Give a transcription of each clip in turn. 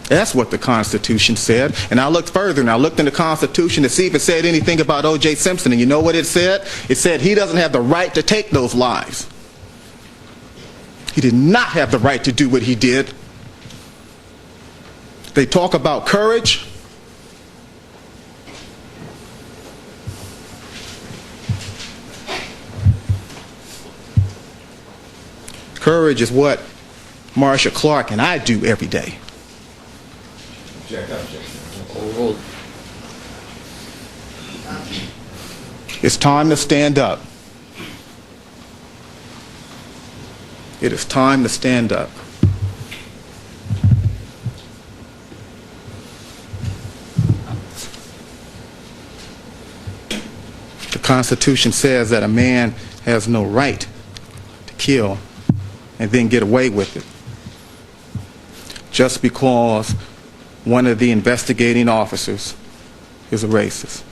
That's what the Constitution said. And I looked further, and I looked in the Constitution to see if it said anything about O.J. Simpson. And you know what it said? It said he doesn't have the right to take those lives. He did not have the right to do what he did. They talk about courage. Courage is what Marcia Clark and I do every day. It's time to stand up. It is time to stand up. The Constitution says that a man has no right to kill and then get away with it just because one of the investigating officers is a racist.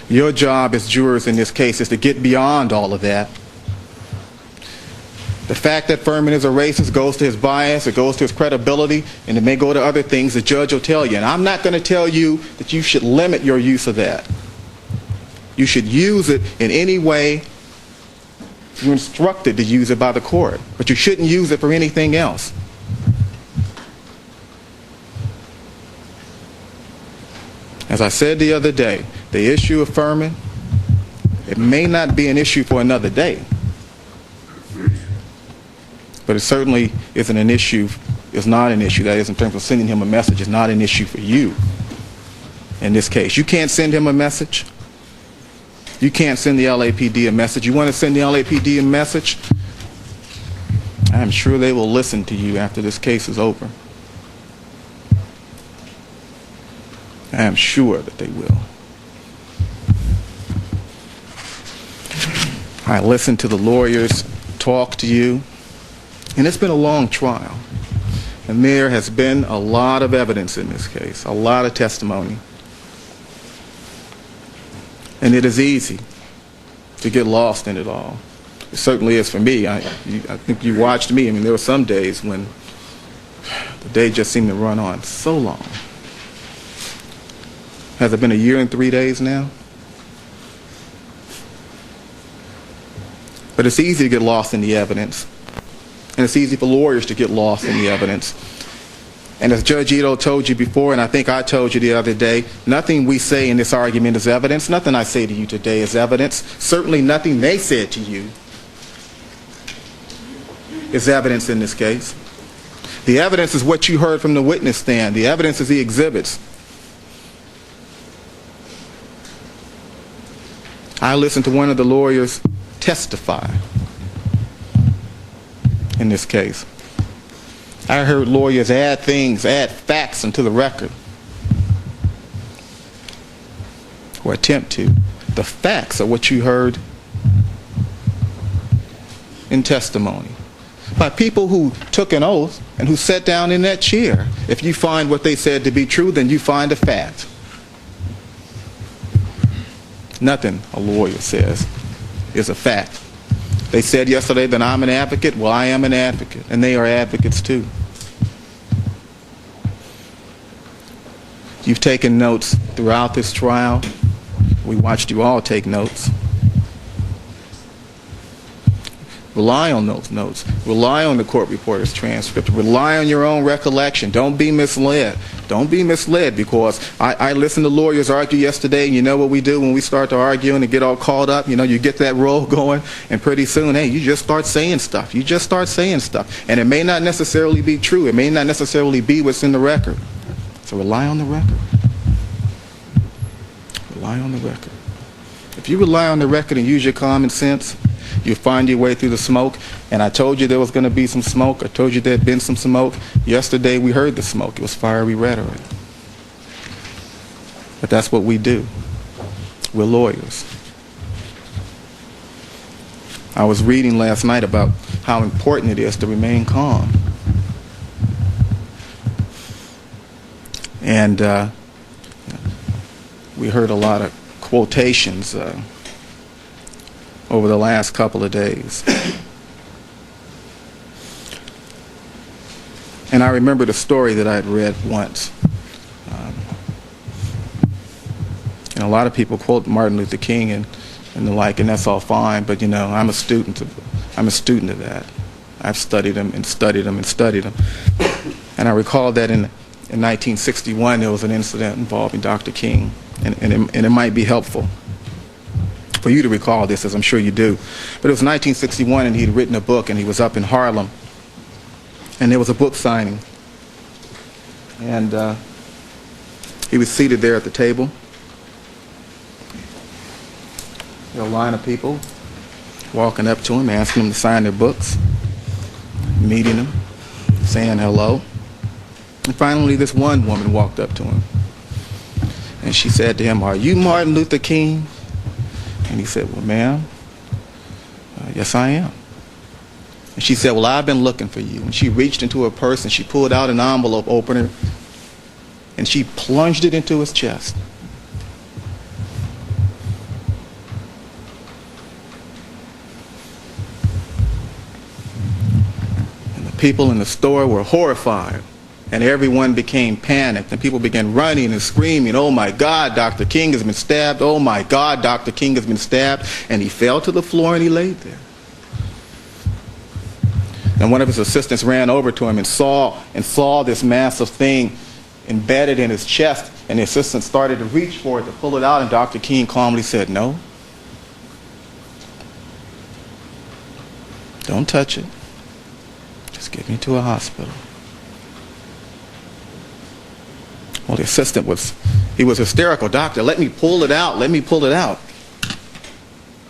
Your job as jurors in this case is to get beyond all of that. The fact that Furman is a racist goes to his bias, it goes to his credibility, and it may go to other things the judge will tell you. And I'm not going to tell you that you should limit your use of that. You should use it in any way you're instructed to use it by the court, but you shouldn't use it for anything else. As I said the other day, the issue of Furman, it may not be an issue for another day, but it certainly isn't an issue, it's not an issue, that is in terms of sending him a message, it's not an issue for you in this case. You can't send him a message. You can't send the LAPD a message. You want to send the LAPD a message? I'm sure they will listen to you after this case is over. I am sure that they will. I listened to the lawyers talk to you, and it's been a long trial. And there has been a lot of evidence in this case, a lot of testimony. And it is easy to get lost in it all. It certainly is for me. I think you watched me. I mean, there were some days when the day just seemed to run on so long. Has it been a year and 3 days now? But it's easy to get lost in the evidence. And it's easy for lawyers to get lost in the evidence. And as Judge Ito told you before, and I think I told you the other day, nothing we say in this argument is evidence. Nothing I say to you today is evidence. Certainly nothing they said to you is evidence in this case. The evidence is what you heard from the witness stand. The evidence is the exhibits. I listened to one of the lawyers testify in this case. I heard lawyers add things, add facts into the record, or attempt to. The facts are what you heard in testimony by people who took an oath and who sat down in that chair. If you find what they said to be true, then you find a fact. Nothing a lawyer says is a fact. They said yesterday that I'm an advocate. Well, I am an advocate, and they are advocates too. You've taken notes throughout this trial. We watched you all take notes. Rely on those notes. Rely on the court reporter's transcript. Rely on your own recollection. Don't be misled. Don't be misled, because I listened to lawyers argue yesterday, and you know what we do when we start to argue and get all caught up? You know, you get that roll going, and pretty soon, hey, you just start saying stuff. You just start saying stuff. And it may not necessarily be true. It may not necessarily be what's in the record. So rely on the record. Rely on the record. If you rely on the record and use your common sense, you'll find your way through the smoke. And I told you there was going to be some smoke. I told you there had been some smoke. Yesterday we heard the smoke. It was fiery rhetoric. But that's what we do. We're lawyers. I was reading last night about how important it is to remain calm. And we heard a lot of quotations over the last couple of days. And I remember the story that I had read once. And a lot of people quote Martin Luther King and the like, and that's all fine. But I'm a student of that. I've studied him and studied him and studied him. And I recall that in 1961 there was an incident involving Dr. King, and it might be helpful for you to recall this, as I'm sure you do. But it was 1961, and he'd written a book, and he was up in Harlem, and there was a book signing, and he was seated there at the table. There were a line of people walking up to him, asking him to sign their books, meeting him, saying hello. And finally, this one woman walked up to him, and she said to him, "Are you Martin Luther King?" And he said, "Well, ma'am, yes, I am." And she said, "Well, I've been looking for you." And she reached into her purse, and she pulled out an envelope opener, and she plunged it into his chest. People in the store were horrified, and everyone became panicked, and people began running and screaming, "Oh my God, Dr. King has been stabbed! Oh my God, Dr. King has been stabbed!" And he fell to the floor and he laid there. And one of his assistants ran over to him and saw this massive thing embedded in his chest, and the assistant started to reach for it to pull it out, and Dr. King calmly said, "No, don't touch it. Just get me to a hospital." Well, the assistant was hysterical. "Doctor, let me pull it out. Let me pull it out."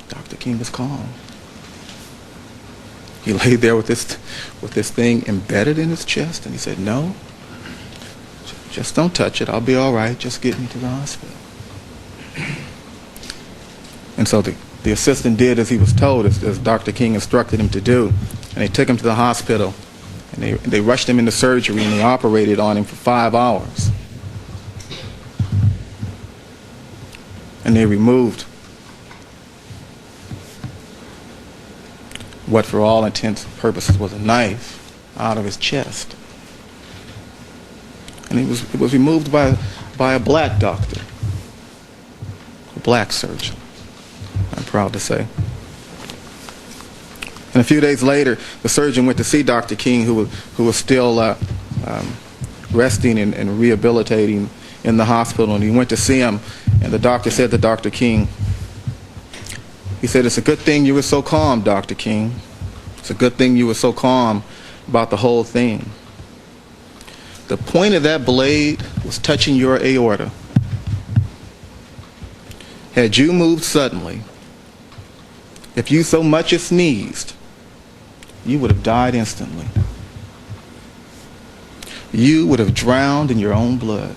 Dr. King was calm. He lay there with this thing embedded in his chest, and he said, "No, just don't touch it. I'll be all right. Just get me to the hospital." And so the assistant did as he was told, as Dr. King instructed him to do. And they took him to the hospital, and they rushed him into surgery, and they operated on him for 5 hours. And they removed what for all intents and purposes was a knife out of his chest. And it was removed by a black doctor, a black surgeon, I'm proud to say. And a few days later, the surgeon went to see Dr. King, who was still resting and rehabilitating in the hospital. And he went to see him, and the doctor said to Dr. King, he said, "It's a good thing you were so calm, Dr. King. It's a good thing you were so calm about the whole thing. The point of that blade was touching your aorta. Had you moved suddenly, if you so much as sneezed, you would have died instantly. You would have drowned in your own blood."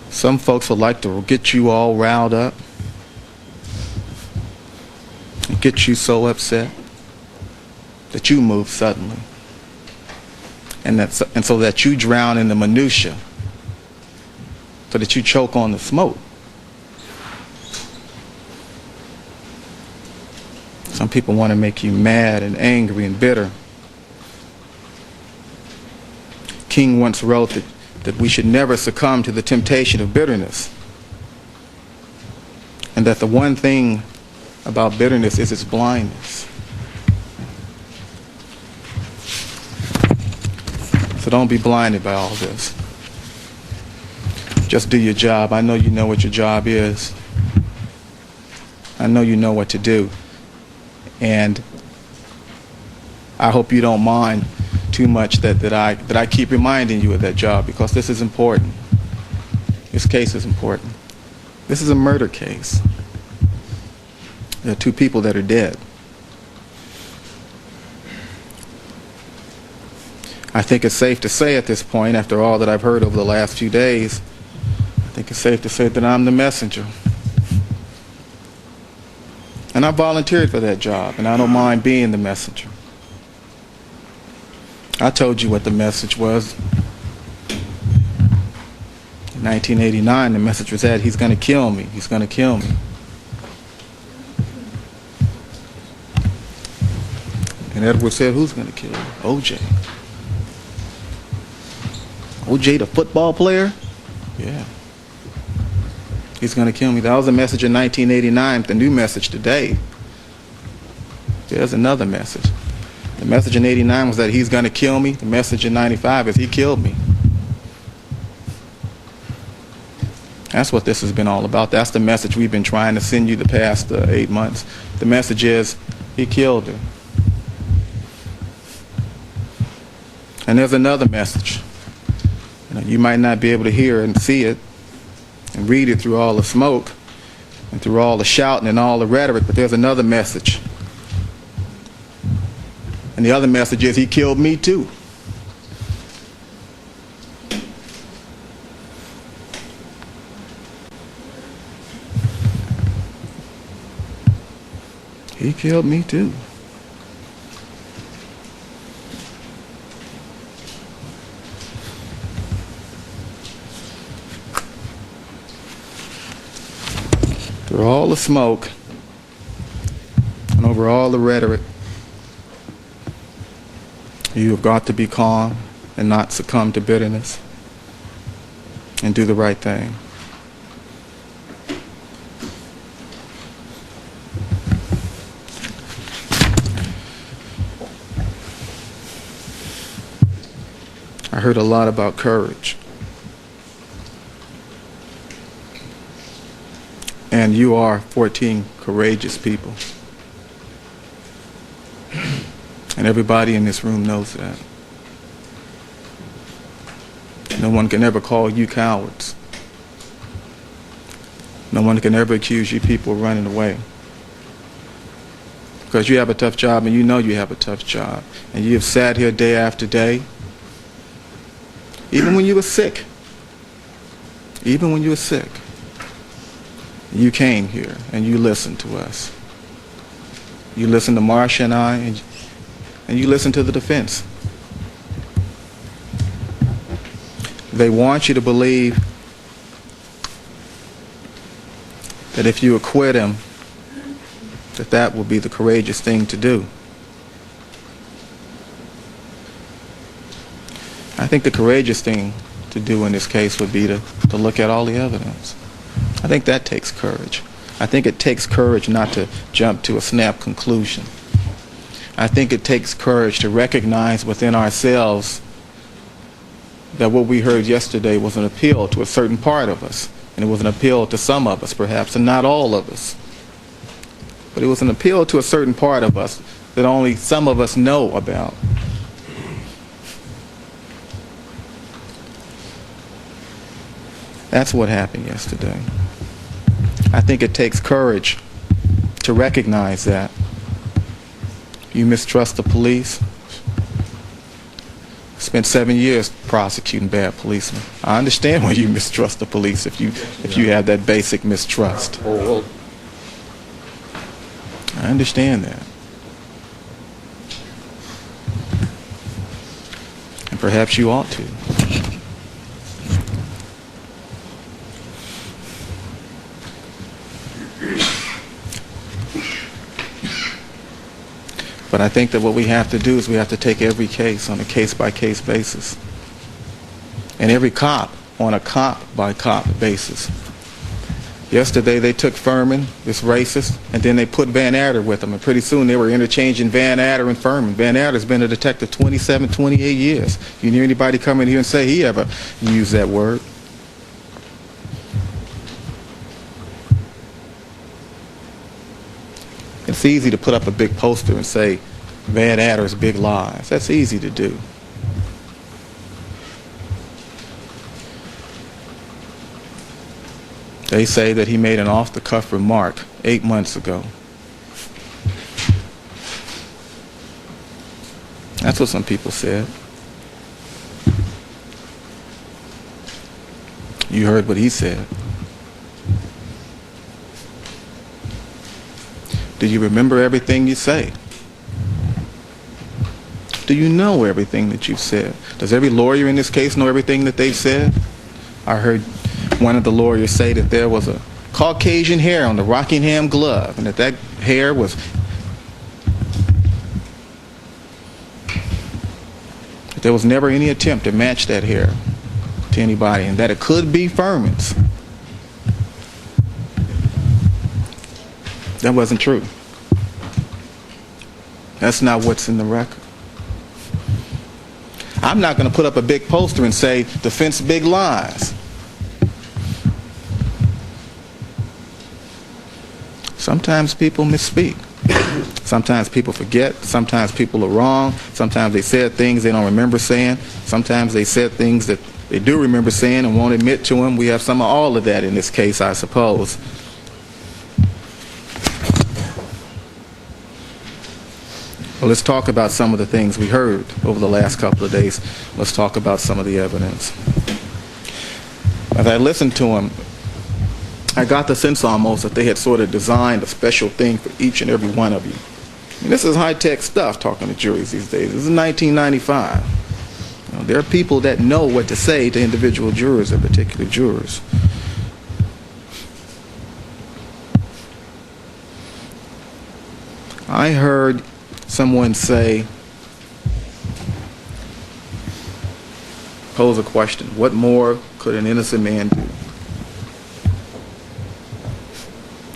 Some folks would like to get you all riled up, and get you so upset that you move suddenly, and so that you drown in the minutia, so that you choke on the smoke. Some people want to make you mad and angry and bitter. King once wrote that we should never succumb to the temptation of bitterness, and that the one thing about bitterness is its blindness. So don't be blinded by all this. Just do your job. I know you know what your job is. I know you know what to do. And I hope you don't mind too much that I keep reminding you of that job, because this is important. This case is important. This is a murder case. There are 2 people that are dead. I think it's safe to say at this point, after all that I've heard over the last few days, I think it's safe to say that I'm the messenger. And I volunteered for that job, and I don't mind being the messenger. I told you what the message was. In 1989, the message was that he's going to kill me. He's going to kill me. And Edward said, who's going to kill you? O.J. O.J. the football player? Yeah. He's going to kill me. That was a message in 1989. The new message today, there's another message. The message in 89 was that he's going to kill me. The message in 95 is he killed me. That's what this has been all about. That's the message we've been trying to send you the past 8 months. The message is he killed her. And there's another message. You might not be able to hear and see it and read it through all the smoke and through all the shouting and all the rhetoric, but there's another message. And the other message is he killed me too. He killed me too. Through all the smoke and over all the rhetoric, you have got to be calm and not succumb to bitterness and do the right thing. I heard a lot about courage. And you are 14 courageous people. And everybody in this room knows that. No one can ever call you cowards. No one can ever accuse you people of running away. Because you have a tough job, and you know you have a tough job. And you have sat here day after day. Even when you were sick. Even when you were sick. You came here and you listened to us. You listened to Marcia and I, and you listened to the defense. They want you to believe that if you acquit him, that will be the courageous thing to do. I think the courageous thing to do in this case would be to look at all the evidence. I think that takes courage. I think it takes courage not to jump to a snap conclusion. I think it takes courage to recognize within ourselves that what we heard yesterday was an appeal to a certain part of us, and it was an appeal to some of us perhaps, and not all of us. But it was an appeal to a certain part of us that only some of us know about. That's what happened yesterday. I think it takes courage to recognize that. You mistrust the police. Spent 7 years prosecuting bad policemen. I understand why you mistrust the police if you have that basic mistrust. I understand that. And perhaps you ought to. But I think that what we have to do is we have to take every case on a case-by-case basis. And every cop on a cop-by-cop basis. Yesterday they took Furman, this racist, and then they put Van Adder with him. And pretty soon they were interchanging Van Adder and Furman. Van Adder's been a detective 27, 28 years. You hear anybody come in here and say he ever used that word? It's easy to put up a big poster and say Van Adder's big lies. That's easy to do. They say that he made an off-the-cuff remark 8 months ago. That's what some people said. You heard what he said. Do you remember everything you say? Do you know everything that you've said? Does every lawyer in this case know everything that they've said? I heard one of the lawyers say that there was a Caucasian hair on the Rockingham glove, and that hair was There was never any attempt to match that hair to anybody, and that it could be Furman's. That wasn't true. That's not what's in the record. I'm not going to put up a big poster and say, defense big lies. Sometimes people misspeak. Sometimes people forget. Sometimes people are wrong. Sometimes they said things they don't remember saying. Sometimes they said things that they do remember saying and won't admit to them. We have some of all of that in this case, I suppose. Well, let's talk about some of the things we heard over the last couple of days. Let's talk about some of the evidence. As I listened to him, I got the sense almost that they had sort of designed a special thing for each and every one of you. And this is high-tech stuff, talking to juries these days. This is 1995. You know, there are people that know what to say to individual jurors or particular jurors. I heard someone pose a question: what more could an innocent man do?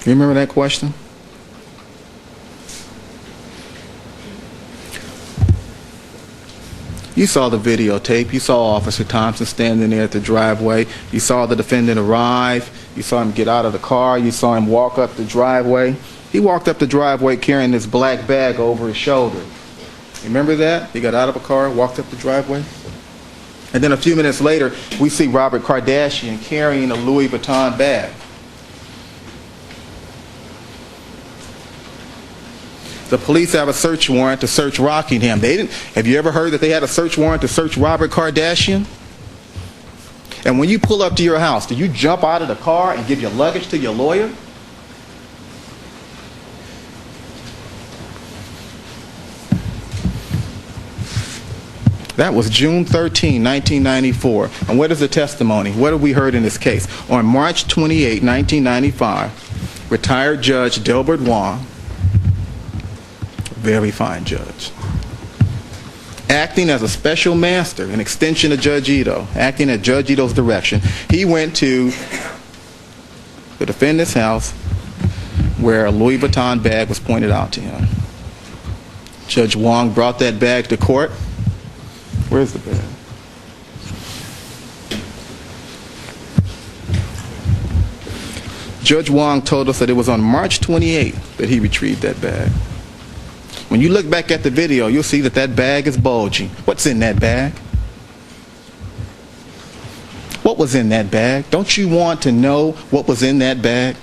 You remember that question? You saw the videotape. You saw Officer Thompson standing there at the driveway. You saw the defendant arrive. You saw him get out of the car. You saw him walk up the driveway. He walked up the driveway carrying this black bag over his shoulder. Remember that? He got out of a car, walked up the driveway. And then a few minutes later, we see Robert Kardashian carrying a Louis Vuitton bag. The police have a search warrant to search Rockingham. Have you ever heard that they had a search warrant to search Robert Kardashian? And when you pull up to your house, do you jump out of the car and give your luggage to your lawyer? That was June 13, 1994. And what is the testimony? What have we heard in this case? On March 28, 1995, retired Judge Delbert Wong, very fine judge, acting as a special master, an extension of Judge Ito, acting at Judge Ito's direction, he went to the defendant's house where a Louis Vuitton bag was pointed out to him. Judge Wong brought that bag to court. Where's the bag? Judge Wong told us that it was on March 28th that he retrieved that bag. When you look back at the video, you'll see that that bag is bulging. What's in that bag? What was in that bag? Don't you want to know what was in that bag?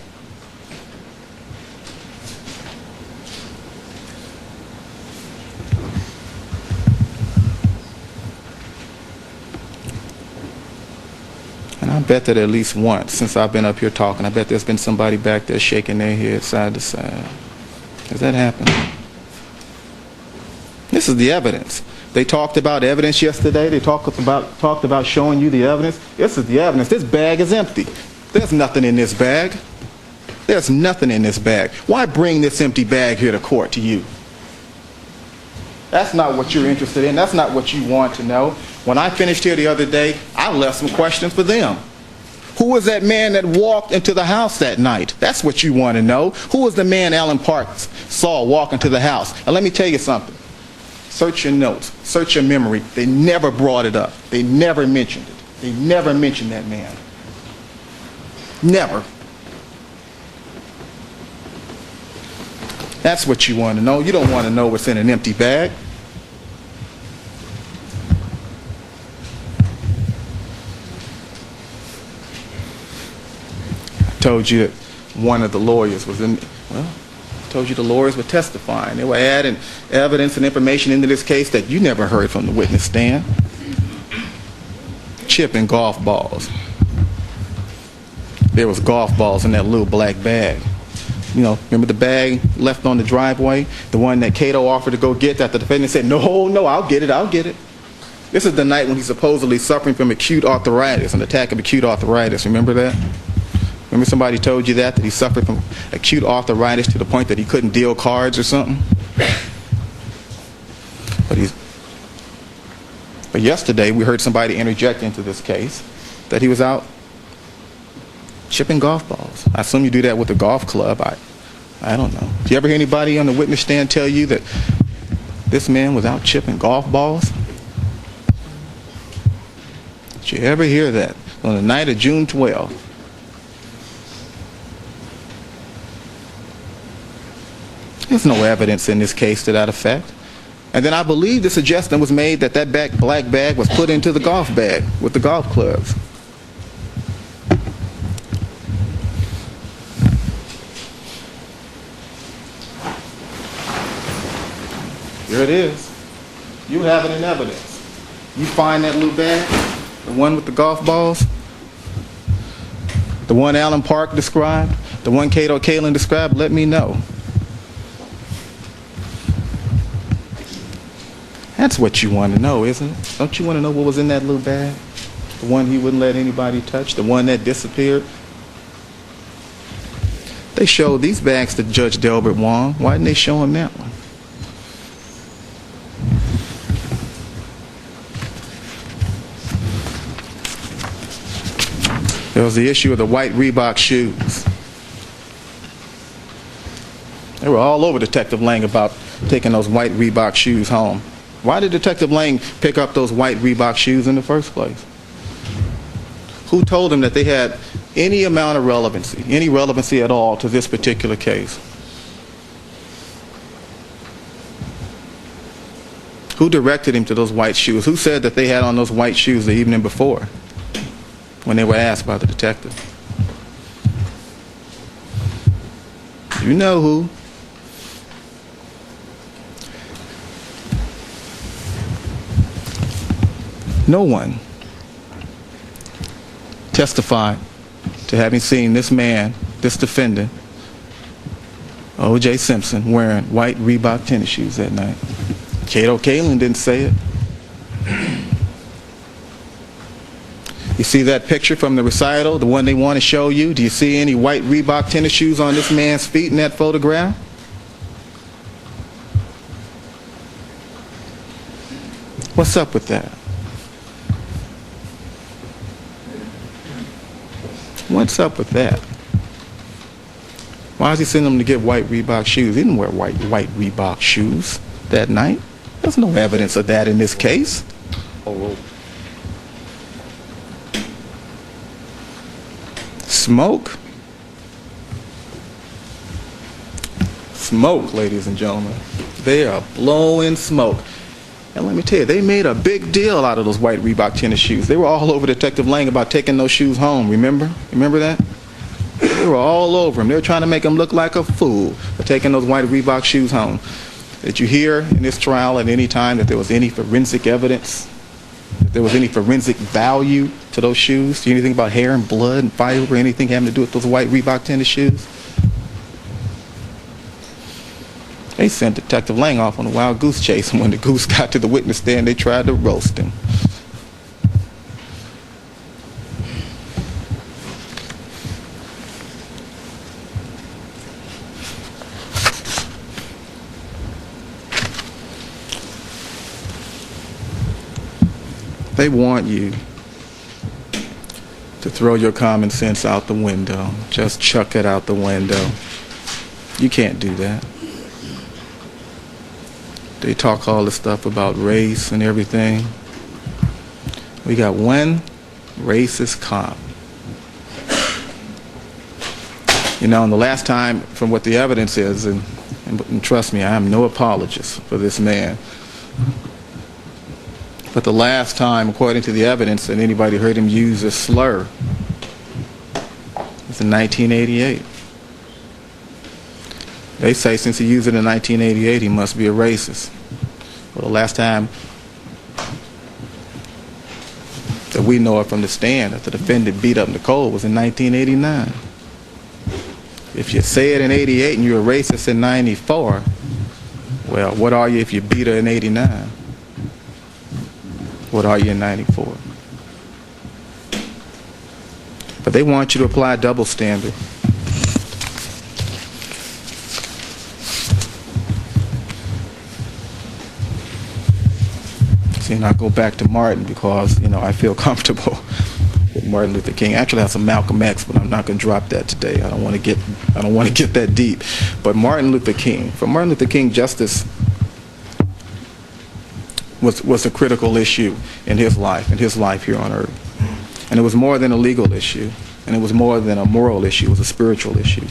And I bet that at least once, since I've been up here talking, I bet there's been somebody back there shaking their head side to side. Has that happened? This is the evidence. They talked about evidence yesterday. They talked about showing you the evidence. This is the evidence. This bag is empty. There's nothing in this bag. There's nothing in this bag. Why bring this empty bag here to court to you? That's not what you're interested in. That's not what you want to know. When I finished here the other day, I left some questions for them. Who was that man that walked into the house that night? That's what you want to know. Who was the man Alan Parks saw walk into the house? And let me tell you something. Search your notes. Search your memory. They never brought it up. They never mentioned it. They never mentioned that man. Never. That's what you want to know. You don't want to know what's in an empty bag. I told you that one of the lawyers was in, well, I told you the lawyers were testifying. They were adding evidence and information into this case that you never heard from the witness stand. Chipping golf balls. There was golf balls in that little black bag. You know, remember the bag left on the driveway? The one that Cato offered to go get, that the defendant said, no, I'll get it. This is the night when he's supposedly suffering from acute arthritis, an attack of acute arthritis. Remember that? Remember somebody told you that he suffered from acute arthritis to the point that he couldn't deal yesterday we heard somebody interject into this case that he was out chipping golf balls. I assume you do that with a golf club. I don't know. Do you ever hear anybody on the witness stand tell you that this man was out chipping golf balls? Did you ever hear that on the night of June 12th? There's no evidence in this case to that effect. And then I believe the suggestion was made that that black bag was put into the golf bag with the golf clubs. Here it is. You have it in evidence. You find that little bag, the one with the golf balls, the one Allen Park described, the one Cato Kalin described, let me know. That's what you want to know, isn't it? Don't you want to know what was in that little bag? The one he wouldn't let anybody touch, the one that disappeared. They showed these bags to Judge Delbert Wong. Why didn't they show him that one? There was the issue of the white Reebok shoes. They were all over Detective Lang about taking those white Reebok shoes home. Why did Detective Lang pick up those white Reebok shoes in the first place? Who told him that they had any amount of relevancy, any relevancy at all to this particular case? Who directed him to those white shoes? Who said that they had on those white shoes the evening before when they were asked by the detective? You know who. No one testified to having seen this man, this defendant, O.J. Simpson, wearing white Reebok tennis shoes that night. Cato Kalin didn't say it. You see that picture from the recital, the one they want to show you? Do you see any white Reebok tennis shoes on this man's feet in that photograph? What's up with that? What's up with that? Why is he sending them to get white Reebok shoes? He didn't wear white Reebok shoes that night. There's no evidence of that in this case. Smoke? Smoke, ladies and gentlemen. They are blowing smoke. And let me tell you, they made a big deal out of those white Reebok tennis shoes. They were all over Detective Lang about taking those shoes home, remember? Remember that? They were all over him. They were trying to make him look like a fool for taking those white Reebok shoes home. Did you hear in this trial at any time that there was any forensic evidence, that there was any forensic value to those shoes? Do you anything about hair and blood and fiber, anything having to do with those white Reebok tennis shoes? They sent Detective Lang off on a wild goose chase, and when the goose got to the witness stand, they tried to roast him. They want you to throw your common sense out the window. Just chuck it out the window. You can't do that. They talk all this stuff about race and everything. We got one racist cop. You know, and the last time, from what the evidence is, and trust me, I am no apologist for this man, but the last time, according to the evidence, that anybody heard him use a slur was in 1988. They say since he used it in 1988, he must be a racist. Well, the last time that we know it from the stand that the defendant beat up Nicole was in 1989. If you say it in 88 and you're a racist in 94, well, what are you if you beat her in 89? What are you in 94? But they want you to apply a double standard. See, and I go back to Martin because, I feel comfortable with Martin Luther King. Actually, I have some Malcolm X, but I'm not going to drop that today. I don't want to get that deep. But Martin Luther King, for Martin Luther King, justice was a critical issue in his life here on earth. And it was more than a legal issue, and it was more than a moral issue. It was a spiritual issue.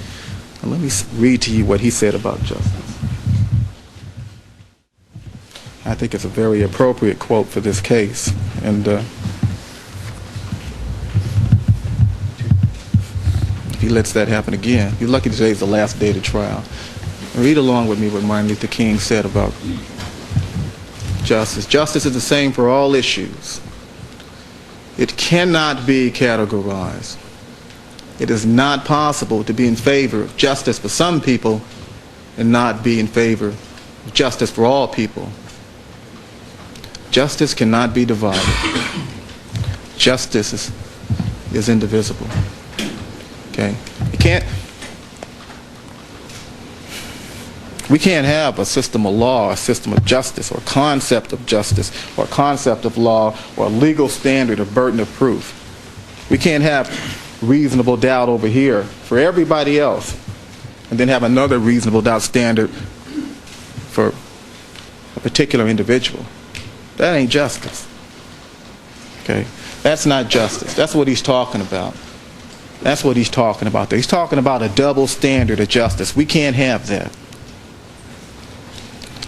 And let me read to you what he said about justice. I think it's a very appropriate quote for this case. And if he lets that happen again, you're lucky today's the last day of the trial. Read along with me what Martin Luther King said about justice. Justice is the same for all issues. It cannot be categorized. It is not possible to be in favor of justice for some people and not be in favor of justice for all people. Justice cannot be divided. Justice is indivisible. Okay? We can't have a system of law, a system of justice, or concept of justice, or concept of law, or a legal standard or burden of proof. We can't have reasonable doubt over here for everybody else, and then have another reasonable doubt standard for a particular individual. That ain't justice. Okay? That's not justice. That's what he's talking about. That's what he's talking about there. He's talking about a double standard of justice. We can't have that.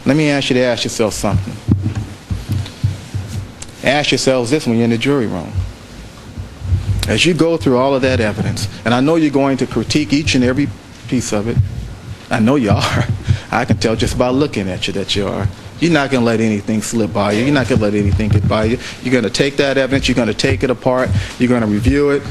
Let me ask you to ask yourself something. Ask yourselves this when you're in the jury room. As you go through all of that evidence, and I know you're going to critique each and every piece of it. I know you are. I can tell just by looking at you that you are. You're not going to let anything slip by you. You're not going to let anything get by you. You're going to take that evidence. You're going to take it apart. You're going to review it.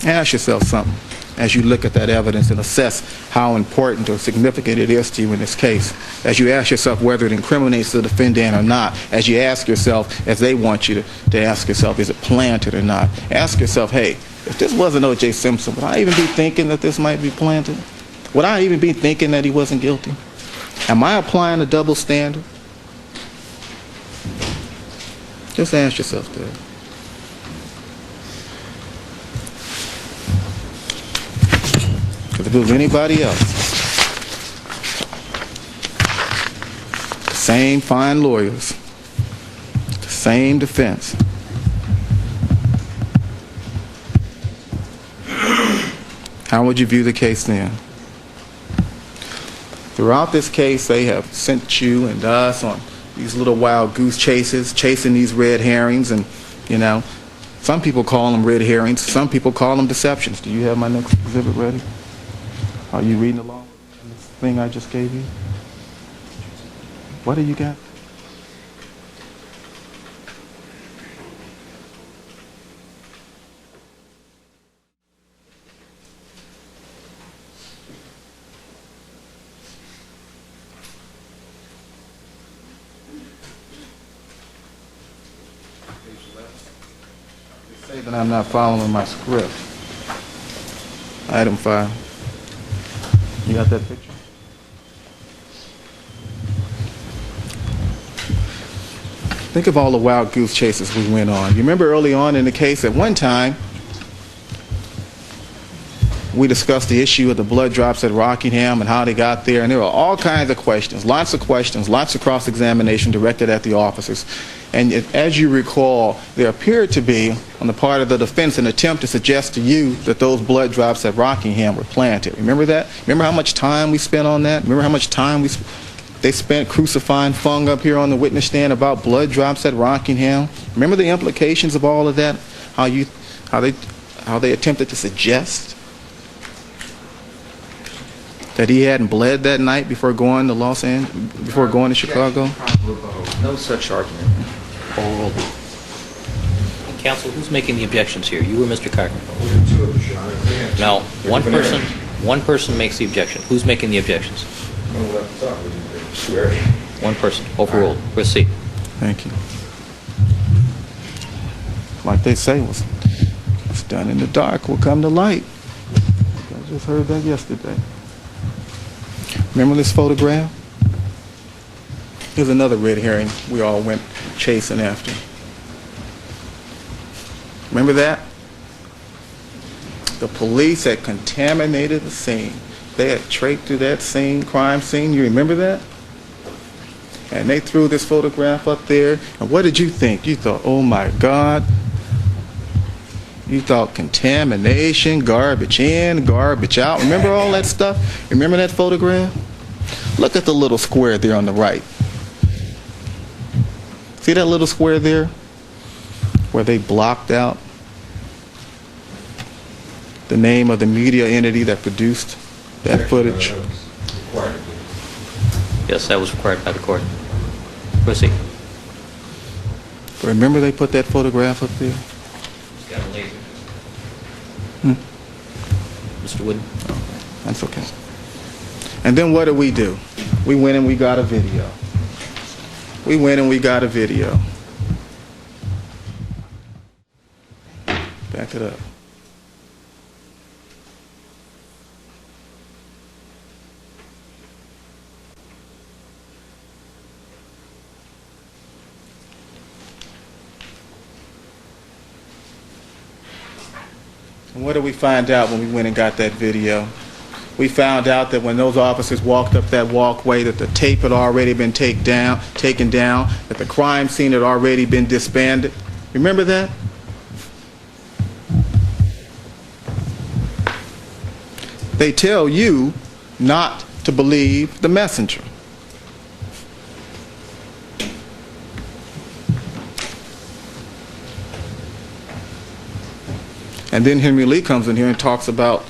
Ask yourself something as you look at that evidence and assess how important or significant it is to you in this case. As you ask yourself whether it incriminates the defendant or not. As you ask yourself, as they want you to ask yourself, is it planted or not? Ask yourself, hey, if this wasn't O.J. Simpson, would I even be thinking that this might be planted? Would I even be thinking that he wasn't guilty? Am I applying a double standard? Just ask yourself that. Because if it was anybody else, the same fine lawyers, the same defense, how would you view the case then? Throughout this case, they have sent you and us on these little wild goose chases, chasing these red herrings, and, some people call them red herrings, some people call them deceptions. Do you have my next exhibit ready? Are you reading along with this thing I just gave you? What do you got? Say that I'm not following my script. Item 5. You got that picture? Think of all the wild goose chases we went on. You remember early on in the case, at one time, we discussed the issue of the blood drops at Rockingham and how they got there, and there were all kinds of questions, lots of cross-examination directed at the officers. And as you recall, there appeared to be, on the part of the defense, an attempt to suggest to you that those blood drops at Rockingham were planted. Remember that? Remember how much time we spent on that? Remember how much time they spent crucifying Fung up here on the witness stand about blood drops at Rockingham? Remember the implications of all of that? How they attempted to suggest that he hadn't bled that night before going to Chicago? No such argument. Oral. Counsel, who's making the objections here? You or Mr. Carter? No, one person makes the objection. Who's making the objections? One person. Overruled. Proceed. Thank you. Like they say, what's done in the dark will come to light. I just heard that yesterday. Remember this photograph? Here's another red herring we all went chasing after. Remember that? The police had contaminated the scene. They had traipsed through that scene, crime scene. You remember that? And they threw this photograph up there. And what did you think? You thought, oh my God. You thought contamination, garbage in, garbage out. Remember all that stuff? Remember that photograph? Look at the little square there on the right. See that little square there? Where they blocked out the name of the media entity that produced that footage? Yes, that was required by the court. Proceed. Remember they put that photograph up there? Got a laser. Mr. Wooden? That's okay. And then what do? We went and we got a video. We went and we got a video. Back it up. And what did we find out when we went and got that video? We found out that when those officers walked up that walkway, that the tape had already been taken down, that the crime scene had already been disbanded. Remember that? They tell you not to believe the messenger. And then Henry Lee comes in here and talks about,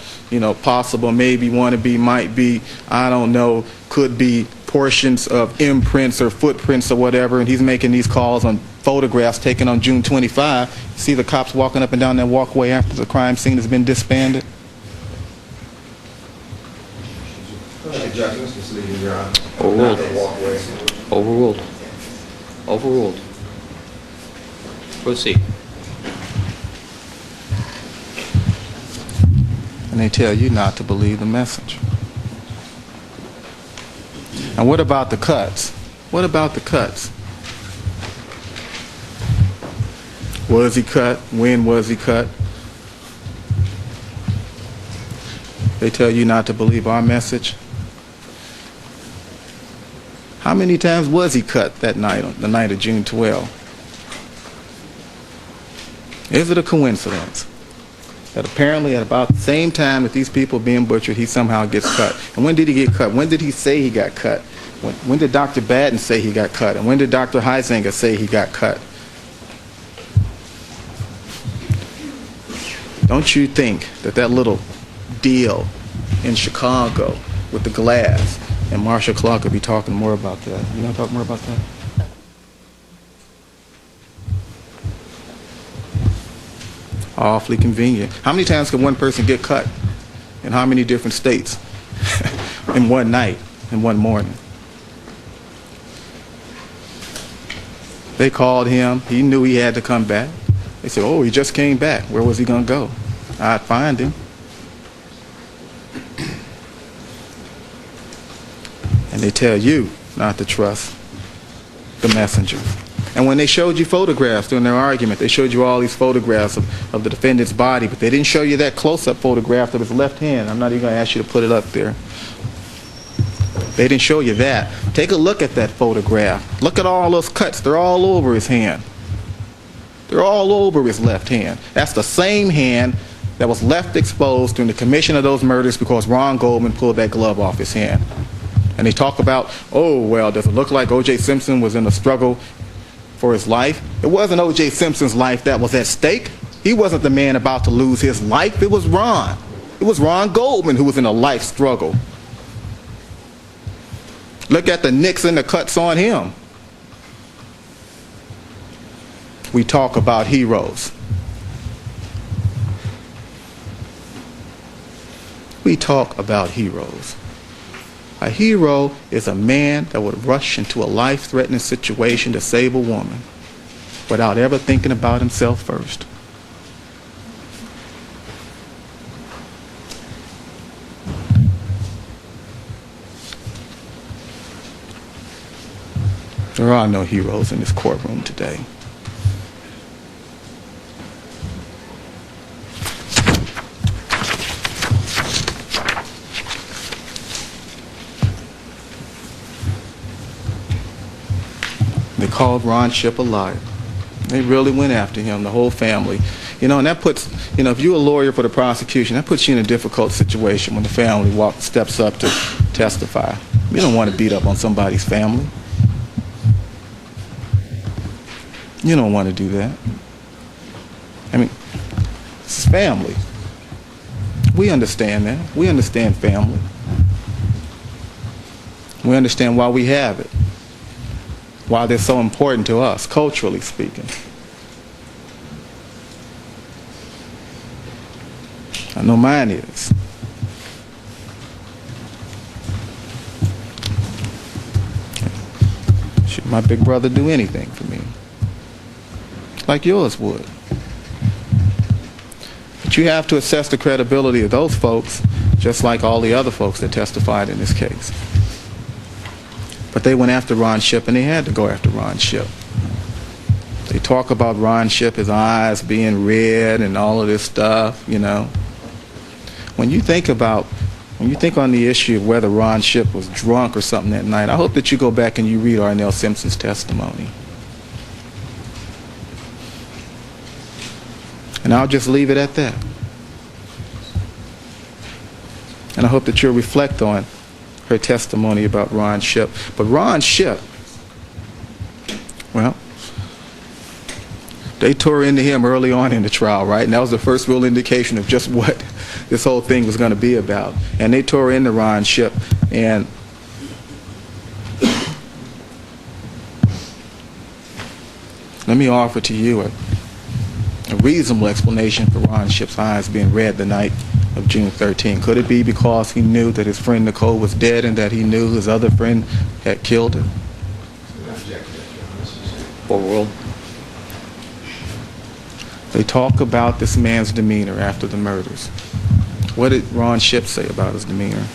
possible, maybe, wanna be, might be, I don't know, could be portions of imprints or footprints or whatever, and he's making these calls on photographs taken on June 25. See the cops walking up and down that walkway after the crime scene has been disbanded? Overruled. Overruled. Overruled. Proceed. And they tell you not to believe the messenger. And what about the cuts? What about the cuts? Was he cut? When was he cut? They tell you not to believe our message. How many times was he cut that night, on the night of June 12? Is it a coincidence that apparently at about the same time that these people being butchered, he somehow gets cut? And when did he get cut? When did he say he got cut? When did Dr. Batten say he got cut? And when did Dr. Heisinger say he got cut? Don't you think that that little deal in Chicago with the glass, and Marshall Clark could be talking more about that. You want to talk more about that? Awfully convenient. How many times can one person get cut? In how many different states? In one night, in one morning. They called him. He knew he had to come back. They said, oh, he just came back. Where was he going to go? I'd find him. And they tell you not to trust the messenger. And when they showed you photographs during their argument, they showed you all these photographs of the defendant's body, but they didn't show you that close-up photograph of his left hand. I'm not even going to ask you to put it up there. They didn't show you that. Take a look at that photograph. Look at all those cuts. They're all over his hand. They're all over his left hand. That's the same hand that was left exposed during the commission of those murders because Ron Goldman pulled that glove off his hand. And they talk about, oh, well, does it look like O.J. Simpson was in a struggle for his life? It wasn't O.J. Simpson's life that was at stake. He wasn't the man about to lose his life. It was Ron. It was Ron Goldman who was in a life struggle. Look at the nicks and the cuts on him. We talk about heroes. We talk about heroes. A hero is a man that would rush into a life-threatening situation to save a woman without ever thinking about himself first. There are no heroes in this courtroom today. They called Ron Shipp a liar. They really went after him, the whole family. And that puts, if you're a lawyer for the prosecution, that puts you in a difficult situation when the family steps up to testify. You don't want to beat up on somebody's family. You don't want to do that. I mean, it's family. We understand that. We understand family. We understand why we have it. Why they're so important to us, culturally speaking. I know mine is. Should my big brother do anything for me? Like yours would. But you have to assess the credibility of those folks, just like all the other folks that testified in this case. But they went after Ron Shipp, and they had to go after Ron Shipp. They talk about Ron Shipp, his eyes being red and all of this stuff, When you think on the issue of whether Ron Shipp was drunk or something that night, I hope that you go back and you read Arnell Simpson's testimony. And I'll just leave it at that. And I hope that you'll reflect on her testimony about Ron Shipp. But Ron Shipp, well, they tore into him early on in the trial, right? And that was the first real indication of just what this whole thing was going to be about. And they tore into Ron Shipp. And let me offer to you a reasonable explanation for Ron Shipp's eyes being red the night of June 13. Could it be because he knew that his friend Nicole was dead and that he knew his other friend had killed her? Overruled. They talk about this man's demeanor after the murders. What did Ron Shipp say about his demeanor?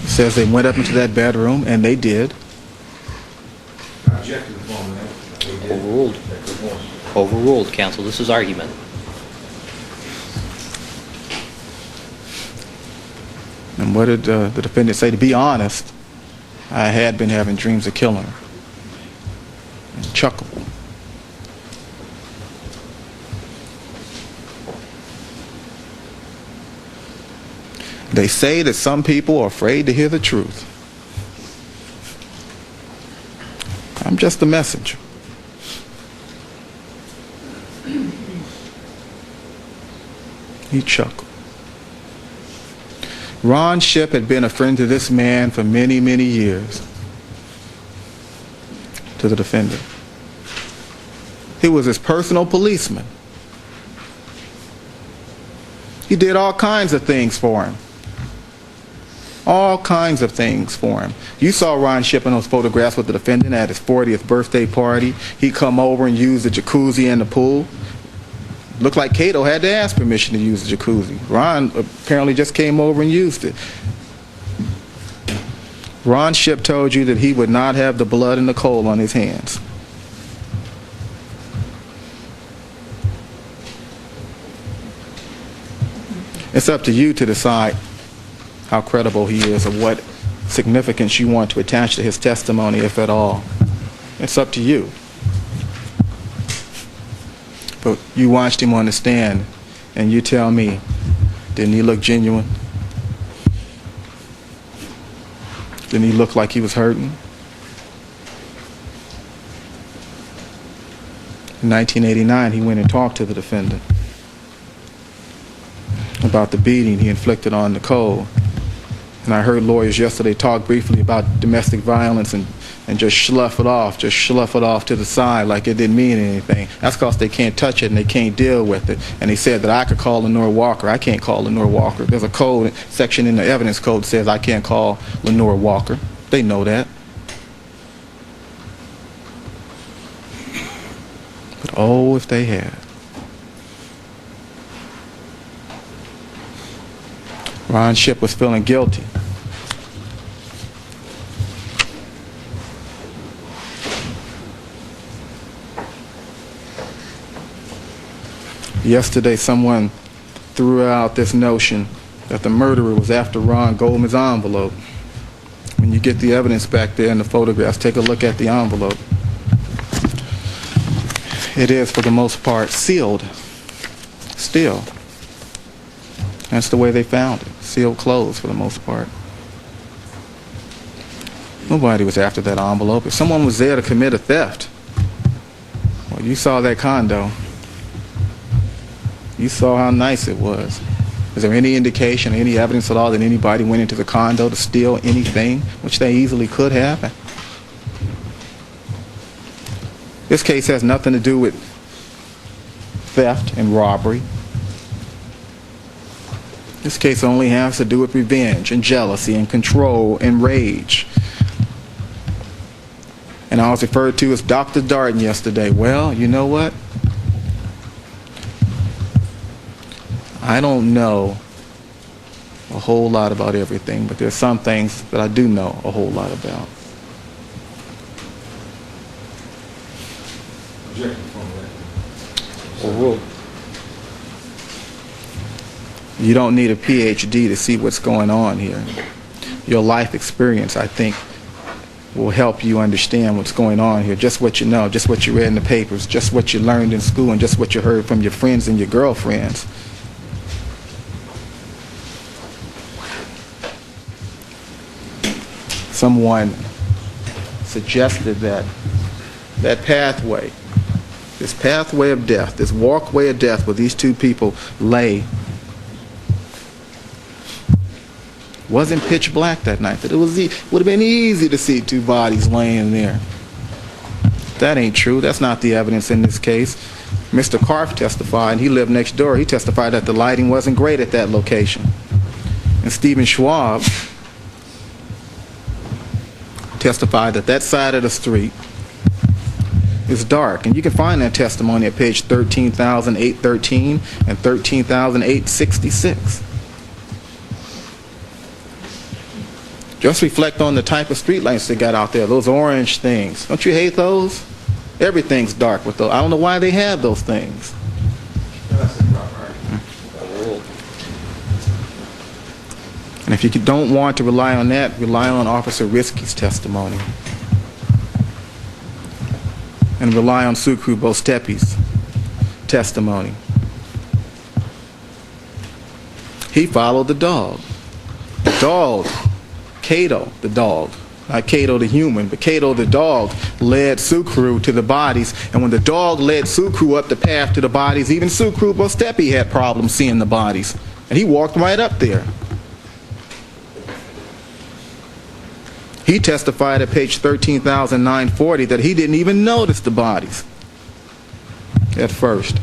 He says they went up into that bedroom, and they did. Overruled. Overruled, counsel. This is argument. And what did the defendant say? To be honest, I had been having dreams of killing her. And chuckled. They say that some people are afraid to hear the truth. I'm just a messenger. He chuckled. Ron Shipp had been a friend to this man for many, many years. To the defendant. He was his personal policeman. He did all kinds of things for him. All kinds of things for him. You saw Ron Shipp in those photographs with the defendant at his 40th birthday party. He'd come over and use the jacuzzi and the pool. Looked like Cato had to ask permission to use the jacuzzi. Ron apparently just came over and used it. Ron Shipp told you that he would not have the blood and Nicole on his hands. It's up to you to decide how credible he is or what significance you want to attach to his testimony, if at all. It's up to you. But you watched him on the stand, and you tell me, didn't he look genuine? Didn't he look like he was hurting? In 1989, he went and talked to the defendant about the beating he inflicted on Nicole. And I heard lawyers yesterday talk briefly about domestic violence and just slough it off to the side like it didn't mean anything. That's because they can't touch it and they can't deal with it. And they said that I could call Lenore Walker. I can't call Lenore Walker. There's a code section in the evidence code that says I can't call Lenore Walker. They know that. But oh, if they had. Ron Shipp was feeling guilty. Yesterday, someone threw out this notion that the murderer was after Ron Goldman's envelope. When you get the evidence back there in the photographs, take a look at the envelope. It is, for the most part, sealed. Still. That's the way they found it. Sealed closed, for the most part. Nobody was after that envelope. If someone was there to commit a theft, well, you saw that condo. You saw how nice it was. Is there any indication, any evidence at all that anybody went into the condo to steal anything, which they easily could have? This case has nothing to do with theft and robbery. This case only has to do with revenge and jealousy and control and rage. And I was referred to as Dr. Darden yesterday. Well, you know what? I don't know a whole lot about everything, but there's some things that I do know a whole lot about. You don't need a PhD to see what's going on here. Your life experience, I think, will help you understand what's going on here. Just what you know, just what you read in the papers, just what you learned in school, and just what you heard from your friends and your girlfriends. Someone suggested that pathway, this pathway of death, this walkway of death where these two people lay, wasn't pitch black that night, that it would have been easy to see two bodies laying there. That ain't true. That's not the evidence in this case. Mr. Karff testified, and he lived next door. He testified that the lighting wasn't great at that location. And Stephen Schwab testified that that side of the street is dark. And you can find that testimony at page 13,813 and 13,866. Just reflect on the type of street lights they got out there, those orange things. Don't you hate those? Everything's dark with those. I don't know why they have those things. And if you don't want to rely on that, rely on Officer Risky's testimony. And rely on Sucru Bostepi's testimony. He followed the dog. The dog, Cato, the dog, not Cato the human, but Cato the dog, led Sucru to the bodies. And when the dog led Sucru up the path to the bodies, even Sucru Bostepi had problems seeing the bodies. And he walked right up there. He testified at page 13,940 that he didn't even notice the bodies at first.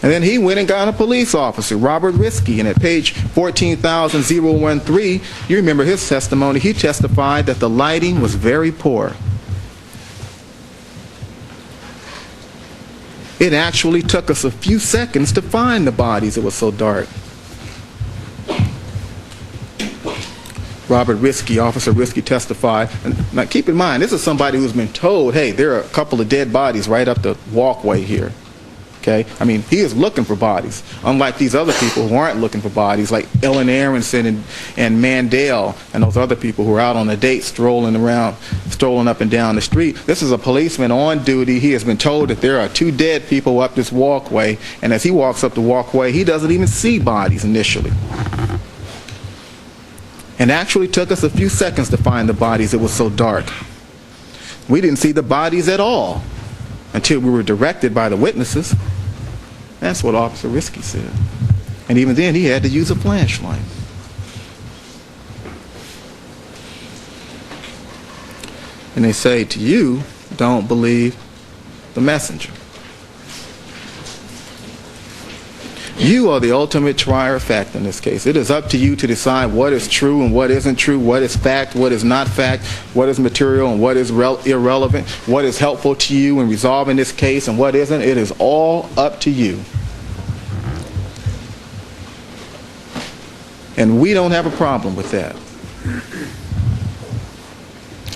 And then he went and got a police officer, Robert Risky, and at page 14,013, you remember his testimony, he testified that the lighting was very poor. It actually took us a few seconds to find the bodies. It was so dark. Robert Risky, Officer Risky testified. And now keep in mind, this is somebody who's been told, hey, there are a couple of dead bodies right up the walkway here. Okay? I mean, he is looking for bodies. Unlike these other people who aren't looking for bodies, like Ellen Aronson and Mandel and those other people who are out on a date strolling up and down the street. This is a policeman on duty. He has been told that there are two dead people up this walkway, and as he walks up the walkway, he doesn't even see bodies initially. And actually took us a few seconds to find the bodies. It was so dark. We didn't see the bodies at all until we were directed by the witnesses. That's what Officer Risky said. And even then, he had to use a flashlight. And they say to you, don't believe the messenger. You are the ultimate trier of fact in this case. It is up to you to decide what is true and what isn't true, what is fact, what is not fact, what is material and what is irrelevant, what is helpful to you in resolving this case and what isn't. It is all up to you. And we don't have a problem with that.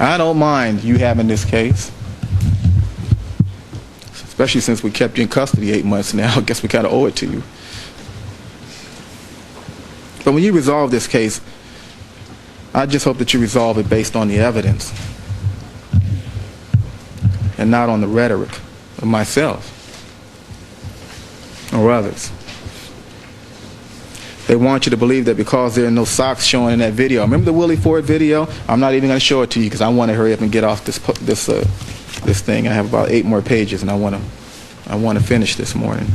I don't mind you having this case. especially since we kept you in custody 8 months now. I guess we kind of owe it to you. But when you resolve this case, I just hope that you resolve it based on the evidence and not on the rhetoric of myself or others. They want you to believe that because there are no socks showing in that video. Remember the Willie Ford video? I'm not even going to show it to you because I want to hurry up and get off this thing. I have about 8 more pages, and I want to finish this morning.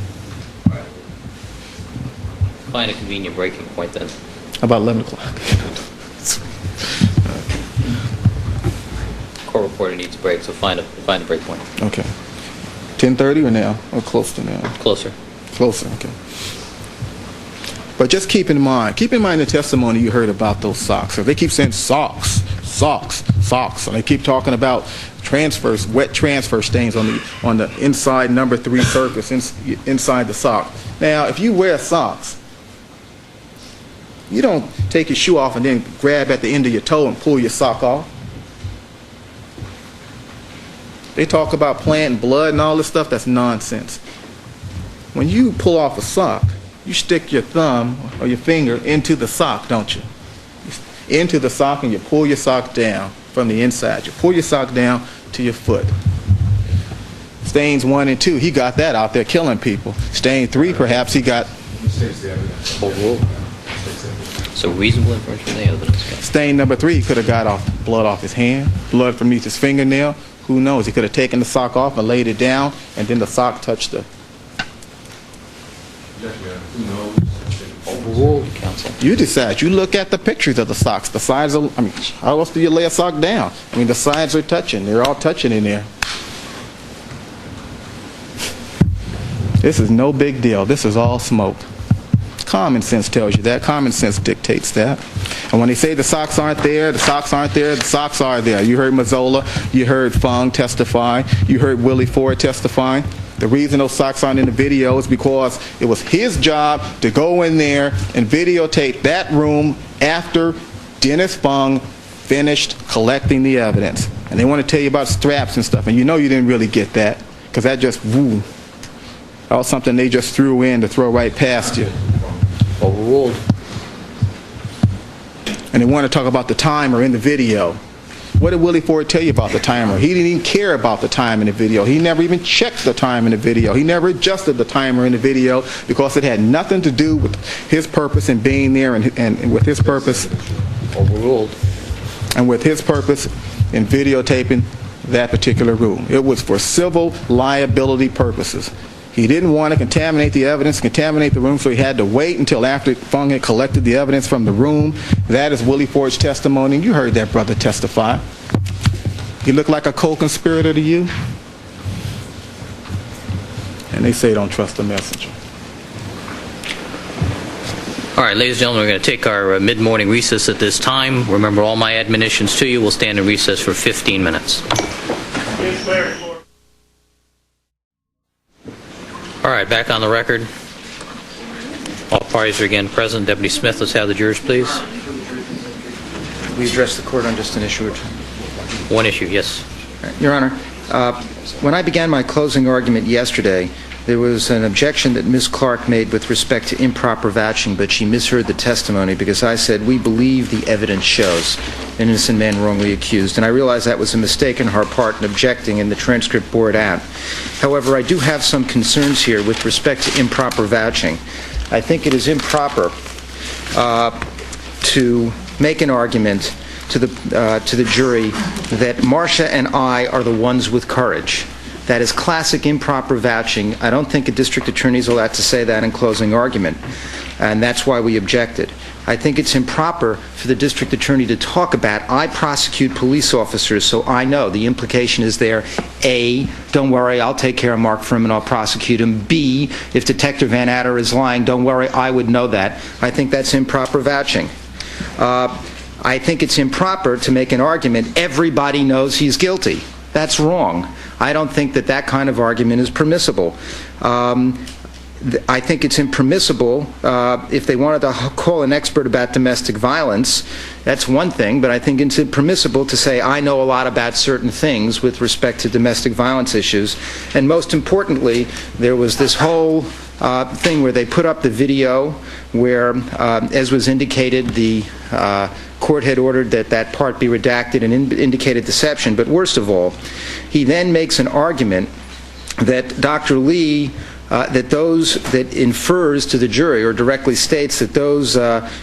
Find a convenient breaking point then. About 11 o'clock. Court reporter needs a break, so find a break point. Okay. 10:30 or now? Or close to now? Closer. Closer, okay. But just keep in mind the testimony you heard about those socks. If they keep saying socks, and they keep talking about wet transfer stains on the inside number 3 surface inside the sock. Now, if you wear socks, you don't take your shoe off and then grab at the end of your toe and pull your sock off. They talk about planting blood and all this stuff. That's nonsense. When you pull off a sock, you stick your thumb or your finger into the sock, don't you? Into the sock, and you pull your sock down from the inside. You pull your sock down to your foot. Stains 1 and 2, he got that out there killing people. Stain 3, perhaps he got... So reasonable inference from the evidence. Stain number 3, he could have got blood off his hand, blood from his fingernail. Who knows? He could have taken the sock off and laid it down, and then the sock touched the... Overruled, counsel. You decide. You look at the pictures of the socks. The sides are, how else do you lay a sock down? The sides are touching. They're all touching in there. This is no big deal. This is all smoke. Common sense tells you that. Common sense dictates that. And when they say the socks aren't there, the socks aren't there, the socks are there. You heard Mazzola. You heard Fung testify. You heard Willie Ford testifying. The reason those socks aren't in the video is because it was his job to go in there and videotape that room after Dennis Fung finished collecting the evidence. And they want to tell you about straps and stuff, and you know you didn't really get that because that just, that was something they just threw in to throw right past you. Overruled. And they want to talk about the timer in the video. What did Willie Ford tell you about the timer? He didn't even care about the time in the video. He never even checked the time in the video. He never adjusted the timer in the video because it had nothing to do with his purpose in being there and with his purpose. Overruled. And with his purpose in videotaping that particular room. It was for civil liability purposes. He didn't want to contaminate the evidence, contaminate the room, so he had to wait until after Fung had collected the evidence from the room. That is Willie Ford's testimony. You heard that brother testify. He looked like a co-conspirator to you? And they say don't trust the messenger. All right, ladies and gentlemen, we're going to take our mid-morning recess at this time. Remember all my admonitions to you. We'll stand in recess for 15 minutes. All right, back on the record. All parties are again present. Deputy Smith, let's have the jurors, please. We address the court on just an issue or two. One issue, yes. Your Honor, when I began my closing argument yesterday, there was an objection that Ms. Clark made with respect to improper vouching, but she misheard the testimony because I said we believe the evidence shows an innocent man wrongly accused, and I realize that was a mistake on her part in objecting, and the transcript bore it out. However, I do have some concerns here with respect to improper vouching. I think it is improper to make an argument to the jury that Marcia and I are the ones with courage. That is classic improper vouching. I don't think a district attorney is allowed to say that in closing argument, and that's why we objected. I think it's improper for the district attorney to talk about, I prosecute police officers, so I know. The implication is there, A, don't worry, I'll take care of Mark Furman, I'll prosecute him. B, if Detective Van Adder is lying, don't worry, I would know that. I think that's improper vouching. I think it's improper to make an argument, everybody knows he's guilty. That's wrong. I don't think that that kind of argument is permissible. I think it's impermissible. If they wanted to call an expert about domestic violence, that's one thing, but I think it's impermissible to say, I know a lot about certain things with respect to domestic violence issues. And most importantly, there was this whole thing where they put up the video where, as was indicated, the court had ordered that that part be redacted and indicated deception. But worst of all, he then makes an argument that Dr. Lee, that infers to the jury or directly states that those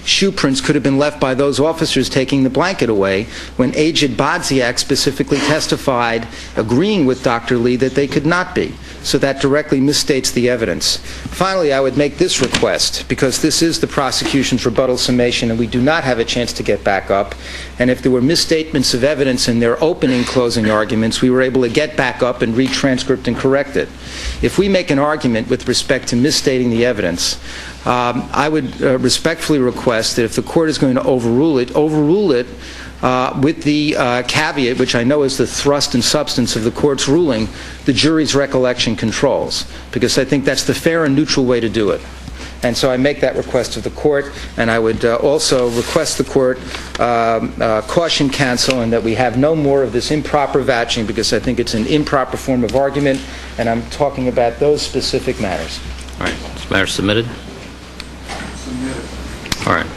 shoe prints could have been left by those officers taking the blanket away, when Agent Bodziak specifically testified, agreeing with Dr. Lee, that they could not be. So that directly misstates the evidence. Finally, I would make this request, because this is the prosecution's rebuttal summation and we do not have a chance to get back up. And if there were misstatements of evidence in their opening closing arguments, we were able to get back up and read transcript and correct it. If we make an argument with respect to misstating the evidence, I would respectfully request that if the court is going to overrule it with the caveat, which I know is the thrust and substance of the court's ruling, the jury's recollection controls, because I think that's the fair and neutral way to do it. And so I make that request of the court, and I would also request the court caution counsel and that we have no more of this improper vouching, because I think it's an improper form of argument, and I'm talking about those specific matters. All right. This matter submitted? Submitted. All right.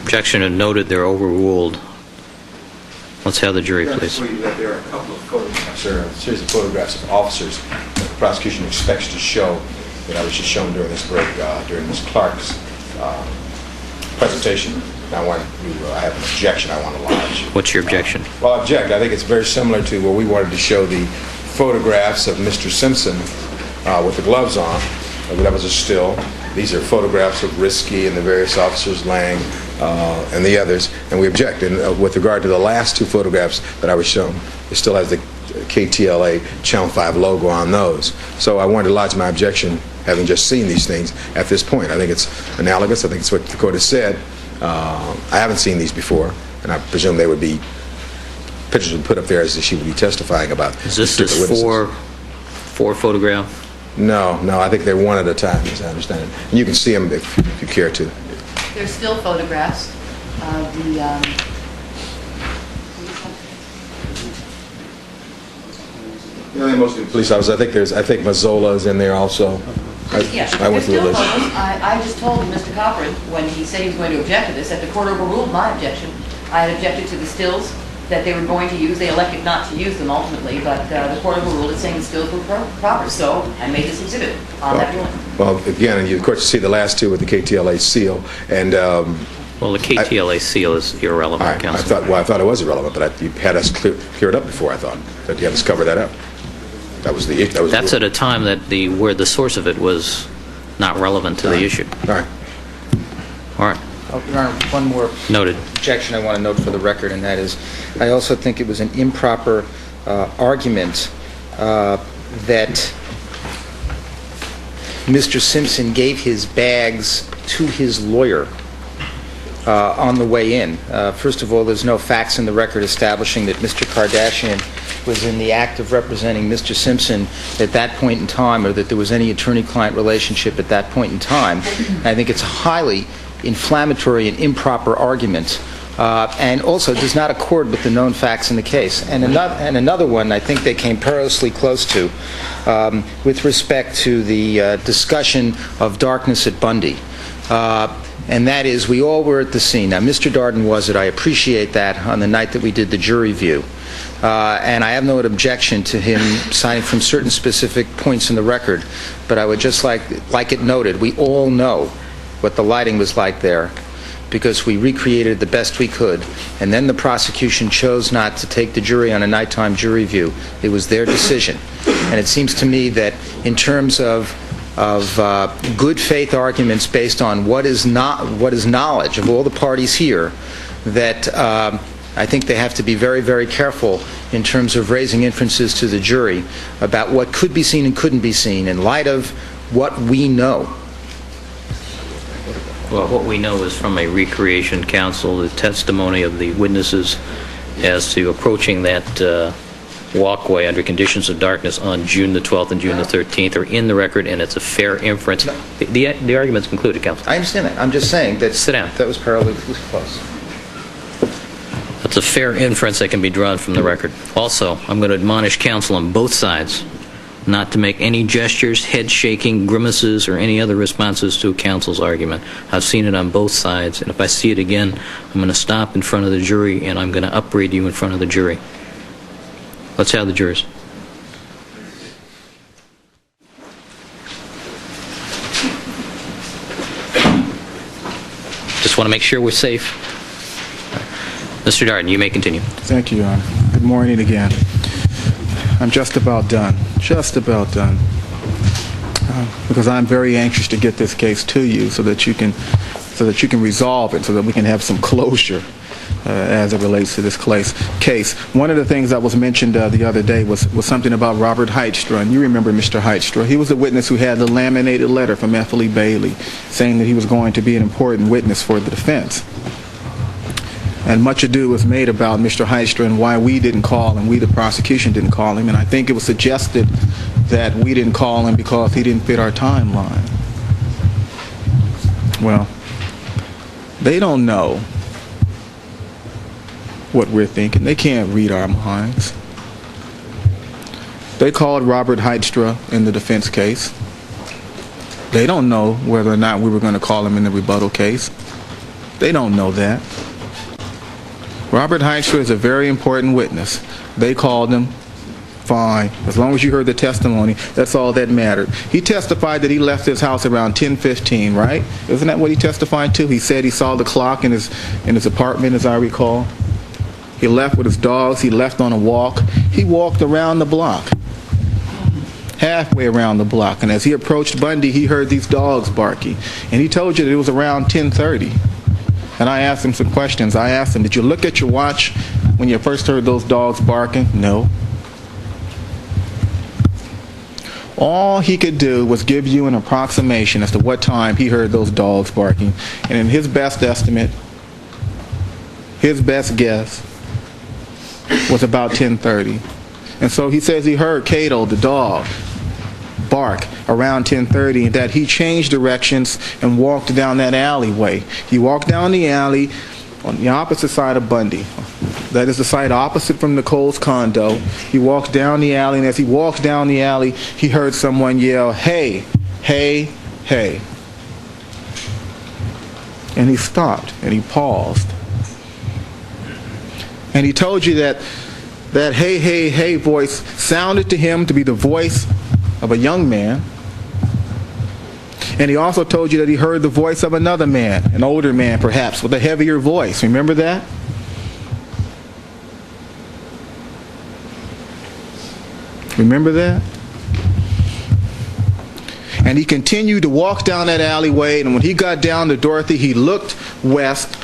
Objection and noted. They're overruled. Let's have the jury, please. There are a couple of photographs, there are a series of photographs of officers that the prosecution expects to show that I was just shown during this break, during Ms. Clark's presentation. I have an objection I want to lodge. What's your objection? Well, I object. I think it's very similar to where we wanted to show the photographs of Mr. Simpson with the gloves on. That was a still. These are photographs of Risky and the various officers, Lang and the others, and we object. And with regard to the last two photographs that I was shown, it still has the KTLA Channel 5 logo on those. So I wanted to lodge my objection, having just seen these things at this point. I think it's analogous. I think it's what the court has said. I haven't seen these before, and I presume they would be pictures would put up there as she would be testifying about. Is this four photograph? No, I think they're one at a time, as I understand it. And you can see them if you care to. There's still photographs of the Mostly the police officers. I think Mazzola is in there also. Yes, I went through the list. I just told Mr. Cochran, when he said he was going to object to this, that the court overruled my objection. I had objected to the stills that they were going to use. They elected not to use them ultimately, but the court overruled it, saying the stills were proper. So I made this exhibit on that ruling. Well, again, and of course you see the last two with the KTLA seal, and well, the KTLA seal is irrelevant, Counsel. I thought it was irrelevant, but you had us clear it up before. I thought that you had us cover that up. That was the issue. That's at a time that where the source of it was not relevant to the issue. All right. All right. Your Honor, one more noted objection I want to note for the record, and that is, I also think it was an improper argument that Mr. Simpson gave his bags to his lawyer on the way in. First of all, there's no facts in the record establishing that Mr. Kardashian was in the act of representing Mr. Simpson at that point in time, or that there was any attorney-client relationship at that point in time. I think it's a highly inflammatory and improper argument, and also does not accord with the known facts in the case. And another one I think they came perilously close to with respect to the discussion of darkness at Bundy. And that is, we all were at the scene. Now, Mr. Darden was it. I appreciate that on the night that we did the jury view. And I have no objection to him citing from certain specific points in the record. But I would just like it noted, we all know what the lighting was like there, because we recreated the best we could. And then the prosecution chose not to take the jury on a nighttime jury view. It was their decision. And it seems to me that in terms of good faith arguments based on what is knowledge of all the parties here, that I think they have to be very, very careful in terms of raising inferences to the jury about what could be seen and couldn't be seen in light of what we know. Well, what we know is from a recreation counsel, the testimony of the witnesses as to approaching that walkway under conditions of darkness on June the 12th and June the 13th are in the record, and it's a fair inference. The argument's concluded, Counsel. I understand that. I'm just saying that... Sit down. That was perilously close. That's a fair inference that can be drawn from the record. Also, I'm going to admonish counsel on both sides not to make any gestures, head shaking, grimaces, or any other responses to counsel's argument. I've seen it on both sides, and if I see it again, I'm going to stop in front of the jury, and I'm going to upbraid you in front of the jury. Let's have the jurors. Just want to make sure we're safe. Mr. Darden, you may continue. Thank you, Your Honor. Good morning again. I'm just about done. Just about done. Because I'm very anxious to get this case to you so that you can resolve it, so that we can have some closure as it relates to this case. One of the things that was mentioned the other day was something about Robert Heitstra, and you remember Mr. Heitstra. He was the witness who had the laminated letter from F. Lee Bailey saying that he was going to be an important witness for the defense. And much ado was made about Mr. Heitstra and why we didn't call him, we the prosecution didn't call him, and I think it was suggested that we didn't call him because he didn't fit our timeline. Well, they don't know what we're thinking. They can't read our minds. They called Robert Heitstra in the defense case. They don't know whether or not we were going to call him in the rebuttal case. They don't know that. Robert Heitstra is a very important witness. They called him. Fine. As long as you heard the testimony, that's all that mattered. He testified that he left his house around 10:15, right? Isn't that what he testified to? He said he saw the clock in his apartment, as I recall. He left with his dogs. He left on a walk. He walked around the block, halfway around the block. And as he approached Bundy, he heard these dogs barking. And he told you that it was around 10:30. And I asked him some questions. I asked him, did you look at your watch when you first heard those dogs barking? No. All he could do was give you an approximation as to what time he heard those dogs barking. And in his best estimate, his best guess was about 10:30. And so he says he heard Cato, the dog, bark around 10:30, and that he changed directions and walked down that alleyway. He walked down the alley on the opposite side of Bundy. That is the side opposite from Nicole's condo. He walked down the alley, and as he walked down the alley, he heard someone yell, "Hey, hey, hey." And he stopped, and he paused. And he told you that hey, hey, hey voice sounded to him to be the voice of a young man. And he also told you that he heard the voice of another man, an older man perhaps, with a heavier voice. Remember that? Remember that? And he continued to walk down that alleyway, and when he got down to Dorothy, he looked west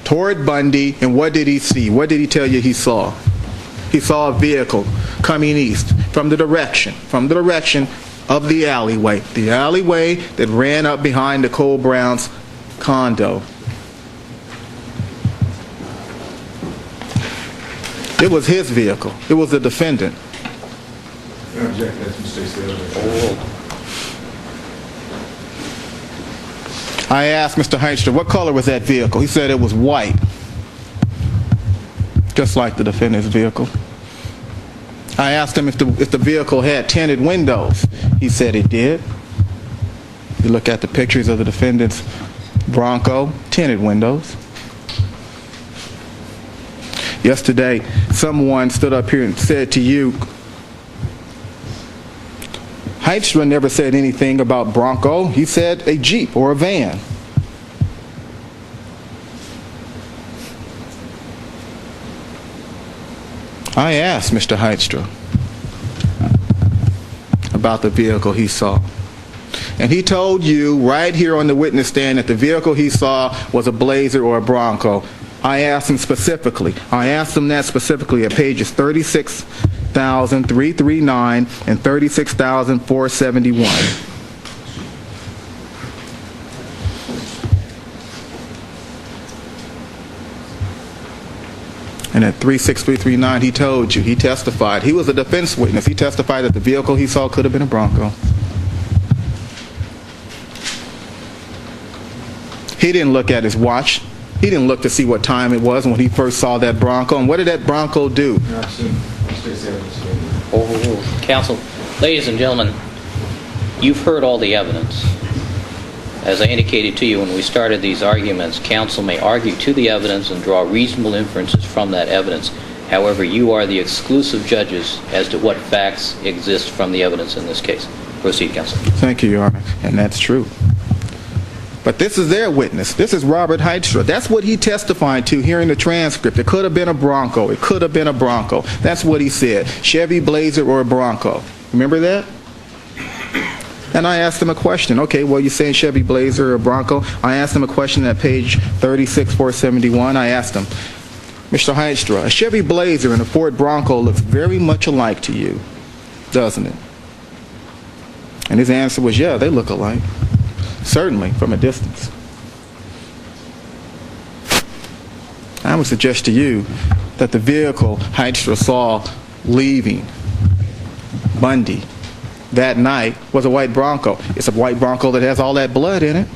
toward Bundy, and what did he see? What did he tell you he saw? He saw a vehicle coming east from the direction of the alleyway that ran up behind Nicole Brown's condo. It was his vehicle. It was the defendant. I asked Mr. Heitstra, what color was that vehicle? He said it was white, just like the defendant's vehicle. I asked him if the vehicle had tinted windows. He said it did. You look at the pictures of the defendant's Bronco, tinted windows. Yesterday, someone stood up here and said to you, Heitstra never said anything about Bronco. He said a Jeep or a van. I asked Mr. Heitstra about the vehicle he saw. And he told you right here on the witness stand that the vehicle he saw was a Blazer or a Bronco. I asked him specifically. I asked him that specifically at pages 36,339 and 36,471. And at 36339, he told you, he testified. He was a defense witness. He testified that the vehicle he saw could have been a Bronco. He didn't look at his watch. He didn't look to see what time it was when he first saw that Bronco. And what did that Bronco do? Overruled. Counsel, ladies and gentlemen, you've heard all the evidence. As I indicated to you when we started these arguments, counsel may argue to the evidence and draw reasonable inferences from that evidence. However, you are the exclusive judges as to what facts exist from the evidence in this case. Proceed, counsel. Thank you, Your Honor. And that's true. But this is their witness. This is Robert Heitstra. That's what he testified to here in the transcript. It could have been a Bronco. It could have been a Bronco. That's what he said. Chevy Blazer or a Bronco. Remember that? And I asked him a question. Okay, well, you're saying Chevy Blazer or Bronco. I asked him a question at page 36-471. I asked him, Mr. Heitstra, a Chevy Blazer and a Ford Bronco looks very much alike to you, doesn't it? And his answer was, yeah, they look alike. Certainly, from a distance. I would suggest to you that the vehicle Heitstra saw leaving Bundy that night was a white Bronco. It's a white Bronco that has all that blood in it.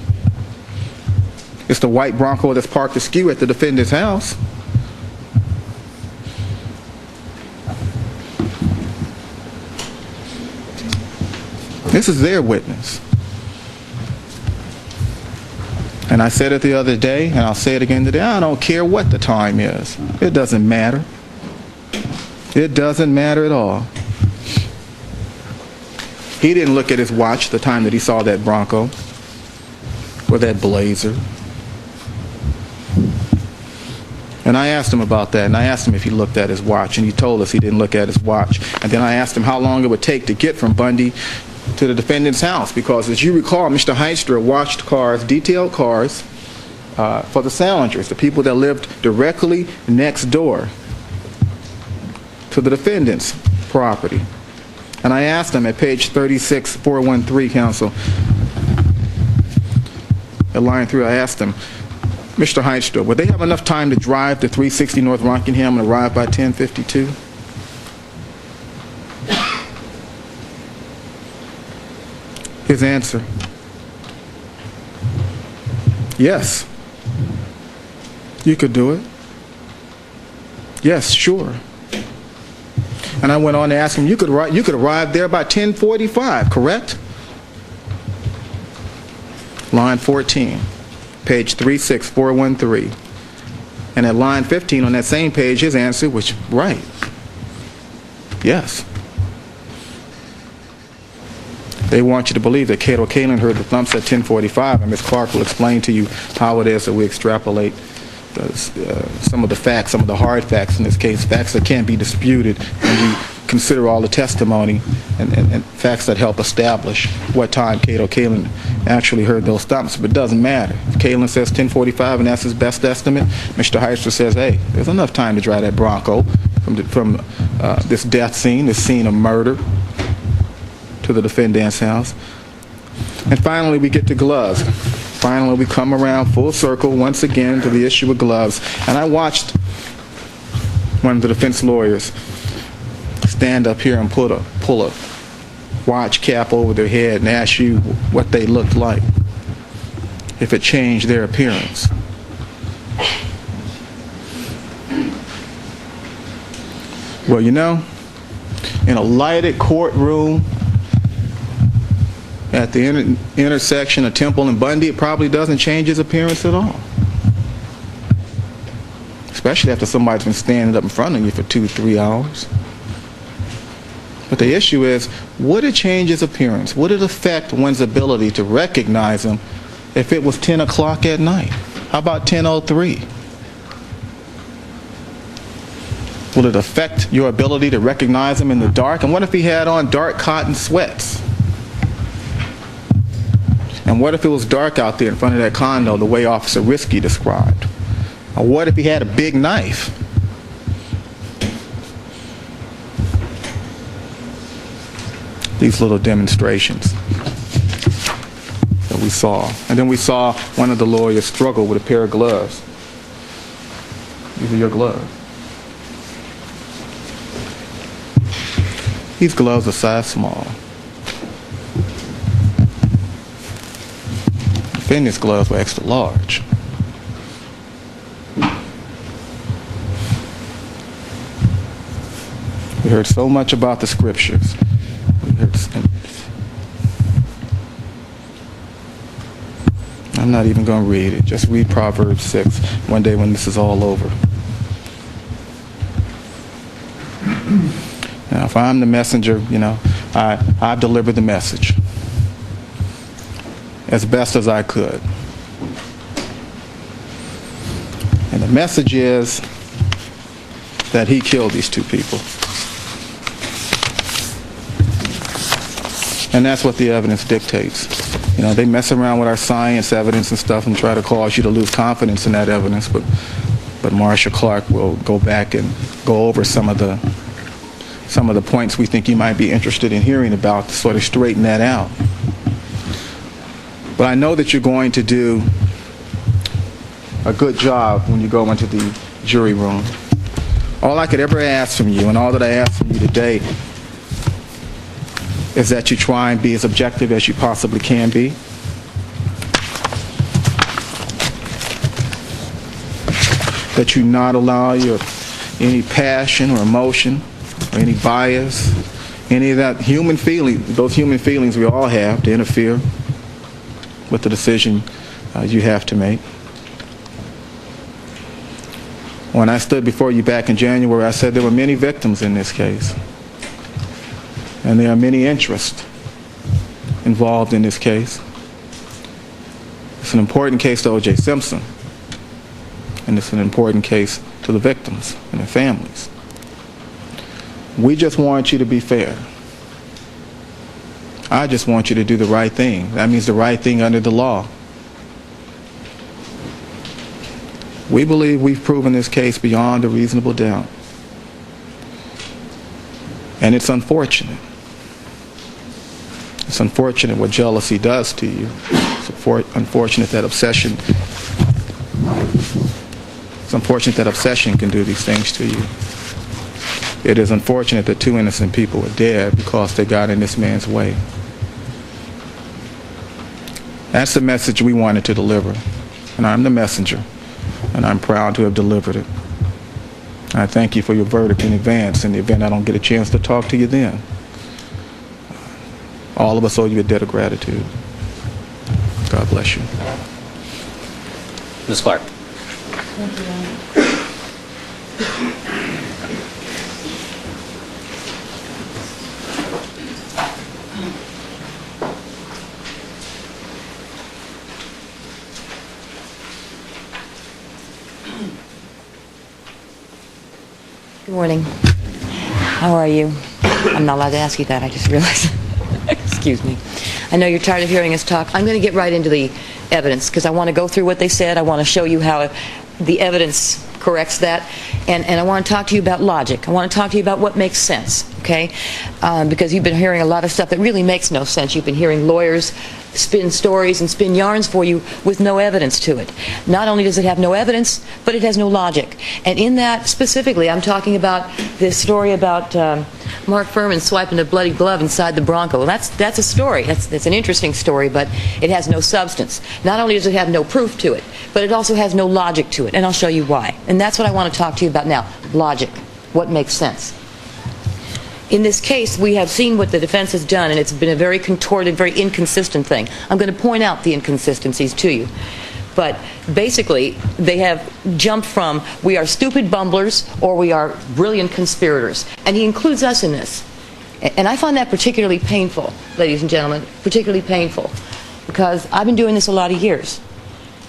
It's the white Bronco that's parked askew at the defendant's house. This is their witness. And I said it the other day, and I'll say it again today, I don't care what the time is. It doesn't matter. It doesn't matter at all. He didn't look at his watch the time that he saw that Bronco or that Blazer. And I asked him about that, and I asked him if he looked at his watch, and he told us he didn't look at his watch. And then I asked him how long it would take to get from Bundy to the defendant's house, because as you recall, Mr. Heitstra watched cars, detailed cars, for the Salingers, the people that lived directly next door to the defendant's property. And I asked him at page 36-413, counsel, at line 3, I asked him, Mr. Heitstra, would they have enough time to drive to 360 North Rockingham and arrive by 10:52? His answer, yes. You could do it. Yes, sure. And I went on to ask him, you could arrive there by 10:45, correct? Line 14, page 36413. And at line 15 on that same page, his answer was right. Yes. They want you to believe that Cato Kalin heard the thumps at 10:45, and Ms. Clark will explain to you how it is that we extrapolate some of the facts, some of the hard facts in this case, facts that can't be disputed when you consider all the testimony and facts that help establish what time Cato Kalin actually heard those thumps. But it doesn't matter. If Kalin says 10:45 and that's his best estimate, Mr. Heitstra says, hey, there's enough time to drive that Bronco from this death scene, this scene of murder, to the defendant's house. And finally, we get to gloves. Finally, we come around full circle once again to the issue of gloves. And I watched one of the defense lawyers stand up here and pull a watch cap over their head and ask you what they looked like, if it changed their appearance. Well, you know, in a lighted courtroom at the intersection of Temple and Bundy, it probably doesn't change his appearance at all. Especially after somebody's been standing up in front of you for 2-3 hours. But the issue is, would it change his appearance? Would it affect one's ability to recognize him if it was 10 o'clock at night? How about 10:03? Will it affect your ability to recognize him in the dark? And what if he had on dark cotton sweats? And what if it was dark out there in front of that condo the way Officer Risky described? Or what if he had a big knife? These little demonstrations that we saw. And then we saw one of the lawyers struggle with a pair of gloves. These are your gloves. These gloves are size small. Fitness gloves were extra large. We heard so much about the scriptures. I'm not even going to read it. Just read Proverbs 6 one day when this is all over. Now, if I'm the messenger, I've delivered the message as best as I could. And the message is that he killed these two people. And that's what the evidence dictates. They mess around with our science evidence and stuff and try to cause you to lose confidence in that evidence, but Marcia Clark will go back and go over some of the points we think you might be interested in hearing about to sort of straighten that out. But I know that you're going to do a good job when you go into the jury room. All I could ever ask from you, and all that I ask from you today, is that you try and be as objective as you possibly can be. That you not allow any passion or emotion or any bias, any of that human feeling, those human feelings we all have, to interfere with the decision you have to make. When I stood before you back in January, I said there were many victims in this case. And there are many interests involved in this case. It's an important case to O.J. Simpson, and it's an important case to the victims and their families. We just want you to be fair. I just want you to do the right thing. That means the right thing under the law. We believe we've proven this case beyond a reasonable doubt. And it's unfortunate. It's unfortunate what jealousy does to you. It's unfortunate that obsession. It's unfortunate that obsession can do these things to you. It is unfortunate that two innocent people are dead because they got in this man's way. That's the message we wanted to deliver. And I'm the messenger. And I'm proud to have delivered it. I thank you for your verdict in advance in the event I don't get a chance to talk to you then. All of us owe you a debt of gratitude. God bless you. Ms. Clark. Thank you, Your Honor. Good morning. How are you? I'm not allowed to ask you that, I just realized. Excuse me. I know you're tired of hearing us talk. I'm going to get right into the evidence because I want to go through what they said. I want to show you how the evidence corrects that. And I want to talk to you about logic. I want to talk to you about what makes sense, okay? Because you've been hearing a lot of stuff that really makes no sense. You've been hearing lawyers spin stories and spin yarns for you with no evidence to it. Not only does it have no evidence, but it has no logic. And in that, specifically, I'm talking about this story about Mark Furman swiping a bloody glove inside the Bronco. Well, that's a story. That's an interesting story, but it has no substance. Not only does it have no proof to it, but it also has no logic to it, and I'll show you why. And that's what I want to talk to you about now, logic, what makes sense. In this case, we have seen what the defense has done, and it's been a very contorted, very inconsistent thing. I'm going to point out the inconsistencies to you. But basically, they have jumped from we are stupid bumblers or we are brilliant conspirators. And he includes us in this. And I find that particularly painful, ladies and gentlemen, particularly painful. Because I've been doing this a lot of years.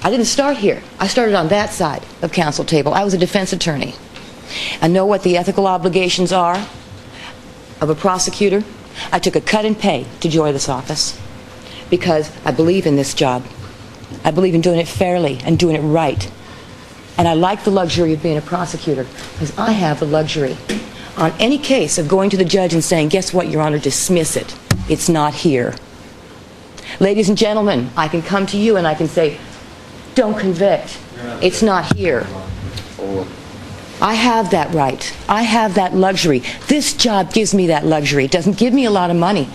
I didn't start here. I started on that side of counsel table. I was a defense attorney. I know what the ethical obligations are of a prosecutor. I took a cut in pay to join this office because I believe in this job. I believe in doing it fairly and doing it right. And I like the luxury of being a prosecutor because I have the luxury on any case of going to the judge and saying, guess what, Your Honor, dismiss it. It's not here. Ladies and gentlemen, I can come to you and I can say, don't convict. It's not here. I have that right. I have that luxury. This job gives me that luxury. It doesn't give me a lot of money,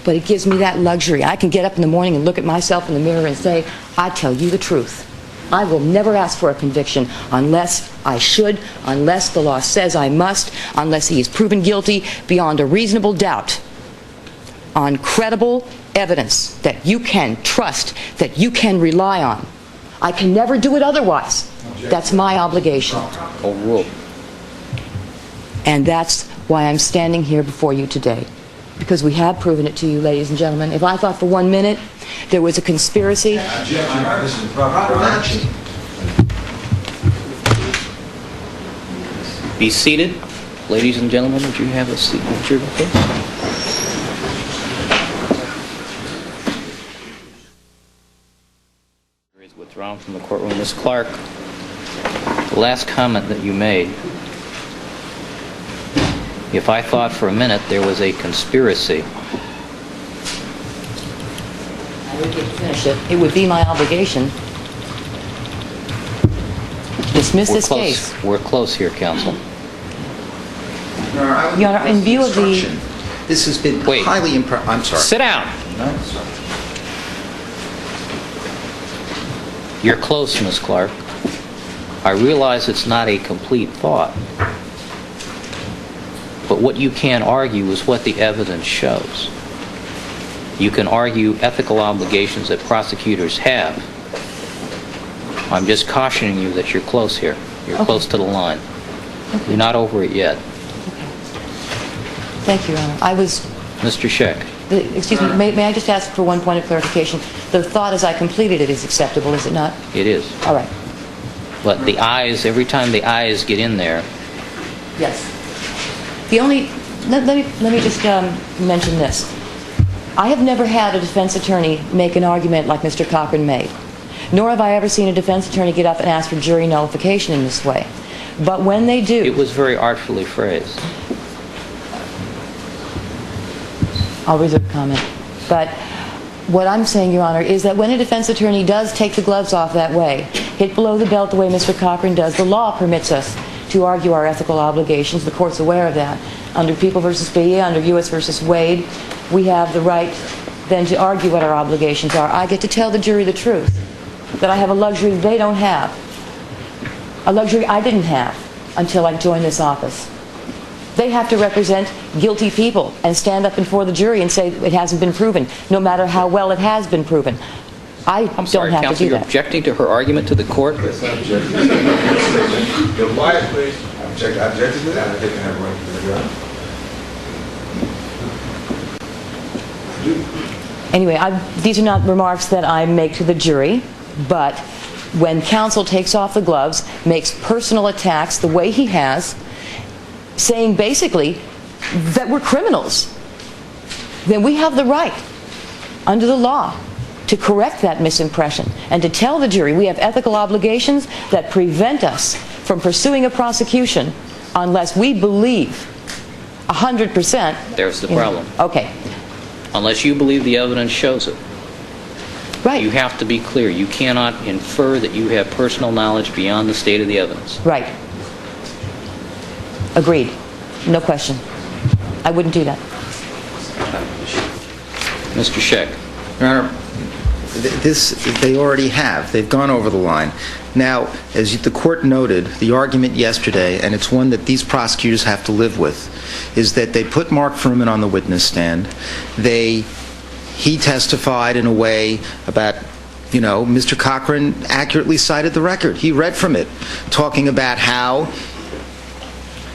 but it gives me that luxury. I can get up in the morning and look at myself in the mirror and say, I tell you the truth. I will never ask for a conviction unless I should, unless the law says I must, unless he is proven guilty beyond a reasonable doubt on credible evidence that you can trust, that you can rely on. I can never do it otherwise. That's my obligation. Overruled. And that's why I'm standing here before you today. Because we have proven it to you, ladies and gentlemen. If I thought for 1 minute there was a conspiracy... This is proper action. Be seated. Ladies and gentlemen, would you have a seat at your place? Is withdrawn from the courtroom. Ms. Clark, the last comment that you made, if I thought for a minute there was a conspiracy... I would get to finish it. It would be my obligation to dismiss this case. We're close here, counsel. Your Honor, in view of the... This has been Wait. highly improper. I'm sorry. Sit down. No, sorry. You're close, Ms. Clark. I realize it's not a complete thought. But what you can argue is what the evidence shows. You can argue ethical obligations that prosecutors have. I'm just cautioning you that you're close here. You're Okay. close to the line. Okay. You're not over it yet. Thank you, Your Honor. I was... Mr. Scheck. Excuse me, may I just ask for one point of clarification? The thought as I completed it is acceptable, is it not? It is. All right. But the eyes, every time the eyes get in there, Yes. The only... Let me just mention this. I have never had a defense attorney make an argument like Mr. Cochran made. Nor have I ever seen a defense attorney get up and ask for jury nullification in this way. But when they do... it was very artfully phrased. I'll reserve comment. But what I'm saying, Your Honor, is that when a defense attorney does take the gloves off that way, hit below the belt the way Mr. Cochran does, the law permits us to argue our ethical obligations. The Court's aware of that. Under People v. B, under U.S. v. Wade, we have the right then to argue what our obligations are. I get to tell the jury the truth, that I have a luxury they don't have, a luxury I didn't have until I joined this office. They have to represent guilty people and stand up before the jury and say it hasn't been proven, no matter how well it has been proven. I'm sorry, don't have counsel, to do you're that. objecting to her argument to the court? Yes, I object. Be quiet, please. I object to that. I think I have a right to do that. Anyway, these are not remarks that I make to the jury, but when counsel takes off the gloves, makes personal attacks the way he has, saying basically that we're criminals, then we have the right, under the law, to correct that misimpression and to tell the jury we have ethical obligations that prevent us from pursuing a prosecution unless we believe 100%. There's the problem. Okay. Unless you believe the evidence shows it. Right. You have to be clear. You cannot infer that you have personal knowledge beyond the state of the evidence. Right. Agreed. No question. I wouldn't do that. Mr. Scheck. Your Honor, they already have. They've gone over the line. Now, as the court noted, the argument yesterday, and it's one that these prosecutors have to live with, is that they put Mark Furman on the witness stand. He testified in a way about, Mr. Cochran accurately cited the record. He read from it, talking about how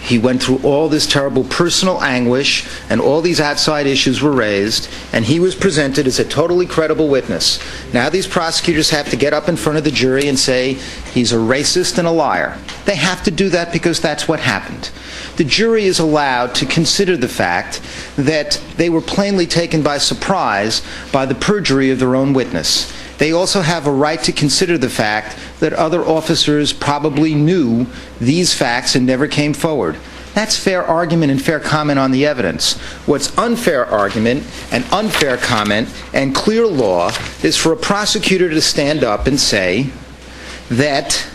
he went through all this terrible personal anguish and all these outside issues were raised, and he was presented as a totally credible witness. Now these prosecutors have to get up in front of the jury and say he's a racist and a liar. They have to do that because that's what happened. The jury is allowed to consider the fact that they were plainly taken by surprise by the perjury of their own witness. They also have a right to consider the fact that other officers probably knew these facts and never came forward. That's fair argument and fair comment on the evidence. What's unfair argument and unfair comment and clear law is for a prosecutor to stand up and say that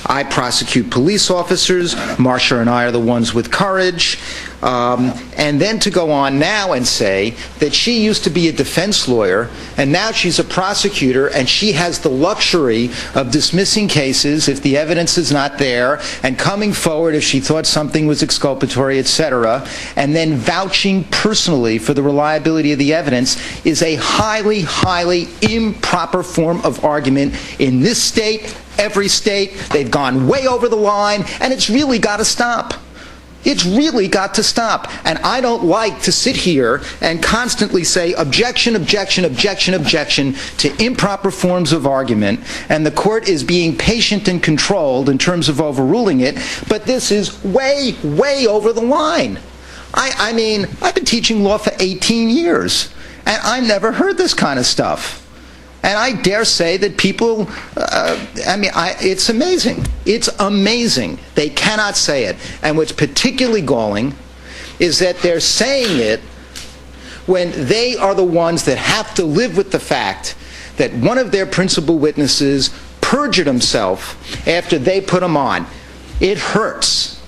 I prosecute police officers. Marcia and I are the ones with courage. And then to go on now and say that she used to be a defense lawyer and now she's a prosecutor and she has the luxury of dismissing cases if the evidence is not there and coming forward if she thought something was exculpatory, etc., and then vouching personally for the reliability of the evidence is a highly, highly improper form of argument in this state, every state. They've gone way over the line, and it's really got to stop. It's really got to stop. And I don't like to sit here and constantly say objection, objection, objection, objection to improper forms of argument, and the court is being patient and controlled in terms of overruling it, but this is way, way over the line. I mean, I've been teaching law for 18 years, and I've never heard this kind of stuff. And I dare say that people, it's amazing. It's amazing. They cannot say it. And what's particularly galling is that they're saying it when they are the ones that have to live with the fact that one of their principal witnesses perjured himself after they put him on. It hurts.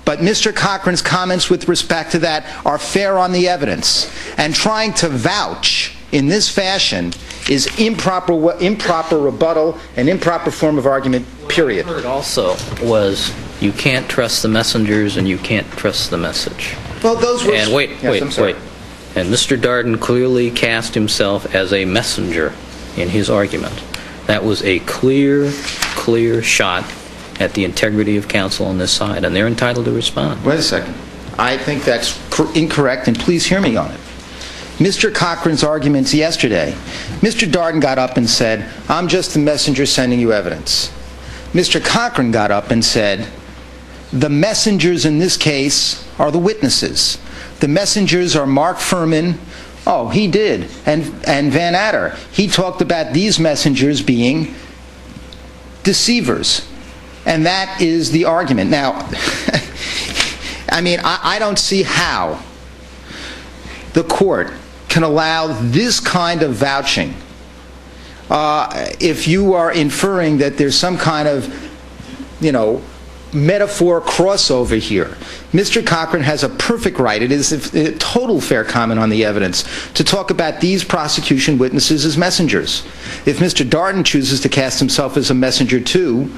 But Mr. Cochran's comments with respect to that are fair on the evidence. And trying to vouch in this fashion is improper rebuttal, an improper form of argument, period. What I heard also was you can't trust the messengers and you can't trust the message. Well, those were... And wait. And Mr. Darden clearly cast himself as a messenger in his argument. That was a clear shot at the integrity of counsel on this side, and they're entitled to respond. Wait a second. I think that's incorrect, and please hear me on it. Mr. Cochran's arguments yesterday, Mr. Darden got up and said, I'm just the messenger sending you evidence. Mr. Cochran got up and said, the messengers in this case are the witnesses. The messengers are Mark Furman, oh, he did, and Van Adder. He talked about these messengers being deceivers. And that is the argument. Now, I mean, I don't see how the court can allow this kind of vouching if you are inferring that there's some kind of, metaphor crossover here. Mr. Cochran has a perfect right, it is a total fair comment on the evidence, to talk about these prosecution witnesses as messengers. If Mr. Darden chooses to cast himself as a messenger too,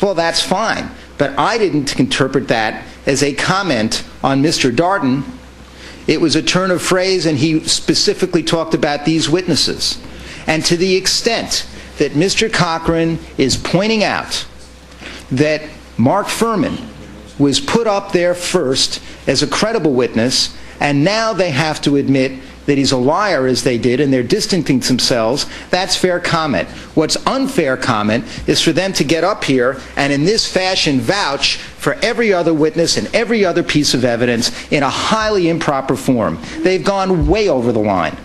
well, that's fine. But I didn't interpret that as a comment on Mr. Darden. It was a turn of phrase, and he specifically talked about these witnesses. And to the extent that Mr. Cochran is pointing out that Mark Furman was put up there first as a credible witness, and now they have to admit that he's a liar as they did, and they're distancing themselves, that's fair comment. What's unfair comment is for them to get up here and in this fashion vouch for every other witness and every other piece of evidence in a highly improper form. They've gone way over the line.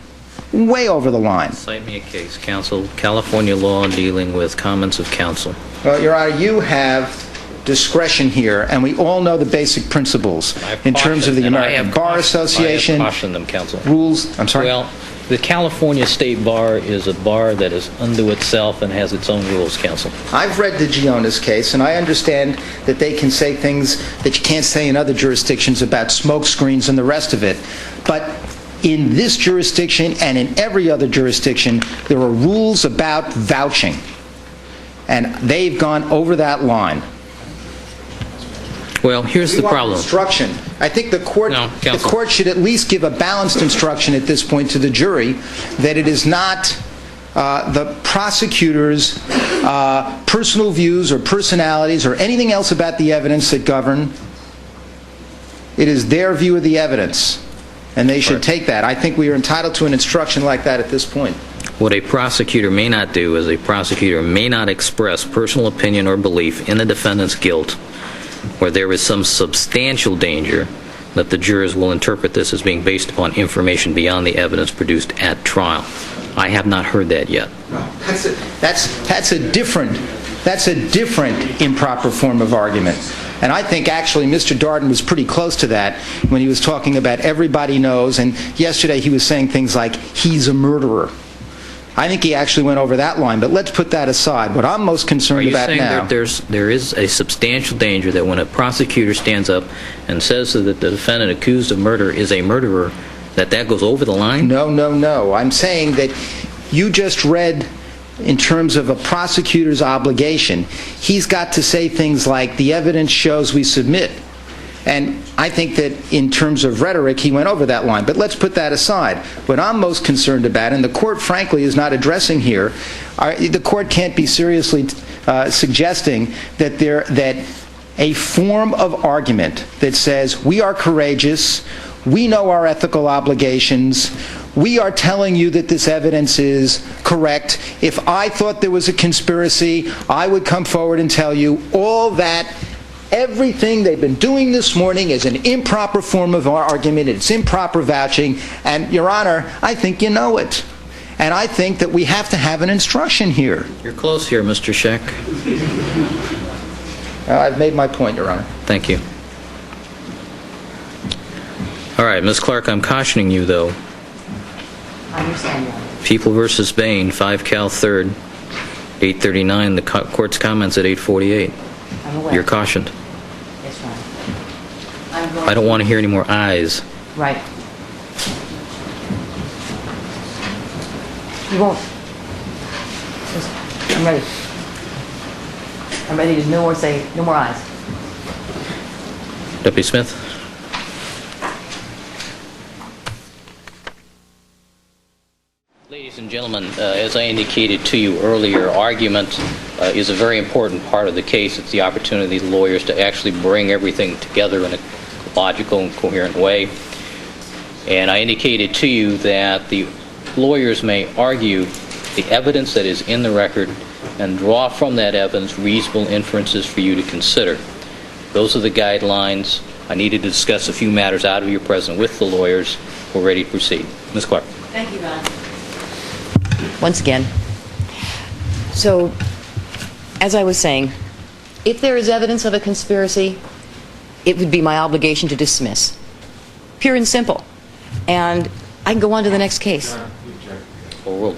Way over the line. Cite me a case, counsel. California law dealing with comments of counsel. Well, Your Honor, you have discretion here, and we all know the basic principles in terms of the American Bar Association. I have cautioned them, counsel. Rules. I'm sorry? Well, the California State Bar is a bar that is unto itself and has its own rules, counsel. I've read the Gionis case, and I understand that they can say things that you can't say in other jurisdictions about smoke screens and the rest of it. But in this jurisdiction and in every other jurisdiction, there are rules about vouching. And they've gone over that line. Well, here's the problem. Instruction. I think the court should at least give a balanced instruction at this point to the jury that it is not the prosecutor's personal views or personalities or anything else about the evidence that govern. It is their view of the evidence, and they should take that. I think we are entitled to an instruction like that at this point. What a prosecutor may not do is a prosecutor may not express personal opinion or belief in the defendant's guilt where there is some substantial danger that the jurors will interpret this as being based upon information beyond the evidence produced at trial. I have not heard that yet. That's a different improper form of argument. And I think actually Mr. Darden was pretty close to that when he was talking about everybody knows, and yesterday he was saying things like, he's a murderer. I think he actually went over that line, but let's put that aside. What I'm most Are concerned you about saying now... that there is a substantial danger that when a prosecutor stands up and says that the defendant accused of murder is a murderer, that goes over the line? No, no, no. I'm saying that you just read, in terms of a prosecutor's obligation, he's got to say things like, the evidence shows we submit. And I think that in terms of rhetoric, he went over that line. But let's put that aside. What I'm most concerned about, and the court, frankly, is not addressing here, the court can't be seriously suggesting that a form of argument that says, we are courageous, we know our ethical obligations, we are telling you that this evidence is correct. If I thought there was a conspiracy, I would come forward and tell you all that. Everything they've been doing this morning is an improper form of argument. It's improper vouching. And, Your Honor, I think you know it. And I think that we have to have an instruction here. You're close here, Mr. Scheck. I've made my point, Your Honor. Thank you. All right, Ms. Clark, I'm cautioning you, though. I understand, Your Honor. People versus Bain, 5 Cal 3rd, 839. The court's comments at 848. I'm aware. You're cautioned. Yes, Your Honor. I'm going I don't want to hear any more ayes. Right. You won't. I'm ready. I'm ready to no more ayes. Deputy Smith? Ladies and gentlemen, as I indicated to you earlier, argument is a very important part of the case. It's the opportunity of these lawyers to actually bring everything together in a logical and coherent way. And I indicated to you that the lawyers may argue the evidence that is in the record and draw from that evidence reasonable inferences for you to consider. Those are the guidelines. I needed to discuss a few matters out of your presence with the lawyers. We're ready to proceed. Ms. Clark. Thank you, Ron. Once again. So, as I was saying, if there is evidence of a conspiracy, it would be my obligation to dismiss. Pure and simple. And I can go on to the next case. Overruled.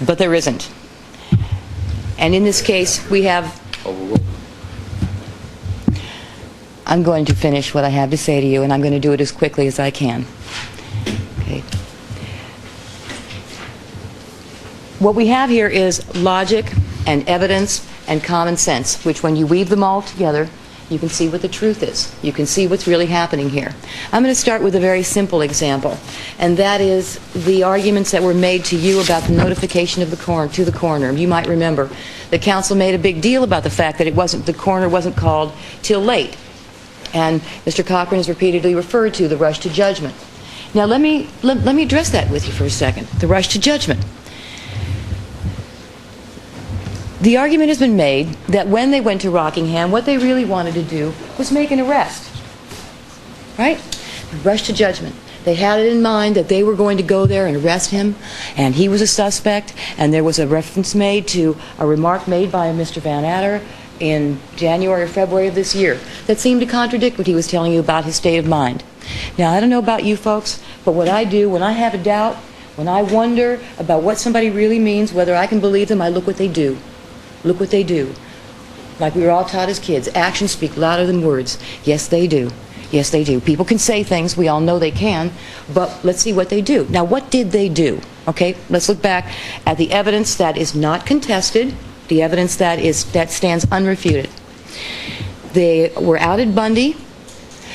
But there isn't. And in this case, we have... Overruled. I'm going to finish what I have to say to you, and I'm going to do it as quickly as I can. Okay. What we have here is logic and evidence and common sense, which when you weave them all together, you can see what the truth is. You can see what's really happening here. I'm going to start with a very simple example, and that is the arguments that were made to you about the notification of to the coroner. You might remember the counsel made a big deal about the fact that the coroner wasn't called till late. And Mr. Cochran has repeatedly referred to the rush to judgment. Now let me address that with you for a second. The rush to judgment. The argument has been made that when they went to Rockingham, what they really wanted to do was make an arrest. Right? The rush to judgment. They had it in mind that they were going to go there and arrest him, and he was a suspect, and there was a reference made to a remark made by Mr. Van Adder in January or February of this year that seemed to contradict what he was telling you about his state of mind. Now, I don't know about you folks, but what I do when I have a doubt, when I wonder about what somebody really means, whether I can believe them, I look what they do. Look what they do. Like we were all taught as kids, actions speak louder than words. Yes, they do. Yes, they do. People can say things, we all know they can, but let's see what they do. Now, what did they do? Okay, let's look back at the evidence that is not contested, the evidence that stands unrefuted. They were out at Bundy.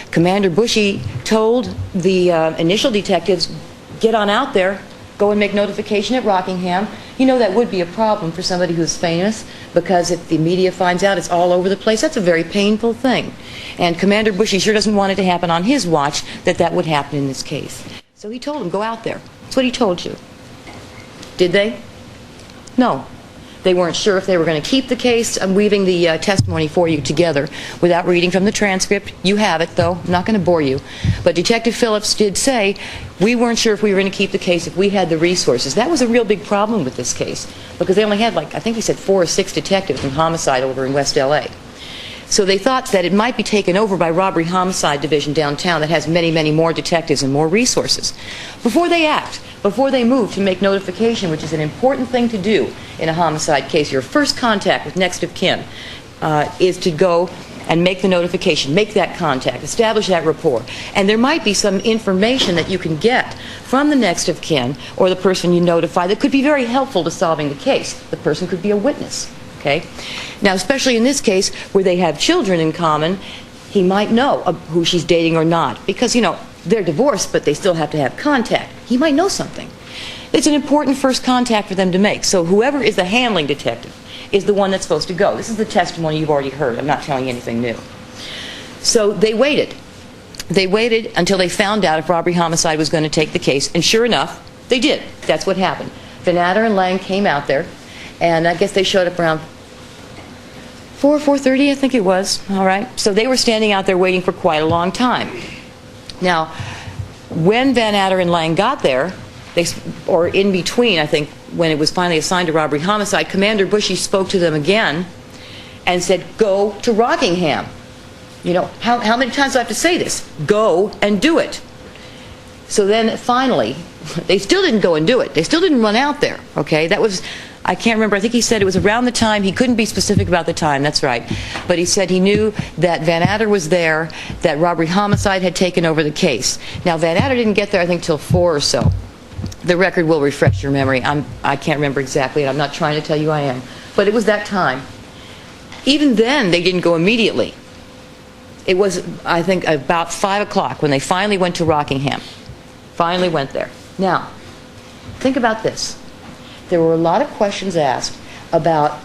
Commander Bushy told the initial detectives, get on out there, go and make notification at Rockingham. You know that would be a problem for somebody who's famous, because if the media finds out, it's all over the place. That's a very painful thing. And Commander Bushy sure doesn't want it to happen on his watch that would happen in this case. So he told them, go out there. That's what he told you. Did they? No. They weren't sure if they were going to keep the case. I'm weaving the testimony for you together without reading from the transcript. You have it, though. I'm not going to bore you. But Detective Phillips did say, we weren't sure if we were going to keep the case if we had the resources. That was a real big problem with this case, because they only had, I think he said 4 or 6 detectives in homicide over in West L.A. So they thought that it might be taken over by Robbery Homicide Division downtown that has many, many more detectives and more resources. Before they act, before they move to make notification, which is an important thing to do in a homicide case, your first contact with next of kin is to go and make the notification, make that contact, establish that rapport. And there might be some information that you can get from the next of kin or the person you notify that could be very helpful to solving the case. The person could be a witness. Okay? Now, especially in this case where they have children in common, he might know who she's dating or not. Because, you know, they're divorced, but they still have to have contact. He might know something. It's an important first contact for them to make. So whoever is the handling detective is the one that's supposed to go. This is the testimony you've already heard. I'm not telling you anything new. So they waited. They waited until they found out if robbery homicide was going to take the case, and sure enough, they did. That's what happened. Van Adder and Lang came out there, and I guess they showed up around 4:30, I think it was. All right. So they were standing out there waiting for quite a long time. Now, when Van Adder and Lang got there, or in between, I think, when it was finally assigned to robbery homicide, Commander Bushy spoke to them again and said, go to Rockingham. You know, how many times do I have to say this? Go and do it. So then finally, they still didn't go and do it. They still didn't run out there, okay? That was, I can't remember, I think he said it was around the time, he couldn't be specific about the time, that's right. But he said he knew that Van Adder was there, that robbery homicide had taken over the case. Now, Van Adder didn't get there, I think, till 4 or so. The record will refresh your memory. I can't remember exactly, and I'm not trying to tell you I am. But it was that time. Even then, they didn't go immediately. It was, I think, about 5 o'clock when they finally went to Rockingham. Finally went there. Now, think about this. There were a lot of questions asked about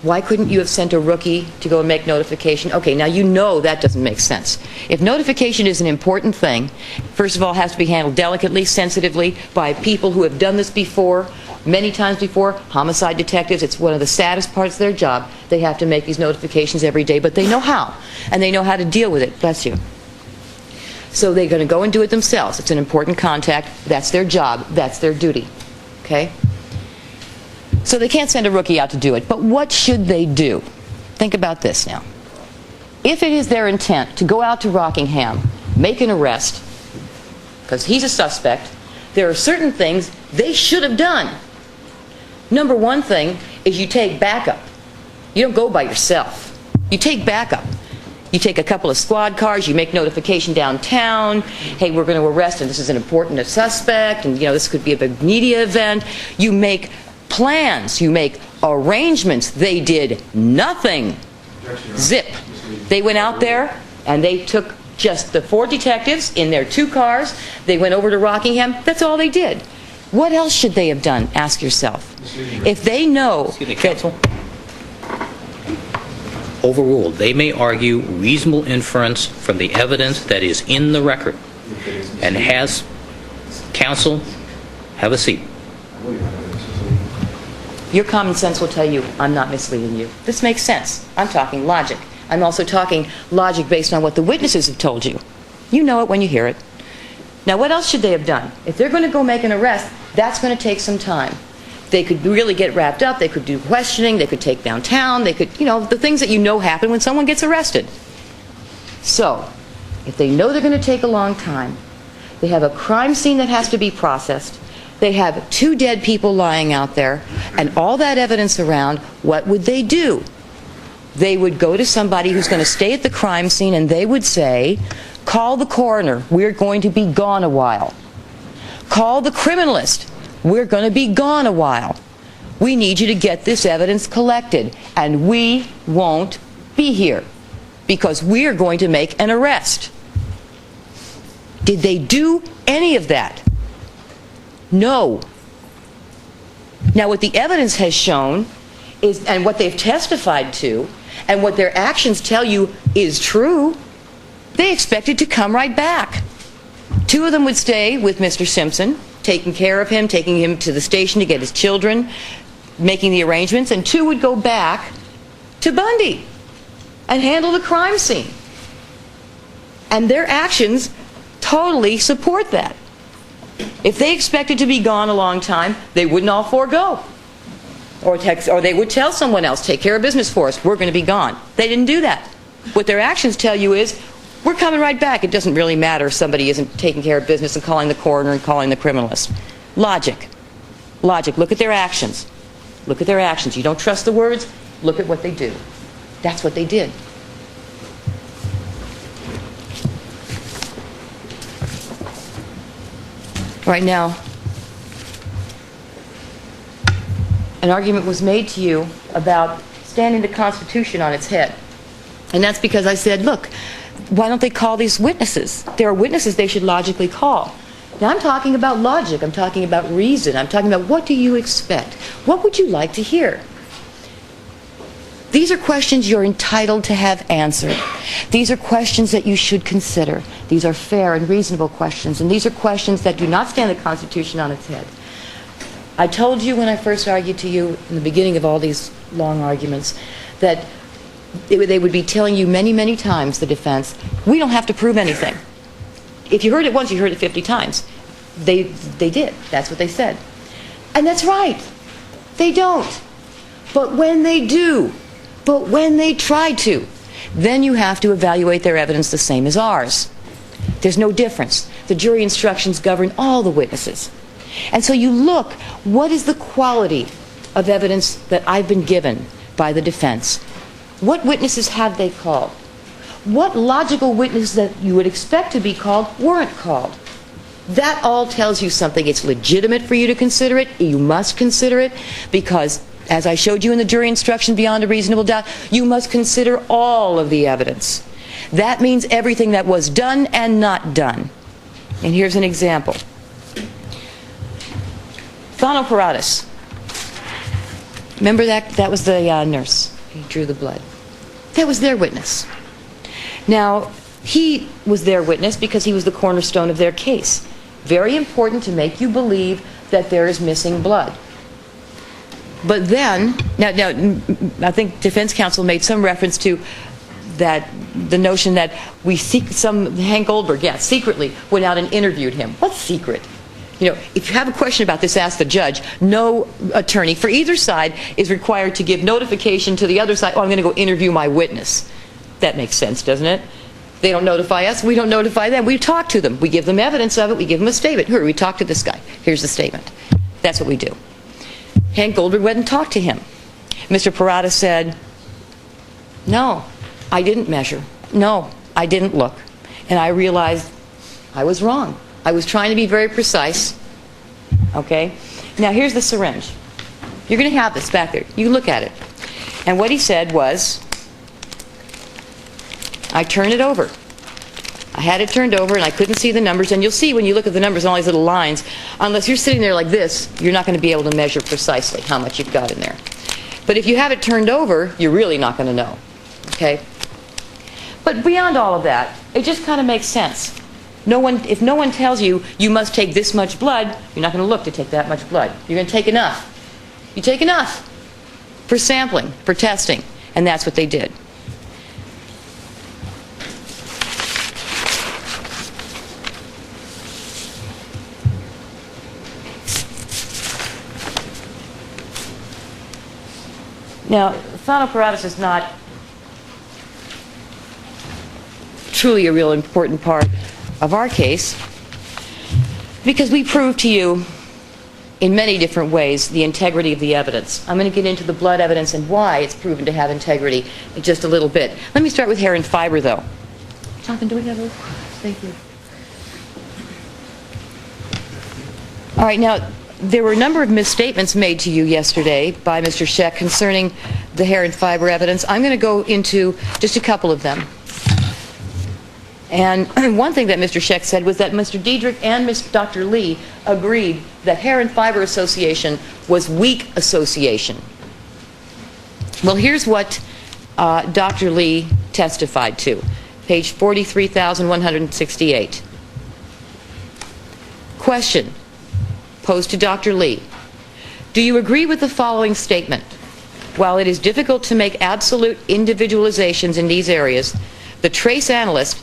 why couldn't you have sent a rookie to go and make notification? Okay, now you know that doesn't make sense. If notification is an important thing, first of all, it has to be handled delicately, sensitively, by people who have done this before, many times before. Homicide detectives, it's one of the saddest parts of their job. They have to make these notifications every day, but they know how, and they know how to deal with it. Bless you. So they're going to go and do it themselves. It's an important contact. That's their job. That's their duty. Okay? So they can't send a rookie out to do it. But what should they do? Think about this now. If it is their intent to go out to Rockingham, make an arrest, because he's a suspect, there are certain things they should have done. Number one thing is you take backup. You don't go by yourself. You take backup. You take a couple of squad cars, you make notification downtown, hey, we're going to arrest, and this is an important suspect, and, you know, this could be a big media event. You make plans, you make arrangements. They did nothing. Zip. They went out there and they took just the 4 detectives in their 2 cars. They went over to Rockingham. That's all they did. What else should they have done? Ask yourself. If they know that, counsel, overruled. They may argue reasonable inference from the evidence that is in the record. And has counsel have a seat. Your common sense will tell you I'm not misleading you. This makes sense. I'm talking logic. I'm also talking logic based on what the witnesses have told you. You know it when you hear it. Now, what else should they have done? If they're going to go make an arrest, that's going to take some time. They could really get wrapped up. They could do questioning. They could take downtown. They could, you know, the things that you know happen when someone gets arrested. So, if they know they're going to take a long time, they have a crime scene that has to be processed, they have 2 dead people lying out there, and all that evidence around, what would they do? They would go to somebody who's going to stay at the crime scene, and they would say, call the coroner, we're going to be gone a while. Call the criminalist, we're going to be gone a while. We need you to get this evidence collected, and we won't be here because we're going to make an arrest. Did they do any of that? No. Now, what the evidence has shown is, and what they've testified to, and what their actions tell you is true, they expected to come right back. 2 of them would stay with Mr. Simpson, taking care of him, taking him to the station to get his children, making the arrangements, and 2 would go back to Bundy and handle the crime scene. And their actions totally support that. If they expected to be gone a long time, they wouldn't all forego. Or they would tell someone else, take care of business for us, we're going to be gone. They didn't do that. What their actions tell you is, we're coming right back. It doesn't really matter if somebody isn't taking care of business and calling the coroner and calling the criminalist. Logic. Logic. Look at their actions. Look at their actions. You don't trust the words? Look at what they do. That's what they did. Right now, an argument was made to you about standing the Constitution on its head. And that's because I said, look, why don't they call these witnesses? There are witnesses they should logically call. Now, I'm talking about logic. I'm talking about reason. I'm talking about what do you expect? What would you like to hear? These are questions you're entitled to have answered. These are questions that you should consider. These are fair and reasonable questions, and these are questions that do not stand the Constitution on its head. I told you when I first argued to you in the beginning of all these long arguments that they would be telling you many, many times, the defense, we don't have to prove anything. If you heard it once, you heard it 50 times. They did. That's what they said. And that's right. They don't. But when they do, but when they try to, then you have to evaluate their evidence the same as ours. There's no difference. The jury instructions govern all the witnesses. And so you look, what is the quality of evidence that I've been given by the defense? What witnesses have they called? What logical witnesses that you would expect to be called weren't called? That all tells you something. It's legitimate for you to consider it. You must consider it because, as I showed you in the jury instruction beyond a reasonable doubt, you must consider all of the evidence. That means everything that was done and not done. And here's an example. Thanoparatus. Remember that was the nurse. He drew the blood. That was their witness. Now, he was their witness because he was the cornerstone of their case. Very important to make you believe that there is missing blood. But then, now I think defense counsel made some reference to that, the notion that Hank Goldberg, secretly went out and interviewed him. What's secret? You know, if you have a question about this, ask the judge. No attorney for either side is required to give notification to the other side, I'm going to go interview my witness. That makes sense, doesn't it? They don't notify us, we don't notify them. We talk to them. We give them evidence of it. We give them a statement. Here, we talk to this guy. Here's the statement. That's what we do. Hank Goldberg went and talked to him. Mr. Parada said, no, I didn't measure. No, I didn't look. And I realized I was wrong. I was trying to be very precise. Okay? Now, here's the syringe. You're going to have this back there. You look at it. And what he said was, I turned it over. I had it turned over and I couldn't see the numbers. And you'll see when you look at the numbers on all these little lines, unless you're sitting there like this, you're not going to be able to measure precisely how much you've got in there. But if you have it turned over, you're really not going to know. Okay? But beyond all of that, it just kind of makes sense. If no one tells you, you must take this much blood, you're not going to look to take that much blood. You're going to take enough. You take enough for sampling, for testing. And that's what they did. Now, thanoparatus is not truly a real important part of our case because we proved to you in many different ways the integrity of the evidence. I'm going to get into the blood evidence and why it's proven to have integrity in just a little bit. Let me start with hair and fiber, though. Jonathan, do we have those? Thank you. All right, now, there were a number of misstatements made to you yesterday by Mr. Scheck concerning the hair and fiber evidence. I'm going to go into just a couple of them. And one thing that Mr. Scheck said was that Mr. Diedrich and Dr. Lee agreed that hair and fiber association was weak association. Well, here's what Dr. Lee testified to, page 43,168. Question posed to Dr. Lee. Do you agree with the following statement? While it is difficult to make absolute individualizations in these areas, the trace analyst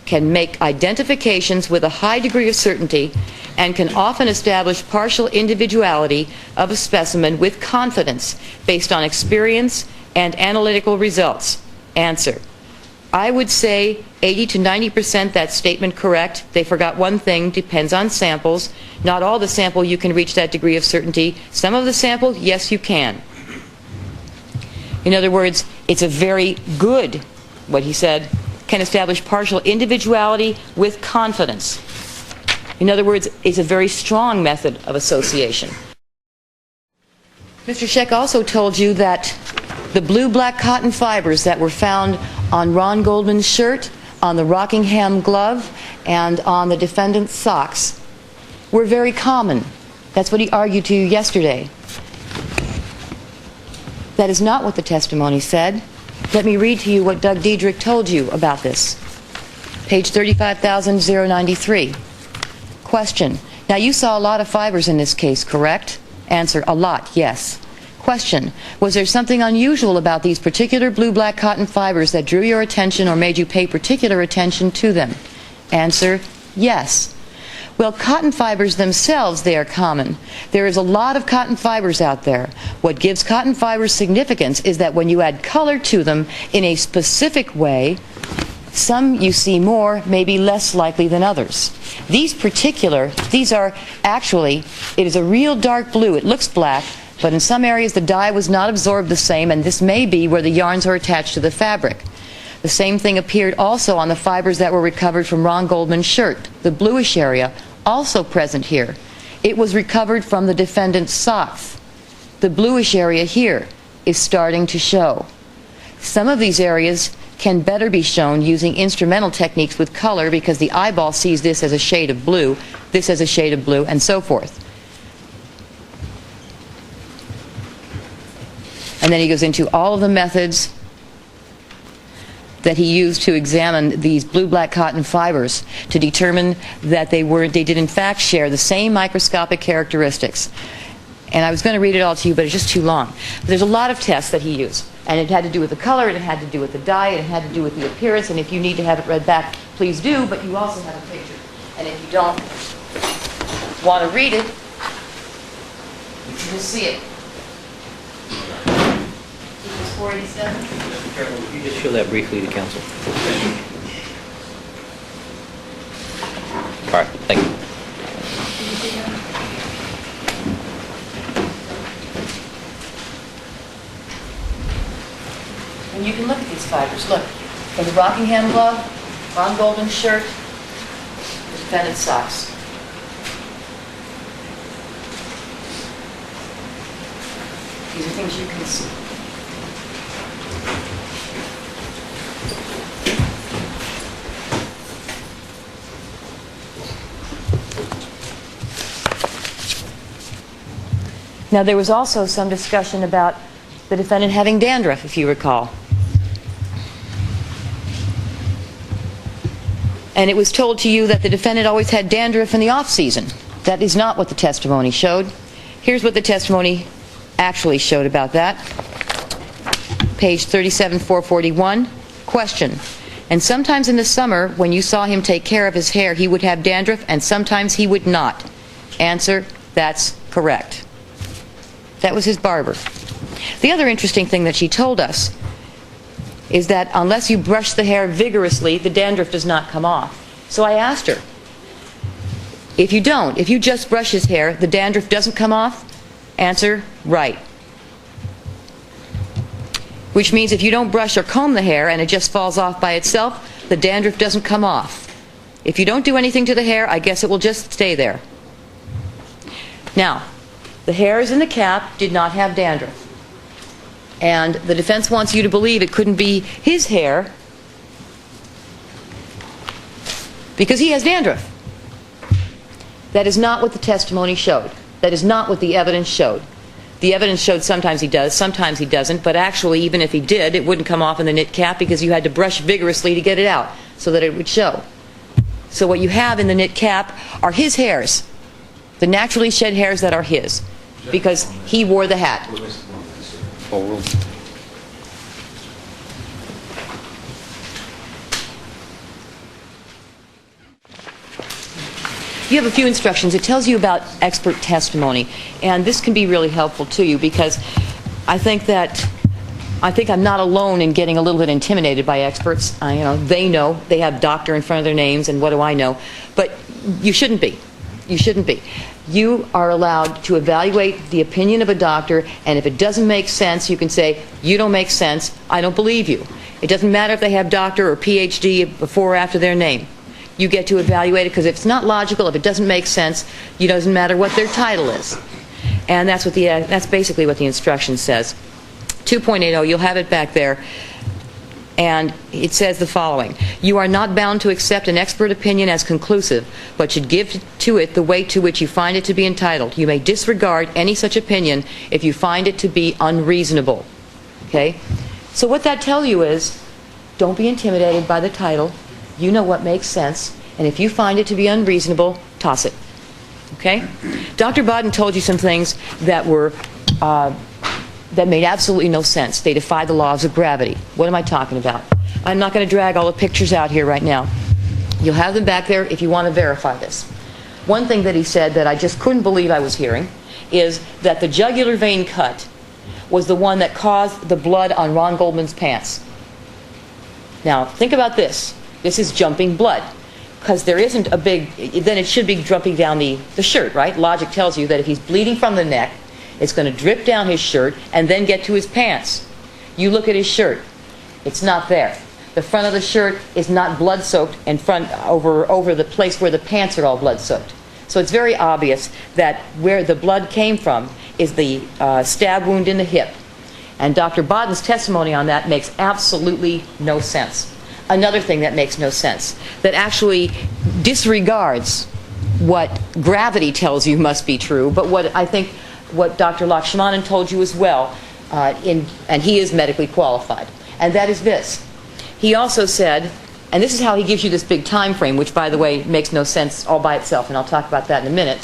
can make identifications with a high degree of certainty and can often establish partial individuality of a specimen with confidence based on experience and analytical results. Answer. I would say 80 to 90% that statement correct. They forgot one thing, depends on samples. Not all the sample you can reach that degree of certainty. Some of the samples, yes, you can. In other words, it's a very good, what he said, can establish partial individuality with confidence. In other words, it's a very strong method of association. Mr. Scheck also told you that the blue-black cotton fibers that were found on Ron Goldman's shirt, on the Rockingham glove, and on the defendant's socks were very common. That's what he argued to you yesterday. That is not what the testimony said. Let me read to you what Doug Diedrich told you about this. Page 35,093. Question. Now, you saw a lot of fibers in this case, correct? Answer. A lot, yes. Question. Was there something unusual about these particular blue-black cotton fibers that drew your attention or made you pay particular attention to them? Answer. Yes. Well, cotton fibers themselves, they are common. There is a lot of cotton fibers out there. What gives cotton fibers significance is that when you add color to them in a specific way, some you see more may be less likely than others. These are actually, it is a real dark blue. It looks black, but in some areas the dye was not absorbed the same, and this may be where the yarns are attached to the fabric. The same thing appeared also on the fibers that were recovered from Ron Goldman's shirt, the bluish area, also present here. It was recovered from the defendant's socks. The bluish area here is starting to show. Some of these areas can better be shown using instrumental techniques with color because the eyeball sees this as a shade of blue, this as a shade of blue, and so forth. And then he goes into all of the methods that he used to examine these blue-black cotton fibers to determine that they did in fact share the same microscopic characteristics. And I was going to read it all to you, but it's just too long. But there's a lot of tests that he used. And it had to do with the color, and it had to do with the dye, and it had to do with the appearance. And if you need to have it read back, please do, but you also have a picture. And if you don't want to read it, you can just see it. 487. Mr. Chairman, would you just show that briefly to council? All right, thank you. And you can look at these fibers. Look, from the Rockingham glove, Ron Goldman's shirt, the defendant's socks. These are things you can see. Now, there was also some discussion about the defendant having dandruff, if you recall. And it was told to you that the defendant always had dandruff in the off-season. That is not what the testimony showed. Here's what the testimony actually showed about that. Page 37,441. Question. And sometimes in the summer, when you saw him take care of his hair, he would have dandruff, and sometimes he would not. Answer. That's correct. That was his barber. The other interesting thing that she told us is that unless you brush the hair vigorously, the dandruff does not come off. So I asked her, if you just brush his hair, the dandruff doesn't come off? Answer, right. Which means if you don't brush or comb the hair and it just falls off by itself, the dandruff doesn't come off. If you don't do anything to the hair, I guess it will just stay there. Now, the hairs in the cap did not have dandruff. And the defense wants you to believe it couldn't be his hair because he has dandruff. That is not what the testimony showed. That is not what the evidence showed. The evidence showed sometimes he does, sometimes he doesn't, but actually even if he did, it wouldn't come off in the knit cap because you had to brush vigorously to get it out so that it would show. So what you have in the knit cap are his hairs, the naturally shed hairs that are his, because he wore the hat. You have a few instructions. It tells you about expert testimony, and this can be really helpful to you because I think that I think I'm not alone in getting a little bit intimidated by experts. They know. They have doctor in front of their names, and what do I know? But you shouldn't be. You shouldn't be. You are allowed to evaluate the opinion of a doctor, and if it doesn't make sense, you can say, you don't make sense, I don't believe you. It doesn't matter if they have doctor or PhD before or after their name. You get to evaluate it, because if it's not logical, if it doesn't make sense, it doesn't matter what their title is. And that's basically what the instruction says. 2.80, you'll have it back there. And it says the following: you are not bound to accept an expert opinion as conclusive, but should give to it the weight to which you find it to be entitled. You may disregard any such opinion if you find it to be unreasonable. Okay? So what that tells you is, don't be intimidated by the title. You know what makes sense. And if you find it to be unreasonable, toss it. Okay? Dr. Bodden told you some things that were that made absolutely no sense. They defy the laws of gravity. What am I talking about? I'm not going to drag all the pictures out here right now. You'll have them back there if you want to verify this. One thing that he said that I just couldn't believe I was hearing is that the jugular vein cut was the one that caused the blood on Ron Goldman's pants. Now, think about this. This is jumping blood. Because there isn't a big, then it should be dripping down the shirt, right? Logic tells you that if he's bleeding from the neck, it's going to drip down his shirt and then get to his pants. You look at his shirt. It's not there. The front of the shirt is not blood-soaked in front over the place where the pants are all blood-soaked. So it's very obvious that where the blood came from is the stab wound in the hip. And Dr. Bodden's testimony on that makes absolutely no sense. Another thing that makes no sense, that actually disregards what gravity tells you must be true, but what Dr. Lakshmanan told you as well, and he is medically qualified, and that is this. He also said, and this is how he gives you this big time frame, which, by the way, makes no sense all by itself, and I'll talk about that in a minute.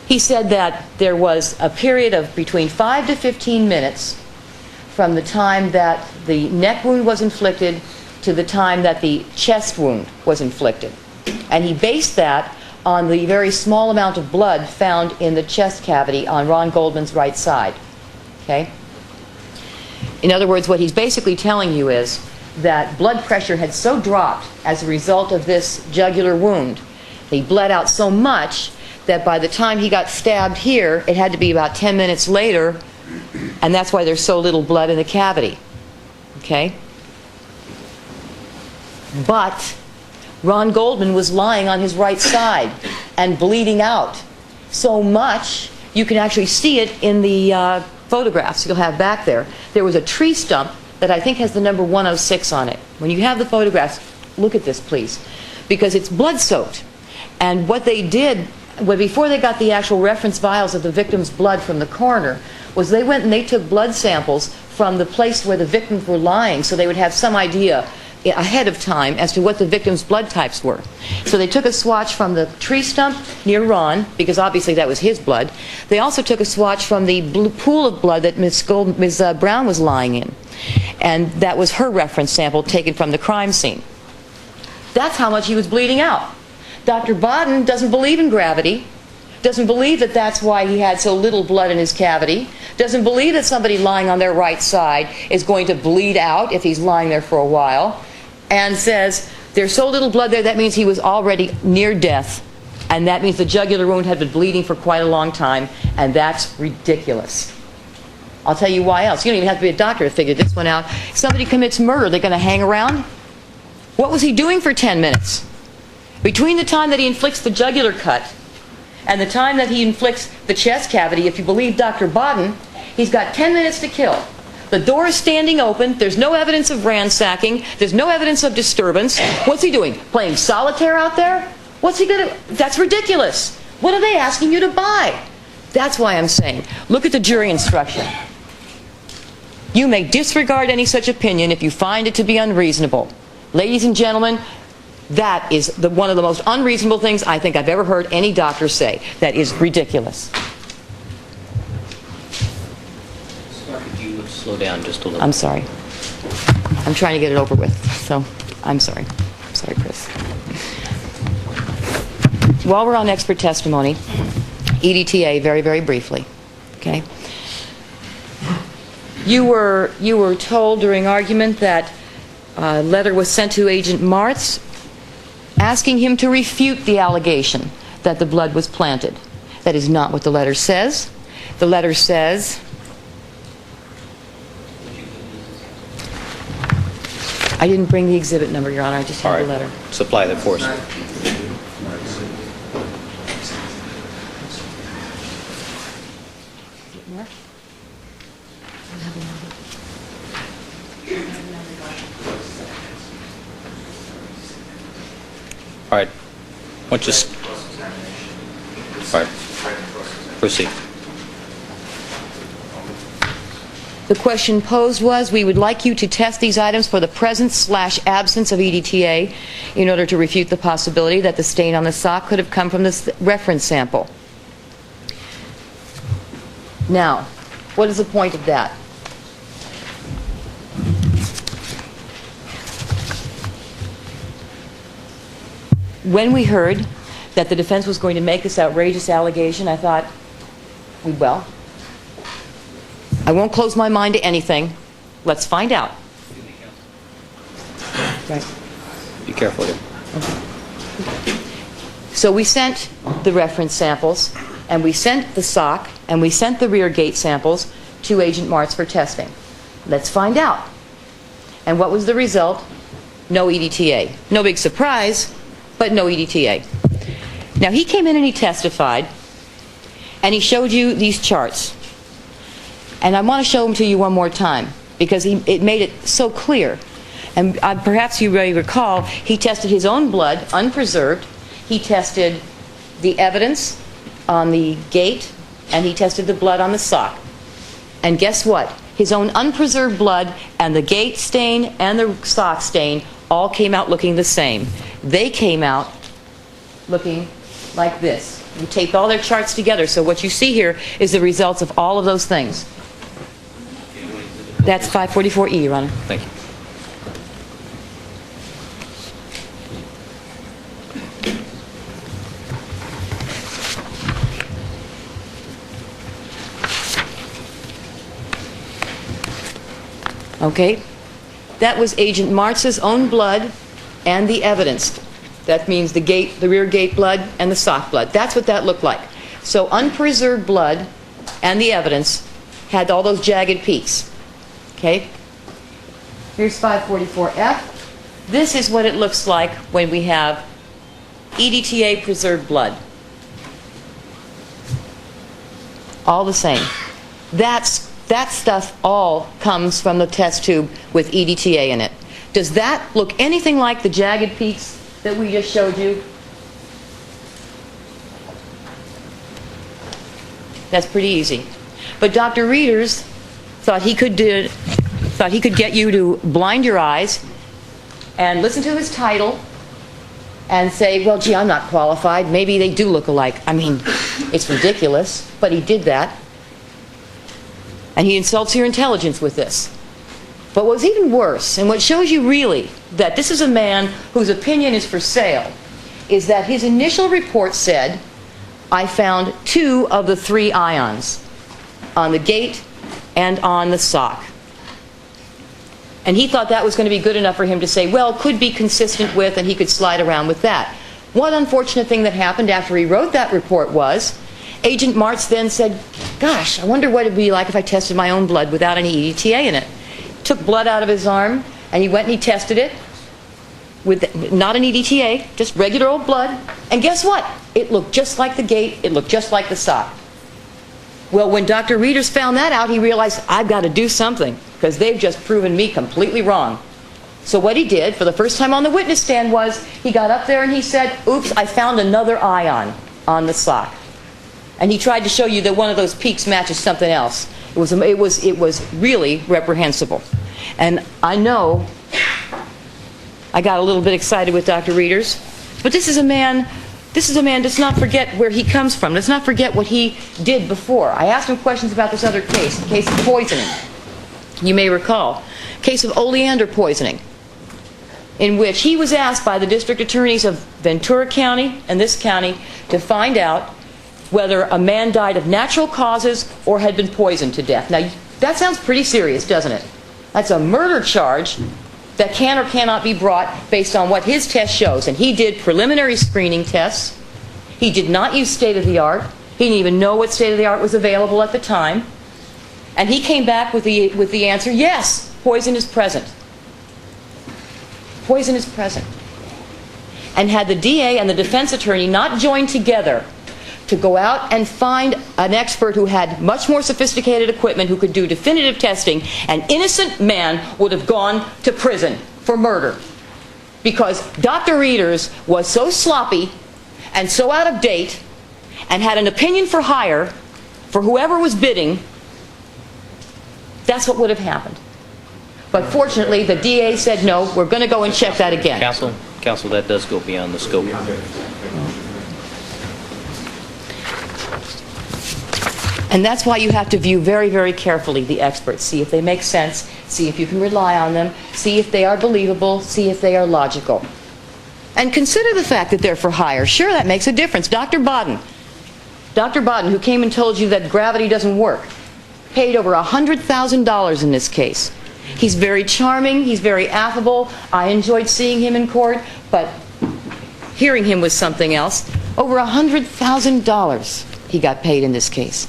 He said that there was a period of between 5 to 15 minutes from the time that the neck wound was inflicted to the time that the chest wound was inflicted. And he based that on the very small amount of blood found in the chest cavity on Ron Goldman's right side. Okay? In other words, what he's basically telling you is that blood pressure had so dropped as a result of this jugular wound, he bled out so much that by the time he got stabbed here, it had to be about 10 minutes later, and that's why there's so little blood in the cavity. Okay? But Ron Goldman was lying on his right side and bleeding out so much, you can actually see it in the photographs you'll have back there. There was a tree stump that I think has the number 106 on it. When you have the photographs, look at this, please, because it's blood-soaked. And what they did, before they got the actual reference vials of the victim's blood from the coroner, was they went and they took blood samples from the place where the victims were lying so they would have some idea ahead of time as to what the victim's blood types were. So they took a swatch from the tree stump near Ron, because obviously that was his blood. They also took a swatch from the pool of blood that Ms. Brown was lying in. And that was her reference sample taken from the crime scene. That's how much he was bleeding out. Dr. Bodden doesn't believe in gravity, doesn't believe that that's why he had so little blood in his cavity, doesn't believe that somebody lying on their right side is going to bleed out if he's lying there for a while, and says there's so little blood there, that means he was already near death, and that means the jugular wound had been bleeding for quite a long time, and that's ridiculous. I'll tell you why else. You don't even have to be a doctor to figure this one out. If somebody commits murder, they're going to hang around? What was he doing for 10 minutes? Between the time that he inflicts the jugular cut and the time that he inflicts the chest cavity, if you believe Dr. Bodden, he's got 10 minutes to kill. The door is standing open. There's no evidence of ransacking. There's no evidence of disturbance. What's he doing? Playing solitaire out there? What's he going to... That's ridiculous. What are they asking you to buy? That's why I'm saying, look at the jury instruction. You may disregard any such opinion if you find it to be unreasonable. Ladies and gentlemen, that is one of the most unreasonable things I think I've ever heard any doctor say. That is ridiculous. Could you slow down just a little? I'm sorry. I'm trying to get it over with, so I'm sorry. I'm sorry, Chris. While we're on expert testimony, EDTA, very, very briefly. Okay? You were told during argument that a letter was sent to Agent Martz asking him to refute the allegation that the blood was planted. That is not what the letter says. The letter says, I didn't bring the exhibit number, Your Honor, I just have the letter. Supply that for us. All right. All right. Proceed. The question posed was, we would like you to test these items for the presence/absence of EDTA in order to refute the possibility that the stain on the sock could have come from this reference sample. Now, what is the point of that? When we heard that the defense was going to make this outrageous allegation, I thought, well, I won't close my mind to anything. Let's find out. Right. Be careful here. Okay. So we sent the reference samples, and we sent the sock, and we sent the rear gate samples to Agent Martz for testing. Let's find out. And what was the result? No EDTA. No big surprise, but no EDTA. Now, he came in and he testified, and he showed you these charts. And I want to show them to you one more time, because it made it so clear. And perhaps you may recall, he tested his own blood, unpreserved. He tested the evidence on the gate, and he tested the blood on the sock. And guess what? His own unpreserved blood and the gate stain and the sock stain all came out looking the same. They came out looking like this. You taped all their charts together, so what you see here is the results of all of those things. That's 544E, Your Honor. Thank you. Okay? That was Agent Martz's own blood and the evidence. That means the gate, the rear gate blood and the sock blood. That's what that looked like. So unpreserved blood and the evidence had all those jagged peaks. Okay? Here's 544F. This is what it looks like when we have EDTA preserved blood. All the same. That stuff all comes from the test tube with EDTA in it. Does that look anything like the jagged peaks that we just showed you? That's pretty easy. But Dr. Reeders thought he could get you to blind your eyes and listen to his title and say, well, gee, I'm not qualified. Maybe they do look alike. I mean, it's ridiculous, but he did that. And he insults your intelligence with this. But what's even worse, and what shows you really that this is a man whose opinion is for sale, is that his initial report said, I found 2 of the 3 ions on the gate and on the sock. And he thought that was going to be good enough for him to say, well, could be consistent with, and he could slide around with that. One unfortunate thing that happened after he wrote that report was, Agent Martz then said, gosh, I wonder what it would be like if I tested my own blood without any EDTA in it. Took blood out of his arm, and he went and he tested it with not an EDTA, just regular old blood. And guess what? It looked just like the gate. It looked just like the sock. Well, when Dr. Reeders found that out, he realized, I've got to do something, because they've just proven me completely wrong. So what he did, for the first time on the witness stand, was he got up there and he said, oops, I found another ion on the sock. And he tried to show you that one of those peaks matches something else. It was really reprehensible. And I know I got a little bit excited with Dr. Reeders, but this is a man, does not forget where he comes from. Does not forget what he did before. I asked him questions about this other case, the case of poisoning. You may recall, case of oleander poisoning, in which he was asked by the district attorneys of Ventura County and this county to find out whether a man died of natural causes or had been poisoned to death. Now, That sounds pretty serious, doesn't it? That's a murder charge that can or cannot be brought based on what his test shows. And he did preliminary screening tests. He did not use state-of-the-art. He didn't even know what state-of-the-art was available at the time. And he came back with the answer, yes, poison is present. Poison is present. And had the DA and the defense attorney not joined together to go out and find an expert who had much more sophisticated equipment who could do definitive testing, an innocent man would have gone to prison for murder. Because Dr. Reeders was so sloppy and so out of date and had an opinion for hire for whoever was bidding, that's what would have happened. But fortunately, the DA said, no, we're going to go and check that again. Counsel, that does go beyond the scope. And that's why you have to view very, very carefully the experts. See if they make sense. See if you can rely on them. See if they are believable. See if they are logical. And consider the fact that they're for hire. Sure, that makes a difference. Dr. Bodden, who came and told you that gravity doesn't work, paid over $100,000 in this case. He's very charming. He's very affable. I enjoyed seeing him in court, but hearing him was something else. Over $100,000 he got paid in this case.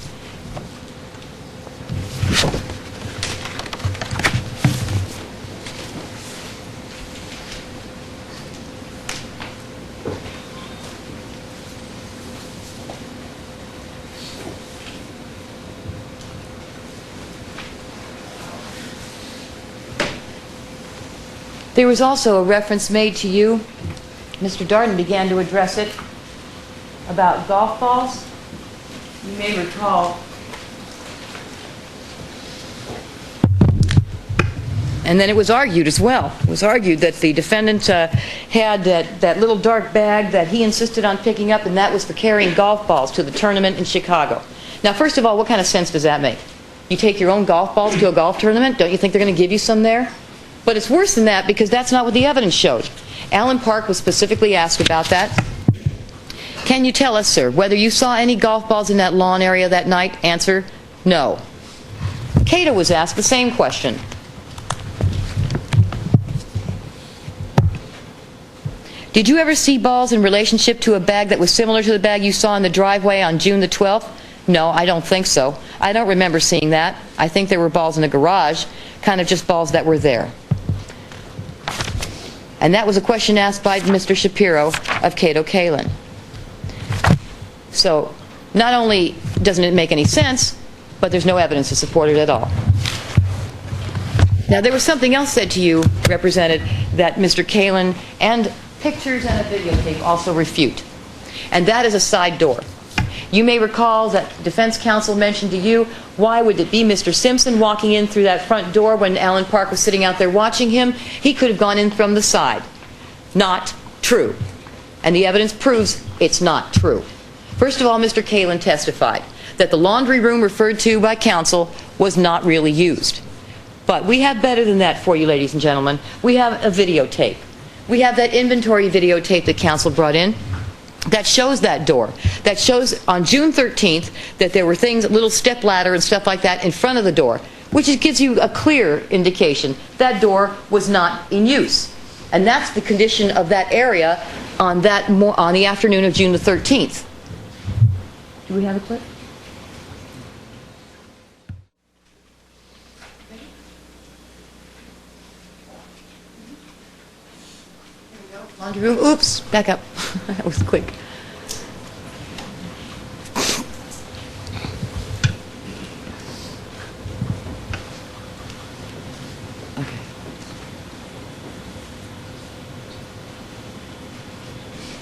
There was also a reference made to you. Mr. Darden began to address it about golf balls. You may recall. And then it was argued as well. It was argued that the defendant had that little dark bag that he insisted on picking up, and that was for carrying golf balls to the tournament in Chicago. Now, first of all, what kind of sense does that make? You take your own golf balls to a golf tournament? Don't you think they're going to give you some there? But it's worse than that because that's not what the evidence showed. Alan Park was specifically asked about that. Can you tell us, sir, whether you saw any golf balls in that lawn area that night? Answer, no. Cato was asked the same question. Did you ever see balls in relationship to a bag that was similar to the bag you saw in the driveway on June the 12th? No, I don't think so. I don't remember seeing that. I think there were balls in the garage, kind of just balls that were there. And that was a question asked by Mr. Shapiro of Cato Kalin. So not only doesn't it make any sense, but there's no evidence to support it at all. Now, there was something else said to you, represented, that Mr. Kalin and pictures and a videotape also refute. And that is a side door. You may recall that defense counsel mentioned to you, why would it be Mr. Simpson walking in through that front door when Alan Park was sitting out there watching him? He could have gone in from the side. Not true. And the evidence proves it's not true. First of all, Mr. Kalin testified that the laundry room referred to by counsel was not really used. But we have better than that for you, ladies and gentlemen. We have a videotape. We have that inventory videotape that counsel brought in that shows that door, that shows on June 13th that there were things, a little step ladder and stuff like that in front of the door, which gives you a clear indication that door was not in use. And that's the condition of that area on the afternoon of June the 13th. Do we have a clip? Laundry room. Oops, back up. That was quick. Okay.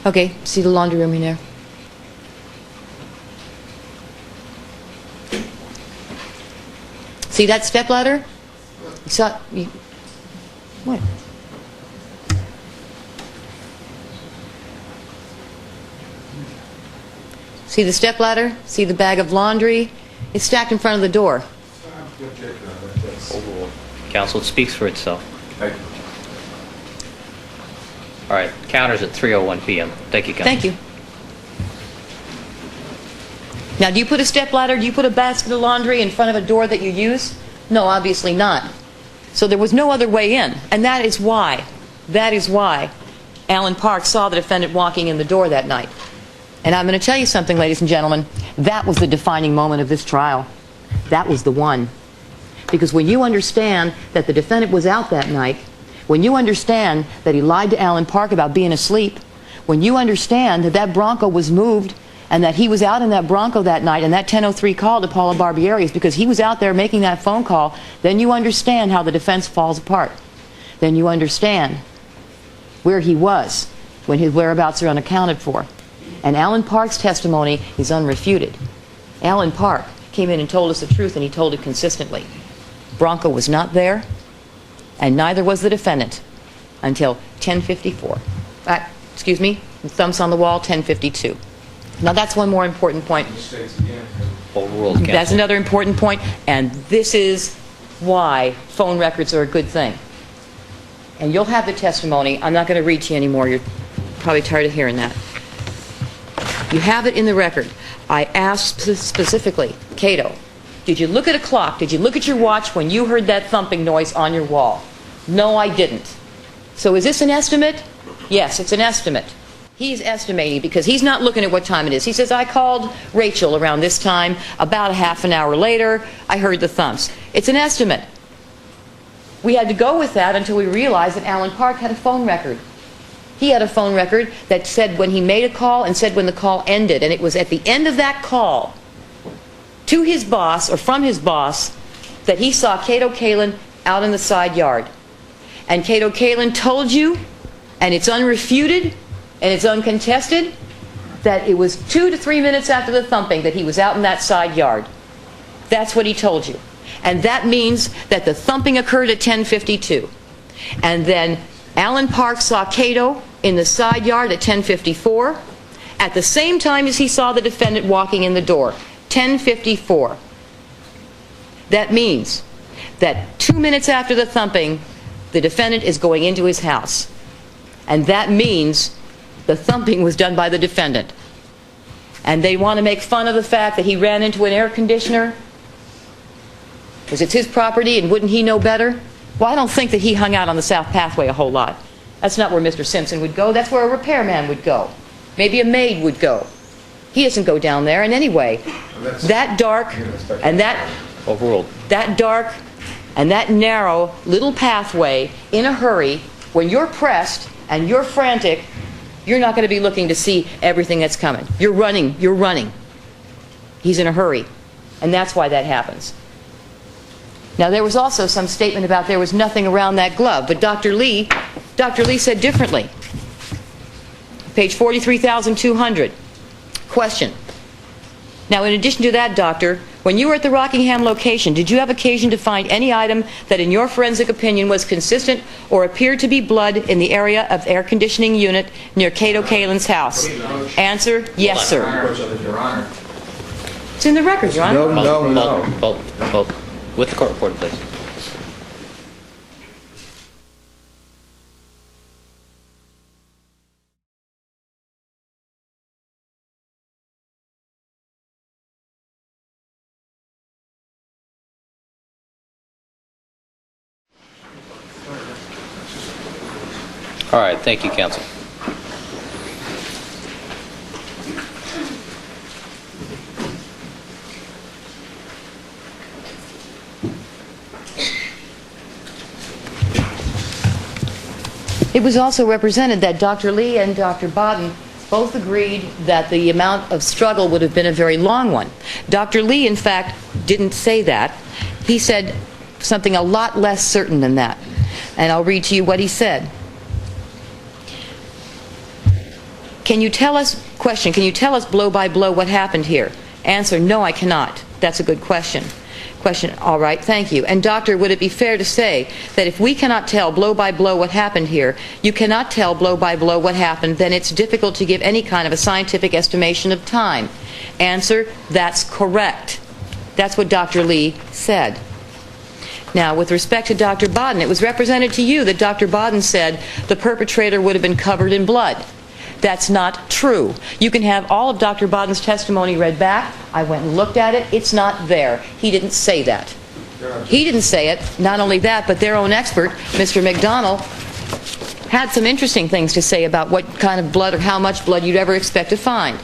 Okay, see the laundry room in there? See that stepladder? You saw what? See the stepladder? See the bag of laundry? It's stacked in front of the door. Counsel, it speaks for itself. All right, counter's at 3:01 p.m. Thank you, counsel. Thank you. Now, do you put a stepladder, do you put a basket of laundry in front of a door that you use? No, obviously not. So there was no other way in. And that is why Alan Park saw the defendant walking in the door that night. And I'm going to tell you something, ladies and gentlemen. That was the defining moment of this trial. That was the one. Because when you understand that the defendant was out that night, when you understand that he lied to Alan Park about being asleep, when you understand that that Bronco was moved and that he was out in that Bronco that night, and that 10:03 call to Paula Barbieri is because he was out there making that phone call, then you understand how the defense falls apart. Then you understand where he was when his whereabouts are unaccounted for. And Alan Park's testimony is unrefuted. Alan Park came in and told us the truth, and he told it consistently. Bronco was not there, and neither was the defendant until 10:54. Excuse me, thumbs on the wall, 10:52. Now that's one more important point. Overruled, counsel. That's another important point, and this is why phone records are a good thing. And you'll have the testimony. I'm not going to read to you anymore. You're probably tired of hearing that. You have it in the record. I asked specifically, Cato, did you look at a clock? Did you look at your watch when you heard that thumping noise on your wall? No, I didn't. So is this an estimate? Yes, it's an estimate. He's estimating because he's not looking at what time it is. He says, I called Rachel around this time. About a half an hour later, I heard the thumps. It's an estimate. We had to go with that until we realized that Alan Park had a phone record. He had a phone record that said when he made a call and said when the call ended. And it was at the end of that call to his boss or from his boss that he saw Cato Kalin out in the side yard. And Cato Kalin told you, and it's unrefuted, and it's uncontested, that it was 2 to 3 minutes after the thumping that he was out in that side yard. That's what he told you. And that means that the thumping occurred at 10:52. And then Alan Park saw Cato in the side yard at 10:54, at the same time as he saw the defendant walking in the door, 10:54. That means that 2 minutes after the thumping, the defendant is going into his house. And that means the thumping was done by the defendant. And they want to make fun of the fact that he ran into an air conditioner because it's his property and wouldn't he know better? Well, I don't think that he hung out on the South Pathway a whole lot. That's not where Mr. Simpson would go. That's where a repairman would go. Maybe a maid would go. He doesn't go down there. And anyway, that dark and that Overruled. that dark and that narrow little pathway in a hurry, when you're pressed and you're frantic, you're not going to be looking to see everything that's coming. You're running. He's in a hurry. And that's why that happens. Now, there was also some statement about there was nothing around that glove, but Dr. Lee said differently. Page 43,200. Question. Now, in addition to that, doctor, when you were at the Rockingham location, did you have occasion to find any item that in your forensic opinion was consistent or appeared to be blood in the area of the air conditioning unit near Cato Kalin's house? Answer, yes, sir. Your Honor. It's in the record, Your Honor. Both. With the court reporter, please. All right, thank you, counsel. It was also represented that Dr. Lee and Dr. Bodden both agreed that the amount of struggle would have been a very long one. Dr. Lee, in fact, didn't say that. He said something a lot less certain than that. And I'll read to you what he said. Can you tell us blow by blow what happened here? Answer, no, I cannot. That's a good question. Question, all right, thank you. And doctor, would it be fair to say that if we cannot tell blow by blow what happened here, you cannot tell blow by blow what happened, then it's difficult to give any kind of a scientific estimation of time? Answer, that's correct. That's what Dr. Lee said. Now, with respect to Dr. Bodden, it was represented to you that Dr. Bodden said the perpetrator would have been covered in blood. That's not true. You can have all of Dr. Bodden's testimony read back. I went and looked at it. It's not there. He didn't say that. He didn't say it. Not only that, but their own expert, Mr. McDonnell, had some interesting things to say about what kind of blood or how much blood you'd ever expect to find.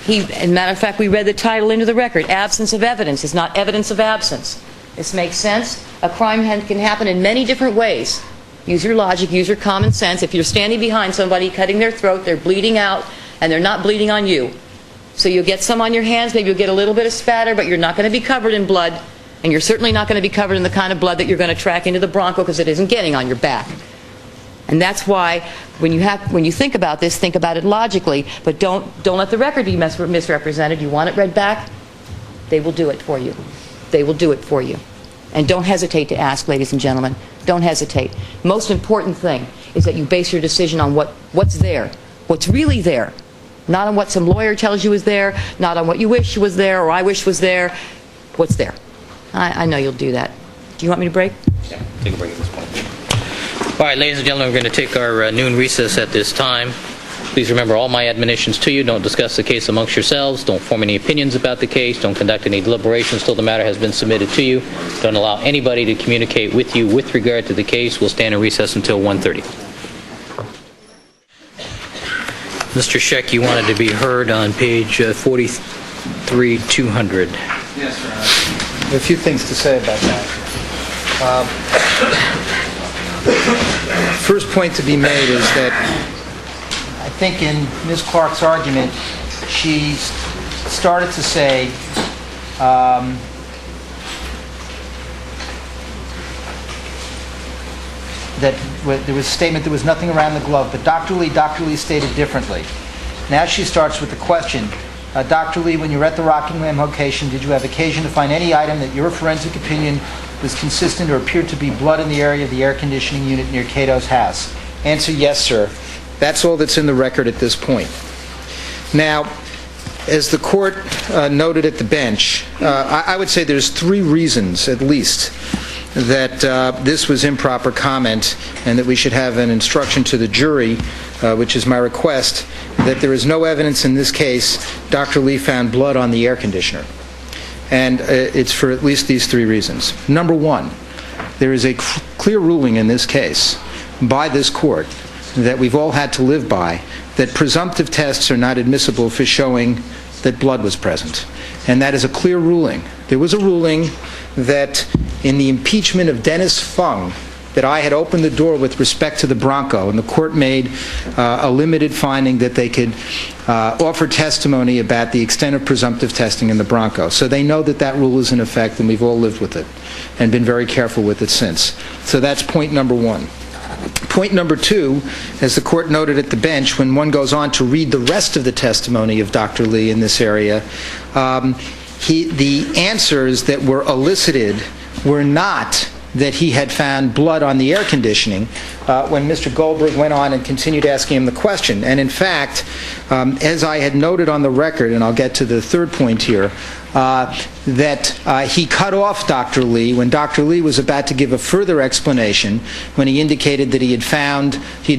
As a matter of fact, we read the title into the record. Absence of evidence is not evidence of absence. This makes sense. A crime can happen in many different ways. Use your logic, use your common sense. If you're standing behind somebody, cutting their throat, they're bleeding out, and they're not bleeding on you. So you'll get some on your hands, maybe you'll get a little bit of spatter, but you're not going to be covered in blood, and you're certainly not going to be covered in the kind of blood that you're going to track into the Bronco because it isn't getting on your back. And that's why when you think about this, think about it logically, but don't let the record be misrepresented. You want it read back? They will do it for you. They will do it for you. And don't hesitate to ask, ladies and gentlemen. Don't hesitate. Most important thing is that you base your decision on what's there, what's really there. Not on what some lawyer tells you is there, not on what you wish was there or I wish was there. What's there? I know you'll do that. Do you want me to break? Yeah, take a break at this point. All right, ladies and gentlemen, we're going to take our noon recess at this time. Please remember all my admonitions to you. Don't discuss the case amongst yourselves. Don't form any opinions about the case. Don't conduct any deliberations till the matter has been submitted to you. Don't allow anybody to communicate with you with regard to the case. We'll stand in recess until 1:30. Mr. Scheck, you wanted to be heard on page 43-200. Yes, Your Honor. I have a few things to say about that. First point to be made is that I think in Ms. Clark's argument, she started to say that there was a statement there was nothing around the glove, but Dr. Lee stated differently. Now she starts with the question, Dr. Lee, when you were at the Rockingham location, did you have occasion to find any item that your forensic opinion was consistent or appeared to be blood in the area of the air conditioning unit near Cato's house? Answer, yes, sir. That's all that's in the record at this point. Now, as the court noted at the bench, I would say there's three reasons, at least, that this was improper comment and that we should have an instruction to the jury, which is my request, that there is no evidence in this case Dr. Lee found blood on the air conditioner. And it's for at least these three reasons. Number one, there is a clear ruling in this case by this court that we've all had to live by, that presumptive tests are not admissible for showing that blood was present. And that is a clear ruling. There was a ruling that in the impeachment of Dennis Fung, that I had opened the door with respect to the Bronco, and the court made a limited finding that they could offer testimony about the extent of presumptive testing in the Bronco. So they know that that rule is in effect, and we've all lived with it and been very careful with it since. So that's point number one. Point number two, as the court noted at the bench, when one goes on to read the rest of the testimony of Dr. Lee in this area, the answers that were elicited were not that he had found blood on the air conditioning when Mr. Goldberg went on and continued asking him the question. And in fact, as I had noted on the record, and I'll get to the third point here, that he cut off Dr. Lee when Dr. Lee was about to give a further explanation when he indicated that he had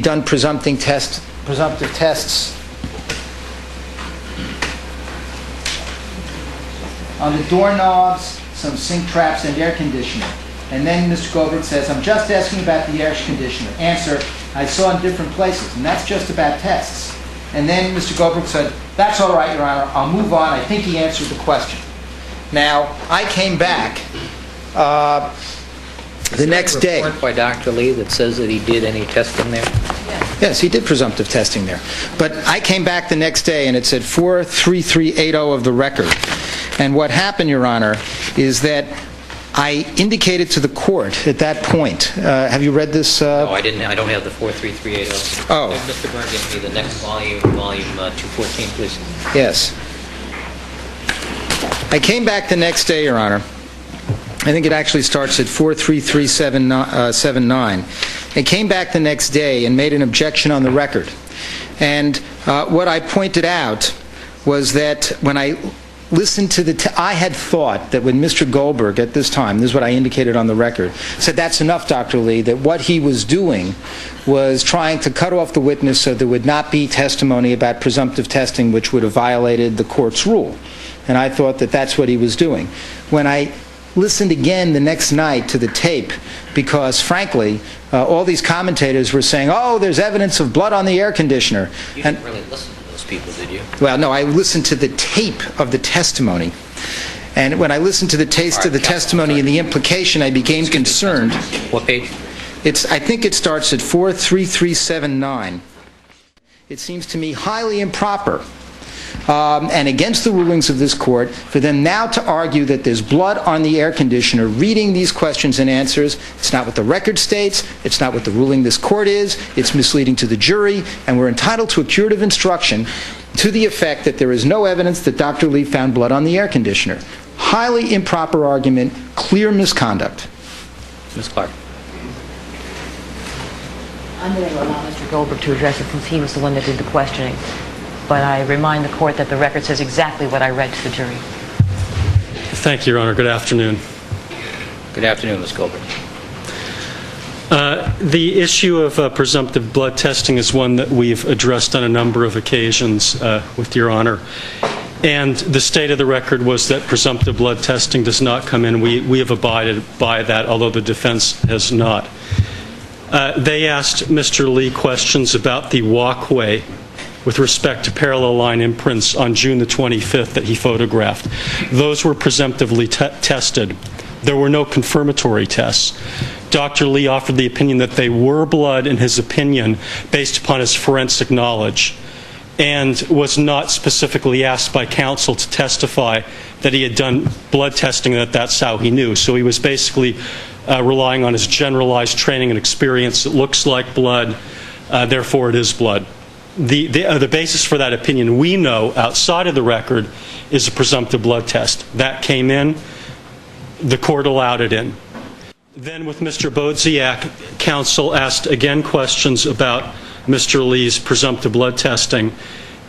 done presumptive tests on the doorknobs, some sink traps, and air conditioner. And then Mr. Goldberg says, I'm just asking about the air conditioner. Answer, I saw in different places, and that's just about tests. And then Mr. Goldberg said, that's all right, Your Honor, I'll move on. I think he answered the question. Now, I came back the next day. Is there a report by Dr. Lee that says that he did any testing there? Yes, he did presumptive testing there. But I came back the next day, and it said 43380 of the record. And what happened, Your Honor, is that I indicated to the court at that point. Have you read this? No, I didn't. I don't have the 43380. Oh. Mr. Byrne, give me the next volume 214, please. Yes. I came back the next day, Your Honor. I think it actually starts at 43379. I came back the next day and made an objection on the record. And what I pointed out was that when I listened to I had thought that when Mr. Goldberg at this time, this is what I indicated on the record, said, that's enough, Dr. Lee, that what he was doing was trying to cut off the witness so there would not be testimony about presumptive testing, which would have violated the court's rule. And I thought that that's what he was doing. When I listened again the next night to the tape because, frankly, all these commentators were saying, oh, there's evidence of blood on the air conditioner. You didn't really listen to those people, did you? Well, no, I listened to the tape of the testimony. And when I listened to the taste of the testimony and the implication, I became concerned. What page? I think it starts at 43379. It seems to me highly improper and against the rulings of this court for them now to argue that there's blood on the air conditioner reading these questions and answers. It's not what the record states. It's not what the ruling this court is. It's misleading to the jury, and we're entitled to a curative instruction to the effect that there is no evidence that Dr. Lee found blood on the air conditioner. Highly improper argument, clear misconduct. Ms. Clark. I'm going to allow Mr. Goldberg to address it since he was the one that did the questioning. But I remind the court that the record says exactly what I read to the jury. Thank you, Your Honor. Good afternoon. Good afternoon, Ms. Goldberg. The issue of presumptive blood testing is one that we've addressed on a number of occasions with Your Honor. And the state of the record was that presumptive blood testing does not come in. We have abided by that, although the defense has not. They asked Mr. Lee questions about the walkway with respect to parallel line imprints on June the 25th that he photographed. Those were presumptively tested. There were no confirmatory tests. Dr. Lee offered the opinion that they were blood, in his opinion, based upon his forensic knowledge, and was not specifically asked by counsel to testify that he had done blood testing and that that's how he knew. So he was basically relying on his generalized training and experience. It looks like blood, therefore it is blood. The basis for that opinion we know outside of the record is a presumptive blood test. That came in. The court allowed it in. Then with Mr. Bodziak, counsel asked again questions about Mr. Lee's presumptive blood testing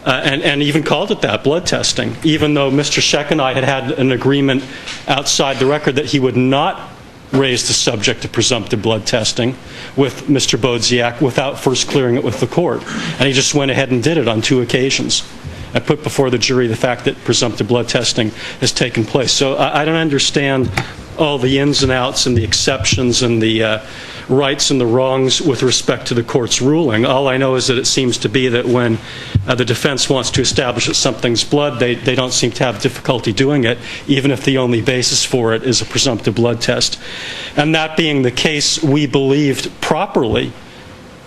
and even called it that, blood testing, even though Mr. Sheck and I had an agreement outside the record that he would not raise the subject of presumptive blood testing with Mr. Bodziak without first clearing it with the court. And he just went ahead and did it on 2 occasions. I put before the jury the fact that presumptive blood testing has taken place. So I don't understand all the ins and outs and the exceptions and the rights and the wrongs with respect to the court's ruling. All I know is that it seems to be that when the defense wants to establish that something's blood, they don't seem to have difficulty doing it, even if the only basis for it is a presumptive blood test. And that being the case, we believed properly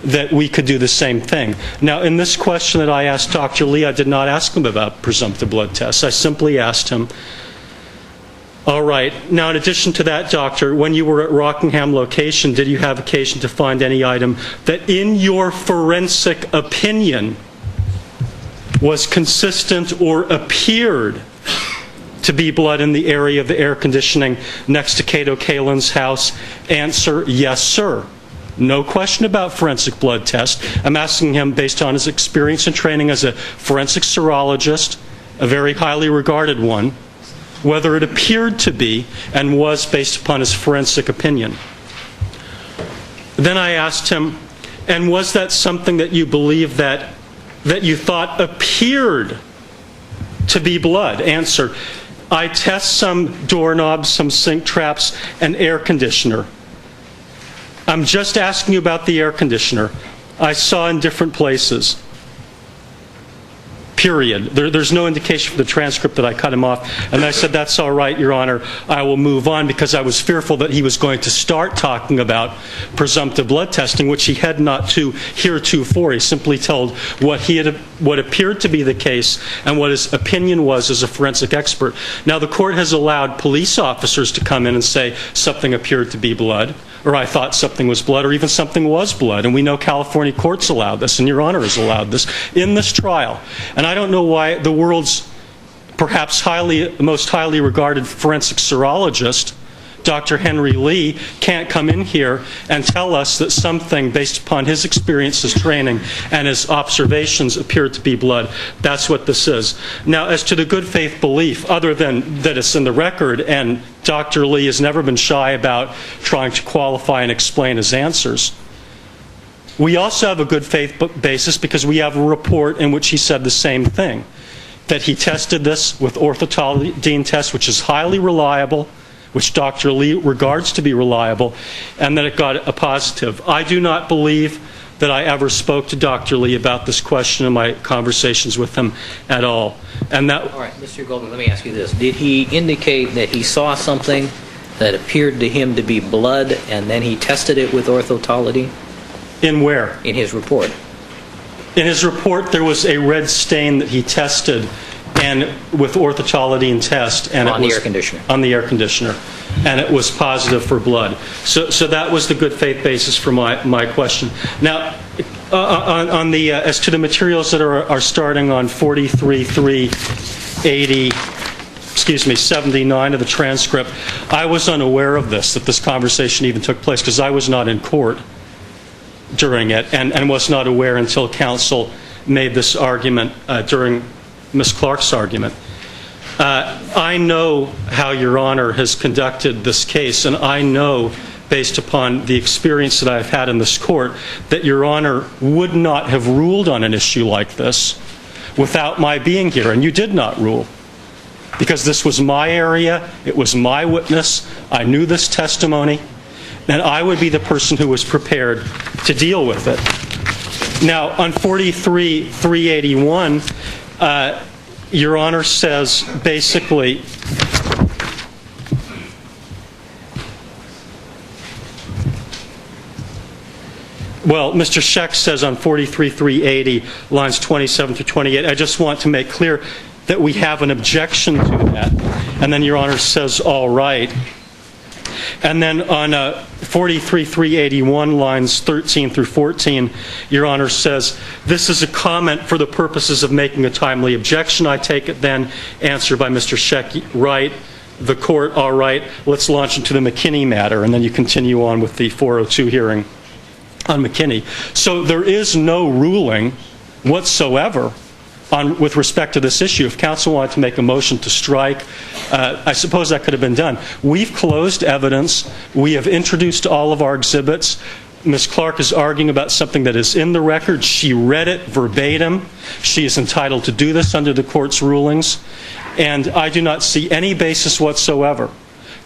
that we could do the same thing. Now, in this question that I asked Dr. Lee, I did not ask him about presumptive blood tests. I simply asked him, all right, now in addition to that, doctor, when you were at Rockingham location, did you have occasion to find any item that in your forensic opinion was consistent or appeared to be blood in the area of the air conditioning next to Cato Kalin's house? Answer, yes, sir. No question about forensic blood test. I'm asking him based on his experience and training as a forensic serologist, a very highly regarded one, whether it appeared to be and was based upon his forensic opinion. Then I asked him, and was that something that you believe that you thought appeared to be blood? Answer, I test some doorknobs, some sink traps, and air conditioner. I'm just asking you about the air conditioner. I saw in different places. Period. There's no indication for the transcript that I cut him off. And I said, that's all right, Your Honor. I will move on, because I was fearful that he was going to start talking about presumptive blood testing, which he had not to heretofore. He simply told what appeared to be the case and what his opinion was as a forensic expert. Now, the court has allowed police officers to come in and say something appeared to be blood, or I thought something was blood, or even something was blood. And we know California courts allow this, and Your Honor has allowed this in this trial. And I don't know why the world's perhaps most highly regarded forensic serologist, Dr. Henry Lee, can't come in here and tell us that something based upon his experience, his training, and his observations appeared to be blood. That's what this is. Now, as to the good faith belief, other than that it's in the record, and Dr. Lee has never been shy about trying to qualify and explain his answers, we also have a good faith basis because we have a report in which he said the same thing, that he tested this with orthotolidine test, which is highly reliable, which Dr. Lee regards to be reliable, and that it got a positive. I do not believe that I ever spoke to Dr. Lee about this question in my conversations with him at all. And that... All right, Mr. Goldberg, let me ask you this. Did he indicate that he saw something that appeared to him to be blood, and then he tested it with orthotolity? In where? In his report. In his report, there was a red stain that he tested and with orthotolity and test. And on the air conditioner. On the air conditioner. And it was positive for blood. So that was the good faith basis for my question. Now, on the as to the materials that are starting on 79 of the transcript, I was unaware of this, that this conversation even took place, because I was not in court during it and was not aware until counsel made this argument during Ms. Clark's argument. I know how Your Honor has conducted this case, and I know, based upon the experience that I've had in this court, that Your Honor would not have ruled on an issue like this without my being here, and you did not rule. Because this was my area, it was my witness, I knew this testimony, and I would be the person who was prepared to deal with it. Now, on 43-381, Your Honor says basically, well, Mr. Scheck says on 43-380, lines 27 through 28, I just want to make clear that we have an objection to that. And then Your Honor says, all right. And then on 43-381, lines 13 through 14, Your Honor says, this is a comment for the purposes of making a timely objection. I take it then, answer by Mr. Scheck, right. The court, all right. Let's launch into the McKinney matter. And then you continue on with the 402 hearing on McKinney. So there is no ruling whatsoever with respect to this issue. If counsel wanted to make a motion to strike, I suppose that could have been done. We've closed evidence. We have introduced all of our exhibits. Ms. Clark is arguing about something that is in the record. She read it verbatim. She is entitled to do this under the court's rulings. And I do not see any basis whatsoever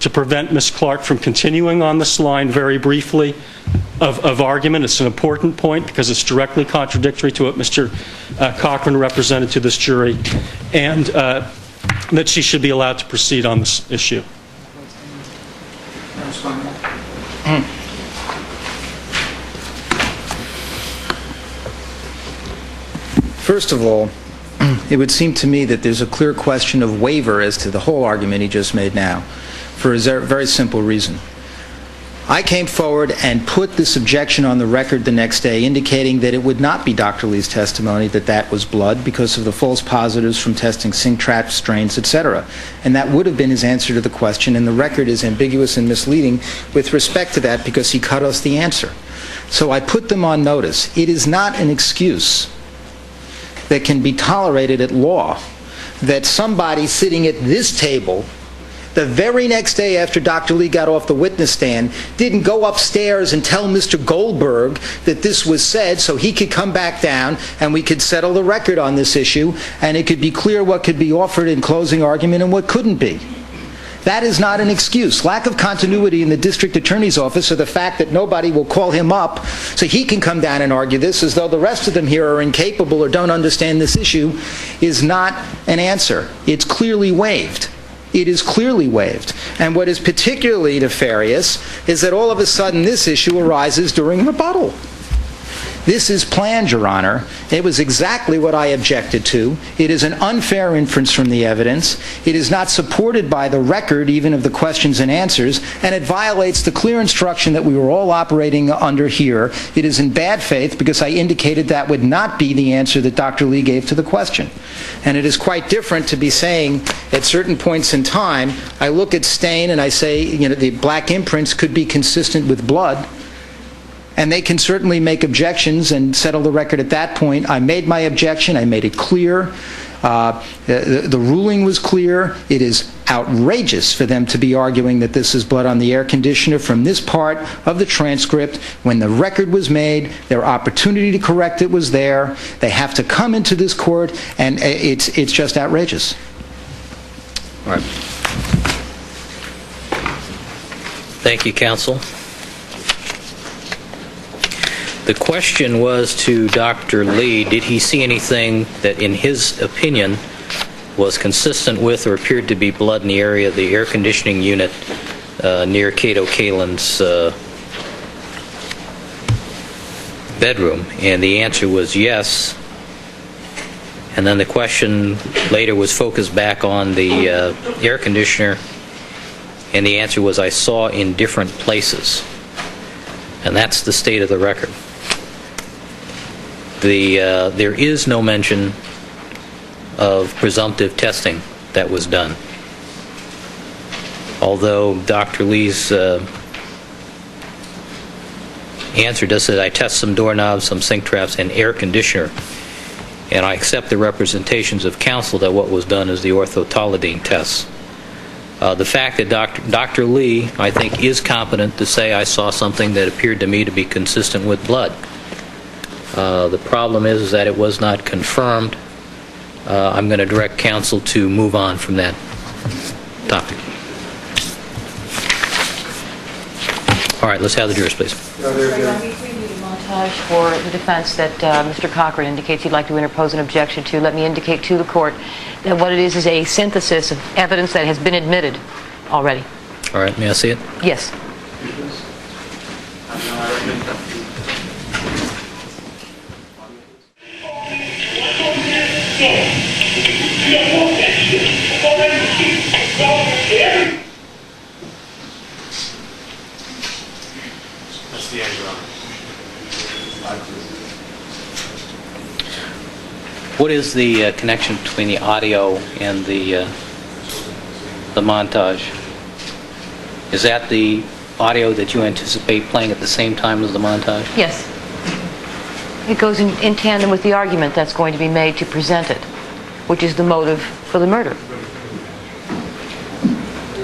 to prevent Ms. Clark from continuing on this line very briefly of argument. It's an important point because it's directly contradictory to what Mr. Cochran represented to this jury, and that she should be allowed to proceed on this issue. First of all, it would seem to me that there's a clear question of waiver as to the whole argument he just made now, for a very simple reason. I came forward and put this objection on the record the next day, indicating that it would not be Dr. Lee's testimony that that was blood because of the false positives from testing sink trap strains, etc. And that would have been his answer to the question, and the record is ambiguous and misleading with respect to that because he cut us the answer. So I put them on notice. It is not an excuse that can be tolerated at law that somebody sitting at this table the very next day after Dr. Lee got off the witness stand didn't go upstairs and tell Mr. Goldberg that this was said so he could come back down and we could settle the record on this issue and it could be clear what could be offered in closing argument and what couldn't be. That is not an excuse. Lack of continuity in the district attorney's office, or the fact that nobody will call him up so he can come down and argue this as though the rest of them here are incapable or don't understand this issue, is not an answer. It's clearly waived. It is clearly waived. And what is particularly nefarious is that all of a sudden this issue arises during rebuttal. This is planned, Your Honor. It was exactly what I objected to. It is an unfair inference from the evidence. It is not supported by the record, even of the questions and answers, and it violates the clear instruction that we were all operating under here. It is in bad faith because I indicated that would not be the answer that Dr. Lee gave to the question. And it is quite different to be saying at certain points in time, I look at stain and I say, you know, the black imprints could be consistent with blood. And they can certainly make objections and settle the record at that point. I made my objection. I made it clear. The ruling was clear. It is outrageous for them to be arguing that this is blood on the air conditioner from this part of the transcript. When the record was made, their opportunity to correct it was there. They have to come into this court, and it's just outrageous. All right. Thank you, counsel. The question was to Dr. Lee, did he see anything that, in his opinion, was consistent with or appeared to be blood in the area of the air conditioning unit near Cato Kalin's bedroom? And the answer was yes. And then the question later was focused back on the air conditioner, and the answer was, I saw in different places. And that's the state of the record. There is no mention of presumptive testing that was done. Although Dr. Lee's answer does say, I test some doorknobs, some sink traps, and air conditioner. And I accept the representations of counsel that what was done is the orthotolidine tests. The fact that Dr. Lee, I think, is competent to say I saw something that appeared to me to be consistent with blood. The problem is that it was not confirmed. I'm going to direct counsel to move on from that topic. All right, let's have the jurors, please. Before you do the montage for the defense that Mr. Cochran indicates he'd like to interpose an objection to, let me indicate to the court that what it is a synthesis of evidence that has been admitted already. All right, may I see it? Yes. That's the end, Your Honor. What is the connection between the audio and the montage? Is that the audio that you anticipate playing at the same time as the montage? Yes. It goes in tandem with the argument that's going to be made to present it, which is the motive for the murder.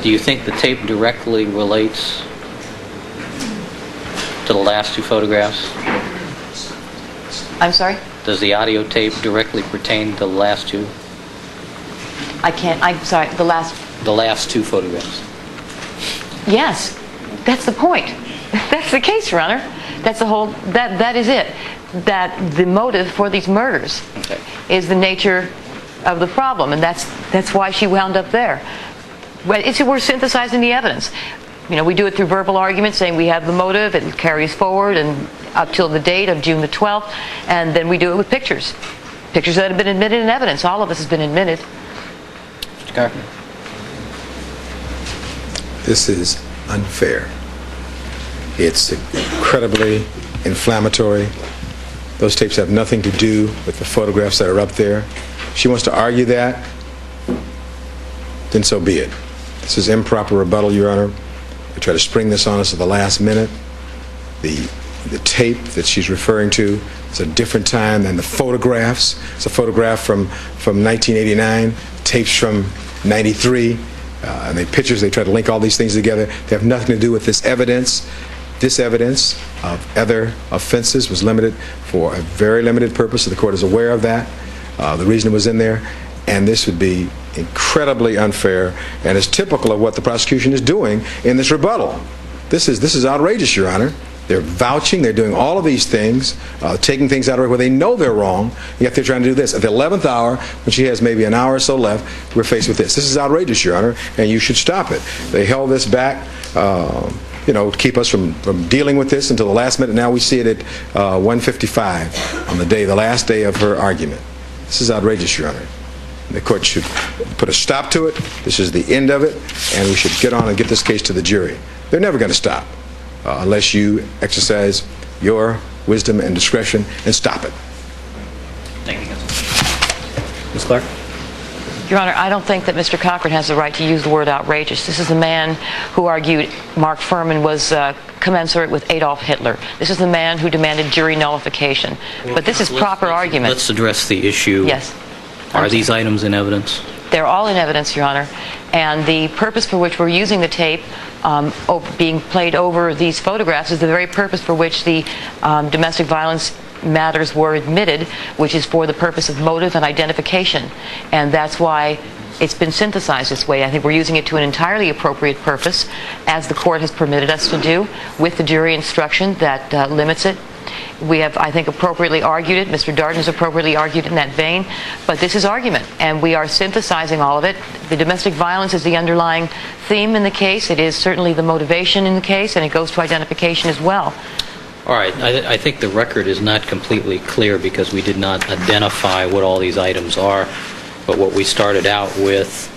Do you think the tape directly relates to the last two photographs? I'm sorry? Does the audio tape directly pertain to the last two? I'm sorry, the last two photographs. Yes, that's the point. That's the case, Your Honor. That's the whole, that is it. That the motive for these murders is the nature of the problem, and that's why she wound up there. We're synthesizing the evidence. You know, we do it through verbal arguments, saying we have the motive, it carries forward and up till the date of June the 12th, and then we do it with pictures. Pictures that have been admitted in evidence. All of this has been admitted. Mr. Carpenter. This is unfair. It's incredibly inflammatory. Those tapes have nothing to do with the photographs that are up there. She wants to argue that, then so be it. This is improper rebuttal, Your Honor. They try to spring this on us at the last minute. The tape that she's referring to is a different time than the photographs. It's a photograph from 1989, tapes from 93, and the pictures, they try to link all these things together. They have nothing to do with this evidence. This evidence of other offenses was limited for a very limited purpose, so the court is aware of that. The reason it was in there, and this would be incredibly unfair and is typical of what the prosecution is doing in this rebuttal. This is outrageous, Your Honor. They're vouching, they're doing all of these things, taking things out of where they know they're wrong, yet they're trying to do this. At the 11th hour, when she has maybe an hour or so left, we're faced with this. This is outrageous, Your Honor, and you should stop it. They held this back, to keep us from dealing with this until the last minute. Now we see it at 1:55 on the last day of her argument. This is outrageous, Your Honor. The court should put a stop to it. This is the end of it, and we should get on and get this case to the jury. They're never going to stop unless you exercise your wisdom and discretion and stop it. Thank you, counsel. Ms. Clark? Your Honor, I don't think that Mr. Cochran has the right to use the word outrageous. This is the man who argued Mark Furman was commensurate with Adolf Hitler. This is the man who demanded jury nullification. But this is proper argument. Let's address the issue. Yes. Are these items in evidence? They're all in evidence, Your Honor. And the purpose for which we're using the tape being played over these photographs is the very purpose for which the domestic violence matters were admitted, which is for the purpose of motive and identification. And that's why It's been synthesized this way. I think we're using it to an entirely appropriate purpose, as the court has permitted us to do, with the jury instruction that limits it. We have, I think, appropriately argued it. Mr. Darden has appropriately argued in that vein. But this is argument, and we are synthesizing all of it. The domestic violence is the underlying theme in the case. It is certainly the motivation in the case, and it goes to identification as well. All right. I think the record is not completely clear because we did not identify what all these items are. But what we started out with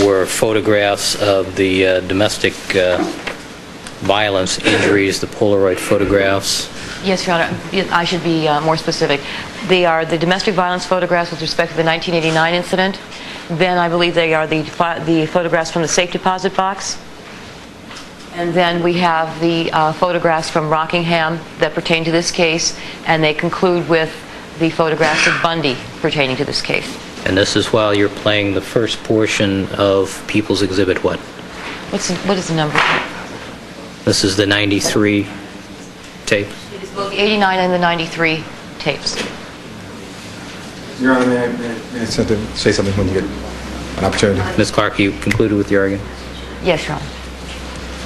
were photographs of the domestic violence injuries, the Polaroid photographs. Yes, Your Honor. I should be more specific. They are the domestic violence photographs with respect to the 1989 incident. Then I believe they are the photographs from the safe deposit box. And then we have the photographs from Rockingham that pertain to this case, and they conclude with the photographs of Bundy pertaining to this case. And this is while you're playing the first portion of People's Exhibit what? What is the number? This is the 93 tape. It is both the 89 and the 93 tapes. Your Honor, may I say something when you get an opportunity? Ms. Clark, you concluded with your argument? Yes, Your Honor.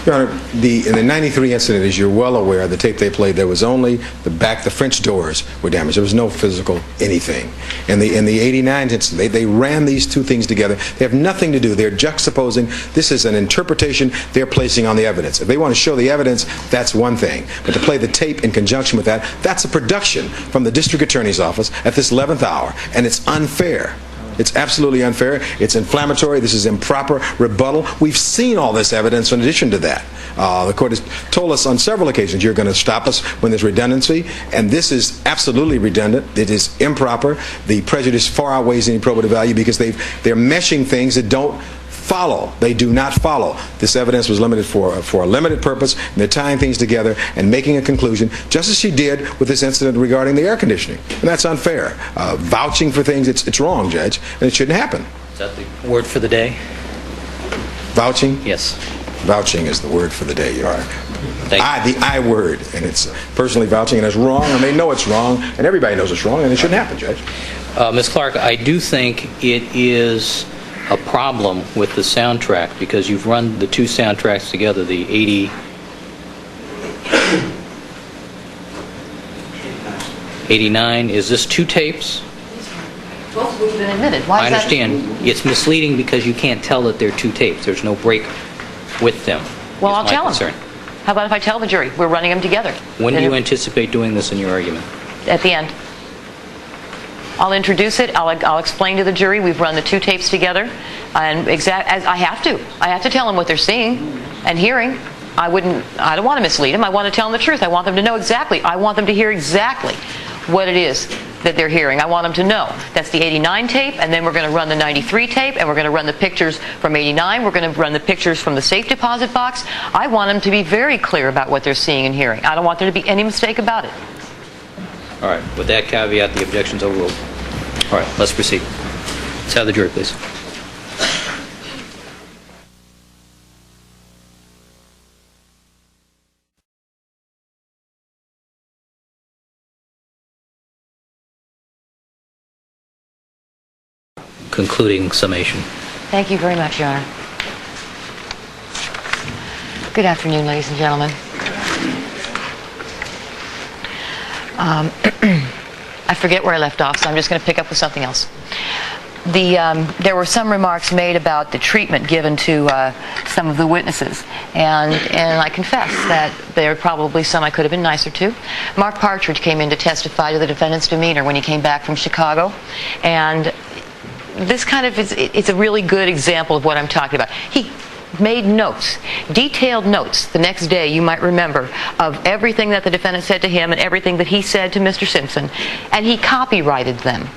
Your Honor, in the 93 incident, as you're well aware, the tape they played, there was only the French doors were damaged. There was no physical anything. In the 89 incident, they ran these two things together. They have nothing to do. They're juxtaposing. This is an interpretation they're placing on the evidence. If they want to show the evidence, that's one thing. But to play the tape in conjunction with that, that's a production from the district attorney's office at this 11th hour, and it's unfair. It's absolutely unfair. It's inflammatory. This is improper rebuttal. We've seen all this evidence in addition to that. The court has told us on several occasions, you're going to stop us when there's redundancy, and this is absolutely redundant. It is improper. The prejudice far outweighs any probative value because they're meshing things that don't follow. They do not follow. This evidence was limited for a limited purpose, and they're tying things together and making a conclusion, just as she did with this incident regarding the air conditioning. And that's unfair. Vouching for things, it's wrong, Judge, and it shouldn't happen. Is that the word for the day? Vouching? Yes. Vouching is the word for the day, Your Honor. Thank you. The I word, and it's personally vouching, and it's wrong, and they know it's wrong, and everybody knows it's wrong, and it shouldn't happen, Judge. Ms. Clark, I do think it is a problem with the soundtrack because you've run the two soundtracks together, the 89. Is this two tapes? Both of which have been admitted. Why I is that? understand. It's misleading because you can't tell that they're two tapes. There's no break with them. Well, I'll is my tell concern. them. How about if I tell the jury we're running them together? When do you anticipate doing this in your argument? At the end. I'll introduce it. I'll explain to the jury we've run the two tapes together, and as I have to tell them what they're seeing and hearing. I don't want to mislead them. I want to tell them the truth. I want them to know exactly. I want them to hear exactly what it is that they're hearing. I want them to know. That's the 89 tape, and then we're going to run the 93 tape, and we're going to run the pictures from 89. We're going to run the pictures from the safe deposit box. I want them to be very clear about what they're seeing and hearing. I don't want there to be any mistake about it. All right. With that caveat, the objection's overruled. All right. Let's proceed. Let's have the jury, please. Concluding summation. Thank you very much, Your Honor. Good afternoon, ladies and gentlemen. I forget where I left off, so I'm just going to pick up with something else. There were some remarks made about the treatment given to some of the witnesses, and I confess that there are probably some I could have been nicer to. Mark Partridge came in to testify to the defendant's demeanor when he came back from Chicago, and this kind of it's a really good example of what I'm talking about. He made notes, detailed notes, the next day, you might remember, of everything that the defendant said to him and everything that he said to Mr. Simpson, and he copyrighted them.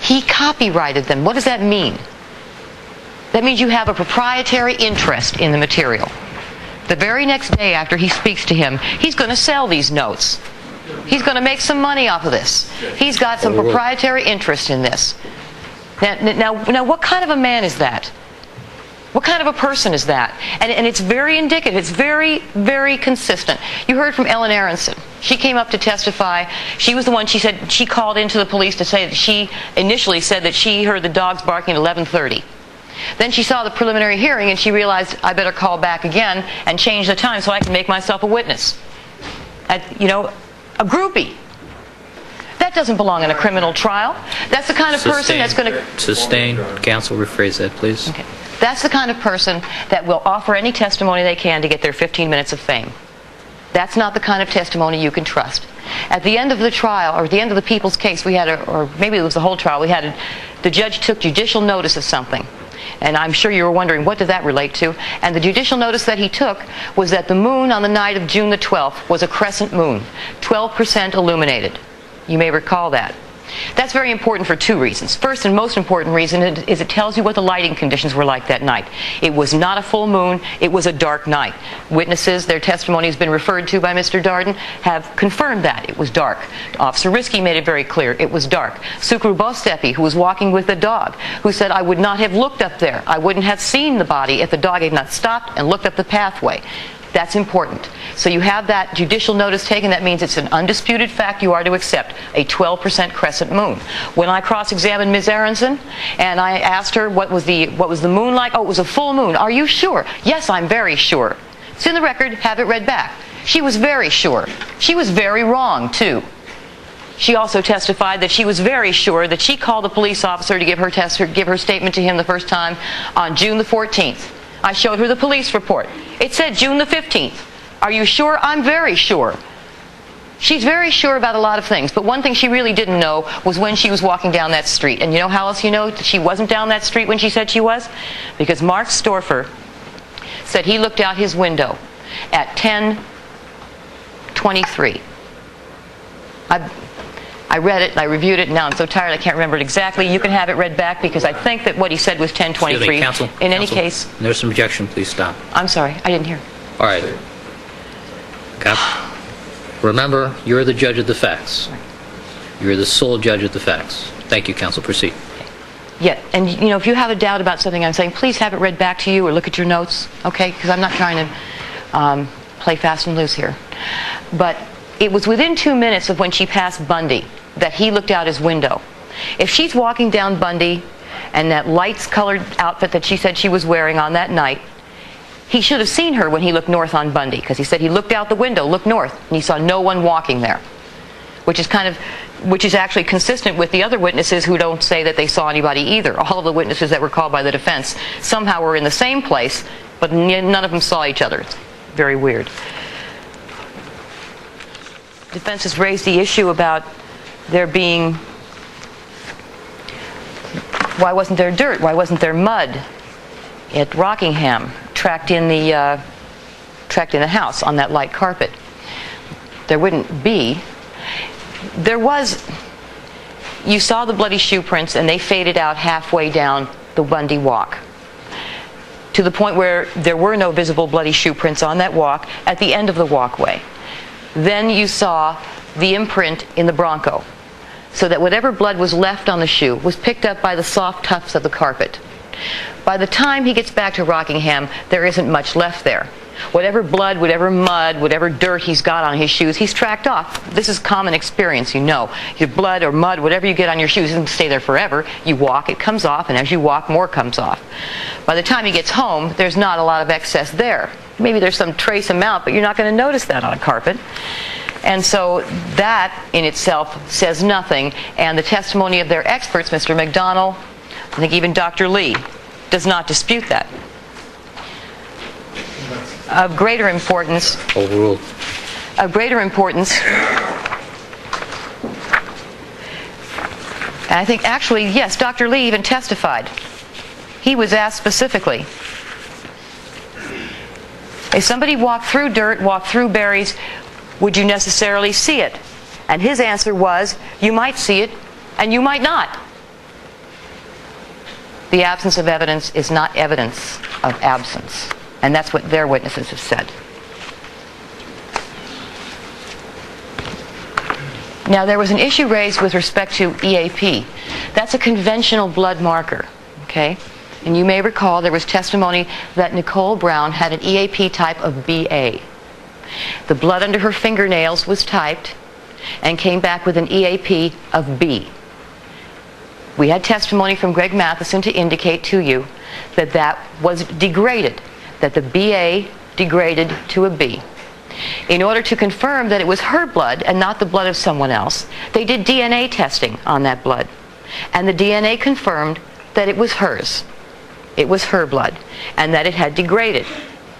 He copyrighted them. What does that mean? That means you have a proprietary interest in the material. The very next day after he speaks to him, he's going to sell these notes. He's going to make some money off of this. He's got some proprietary interest in this. Now, what kind of a man is that? What kind of a person is that? And it's very indicative. It's very, very consistent. You heard from Ellen Aronson. She came up to testify. She was the one, she said, she called into the police to say that she initially said that she heard the dogs barking at 11:30. Then she saw the preliminary hearing and she realized, I better call back again and change the time so I can make myself a witness. A groupie. That doesn't belong in a criminal trial. That's the kind of person that's going to... Sustain. Counsel, rephrase that, please. Okay. That's the kind of person that will offer any testimony they can to get their 15 minutes of fame. That's not the kind of testimony you can trust. At the end of the trial, or at the end of the people's case, we had, or maybe it was the whole trial, the judge took judicial notice of something. And I'm sure you were wondering, what did that relate to? And the judicial notice that he took was that the moon on the night of June the 12th was a crescent moon, 12% illuminated. You may recall that. That's very important for two reasons. First and most important reason is it tells you what the lighting conditions were like that night. It was not a full moon, it was a dark night. Witnesses, their testimony has been referred to by Mr. Darden, have confirmed that it was dark. Officer Risky made it very clear it was dark. Sukru Bostepi, who was walking with the dog, who said, I would not have looked up there. I wouldn't have seen the body if the dog had not stopped and looked up the pathway. That's important. So you have that judicial notice taken. That means it's an undisputed fact you are to accept, a 12% crescent moon. When I cross-examined Ms. Aronson and I asked her what was the moon like, oh, it was a full moon. Are you sure? Yes, I'm very sure. It's in the record. Have it read back. She was very sure. She was very wrong, too. She also testified that she was very sure that she called the police officer to give her statement to him the first time on June the 14th. I showed her the police report. It said June the 15th. Are you sure? I'm very sure. She's very sure about a lot of things, but one thing she really didn't know was when she was walking down that street. And you know how else you know that she wasn't down that street when she said she was? Because Mark Storfer said he looked out his window at 10:23. I read it, and I reviewed it, and now I'm so tired I can't remember it exactly. You can have it read back because I think that what he said was 10:23. Excuse me, counsel. In any case... There's some objection. Please stop. I'm sorry. I didn't hear. All right. Cap. Remember, you're the judge of the facts. You're the sole judge of the facts. Thank you, counsel. Proceed. Yeah, and if you have a doubt about something I'm saying, please have it read back to you or look at your notes, okay? Because I'm not trying to play fast and loose here. But it was within 2 minutes of when she passed Bundy that he looked out his window. If she's walking down Bundy and that lights-colored outfit that she said she was wearing on that night, he should have seen her when he looked north on Bundy, because he said he looked out the window, looked north, and he saw no one walking there, which is actually consistent with the other witnesses who don't say that they saw anybody either. All of the witnesses that were called by the defense somehow were in the same place, but none of them saw each other. It's very weird. Defense has raised the issue about there being, why wasn't there dirt? Why wasn't there mud at Rockingham tracked in the house on that light carpet? There wouldn't be. There was. You saw the bloody shoe prints, and they faded out halfway down the Bundy walk, to the point where there were no visible bloody shoe prints on that walk at the end of the walkway. Then you saw the imprint in the Bronco, so that whatever blood was left on the shoe was picked up by the soft tufts of the carpet. By the time he gets back to Rockingham, there isn't much left there. Whatever blood, whatever mud, whatever dirt he's got on his shoes, he's tracked off. This is common experience, you know. Your blood or mud, whatever you get on your shoes, doesn't stay there forever. You walk, it comes off, and as you walk, more comes off. By the time he gets home, there's not a lot of excess there. Maybe there's some trace amount, but you're not going to notice that on a carpet. And so that in itself says nothing. And the testimony of their experts, Mr. McDonnell, I think even Dr. Lee, does not dispute that. Of greater importance, Overruled. and I think actually, yes, Dr. Lee even testified. He was asked specifically, if somebody walked through dirt, walked through berries, would you necessarily see it? And his answer was, you might see it, and you might not. The absence of evidence is not evidence of absence. And that's what their witnesses have said. Now, there was an issue raised with respect to EAP. That's a conventional blood marker, okay? And you may recall there was testimony that Nicole Brown had an EAP type of BA. The blood under her fingernails was typed and came back with an EAP of B. We had testimony from Greg Matheson to indicate to you that that was degraded, that the BA degraded to a B. In order to confirm that it was her blood and not the blood of someone else, they did DNA testing on that blood. And the DNA confirmed that it was hers. It was her blood, and that it had degraded.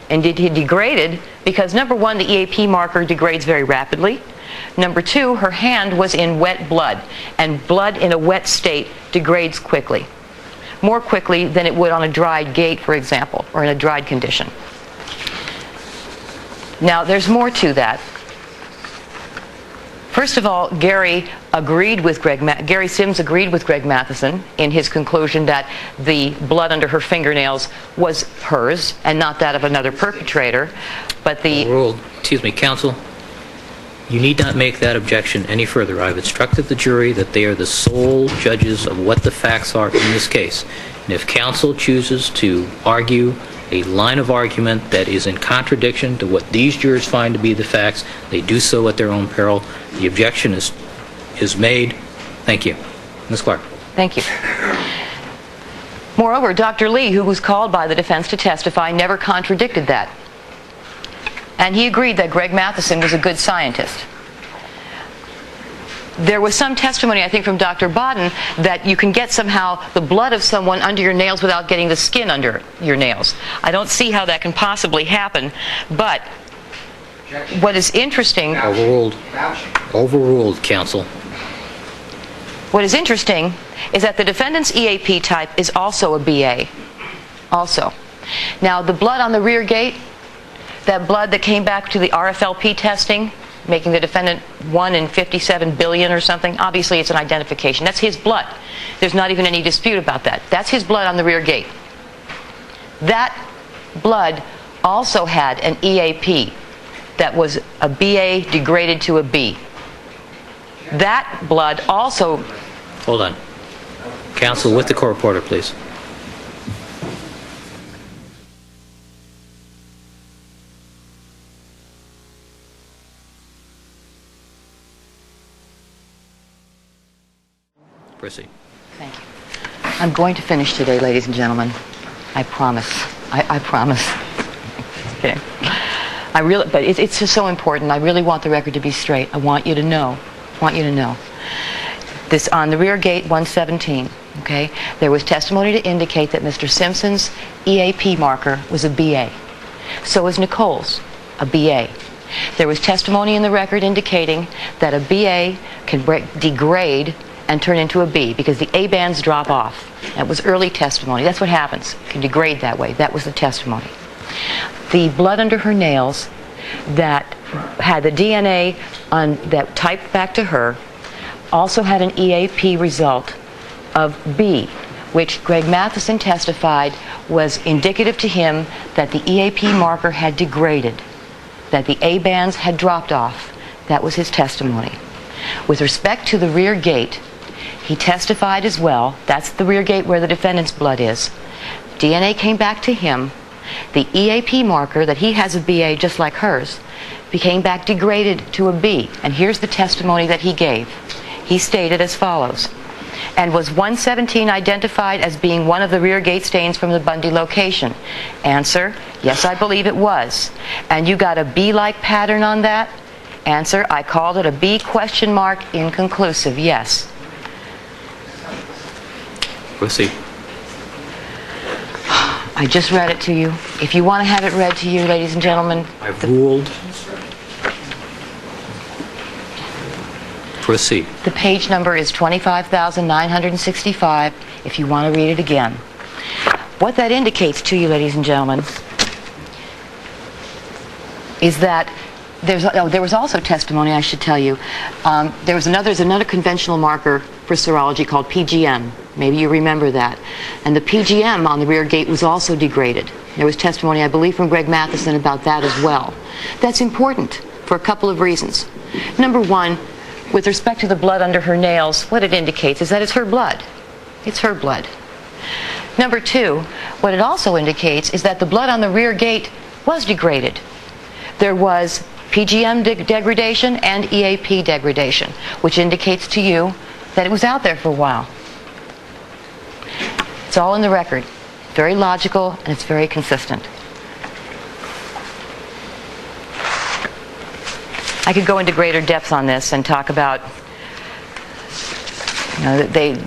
And it had degraded because, number one, the EAP marker degrades very rapidly. Number two, her hand was in wet blood, and blood in a wet state degrades quickly. More quickly than it would on a dried gate, for example, or in a dried condition. Now, there's more to that. First of all, Gary Sims agreed with Greg Matheson in his conclusion that the blood under her fingernails was hers and not that of another perpetrator. But the Excuse me, counsel. You need not make that objection any further. I've instructed the jury that they are the sole judges of what the facts are in this case. And if counsel chooses to argue a line of argument that is in contradiction to what these jurors find to be the facts, they do so at their own peril. The objection is made. Thank you. Ms. Clark. Thank you. Moreover, Dr. Lee, who was called by the defense to testify, never contradicted that. And he agreed that Greg Matheson was a good scientist. There was some testimony, I think, from Dr. Bodden that you can get somehow the blood of someone under your nails without getting the skin under your nails. I don't see how that can possibly happen, but what is interesting... Overruled, counsel. What is interesting is that the defendant's EAP type is also a BA. Also. Now, the blood on the rear gate, that blood that came back to the RFLP testing, making the defendant 1 in 57 billion or something, obviously it's an identification. That's his blood. There's not even any dispute about that. That's his blood on the rear gate. That blood also had an EAP that was a BA degraded to a B. That blood also... Hold on. Counsel, with the court reporter, please. Proceed. Thank you. I'm going to finish today, ladies and gentlemen. I promise. I promise. Okay. But it's just so important. I really want the record to be straight. I want you to know. This on the rear gate 117, okay, there was testimony to indicate that Mr. Simpson's EAP marker was a BA. So was Nicole's, a BA. There was testimony in the record indicating that a BA can degrade and turn into a B because the A bands drop off. That was early testimony. That's what happens. It can degrade that way. That was the testimony. The blood under her nails that had the DNA that typed back to her also had an EAP result of B, which Greg Matheson testified was indicative to him that the EAP marker had degraded, that the A bands had dropped off. That was his testimony. With respect to the rear gate, he testified as well. That's the rear gate where the defendant's blood is. DNA came back to him. The EAP marker that he has a BA just like hers became back degraded to a B. And here's the testimony that he gave. He stated as follows. And was 117 identified as being one of the rear gate stains from the Bundy location? Answer, yes, I believe it was. And you got a B-like pattern on that? Answer, I called it a B question mark inconclusive, yes. Proceed. I just read it to you. If you want to have it read to you, ladies and gentlemen. I've ruled. Proceed. The page number is 25,965 if you want to read it again. What that indicates to you, ladies and gentlemen, is that there was also testimony, I should tell you. There's another conventional marker for serology called PGM. Maybe you remember that. And the PGM on the rear gate was also degraded. There was testimony, I believe, from Greg Matheson about that as well. That's important for a couple of reasons. Number one, with respect to the blood under her nails, what it indicates is that it's her blood. It's her blood. Number two, what it also indicates is that the blood on the rear gate was degraded. There was PGM degradation and EAP degradation, which indicates to you that it was out there for a while. It's all in the record. Very logical, and it's very consistent. I could go into greater depth on this and talk about,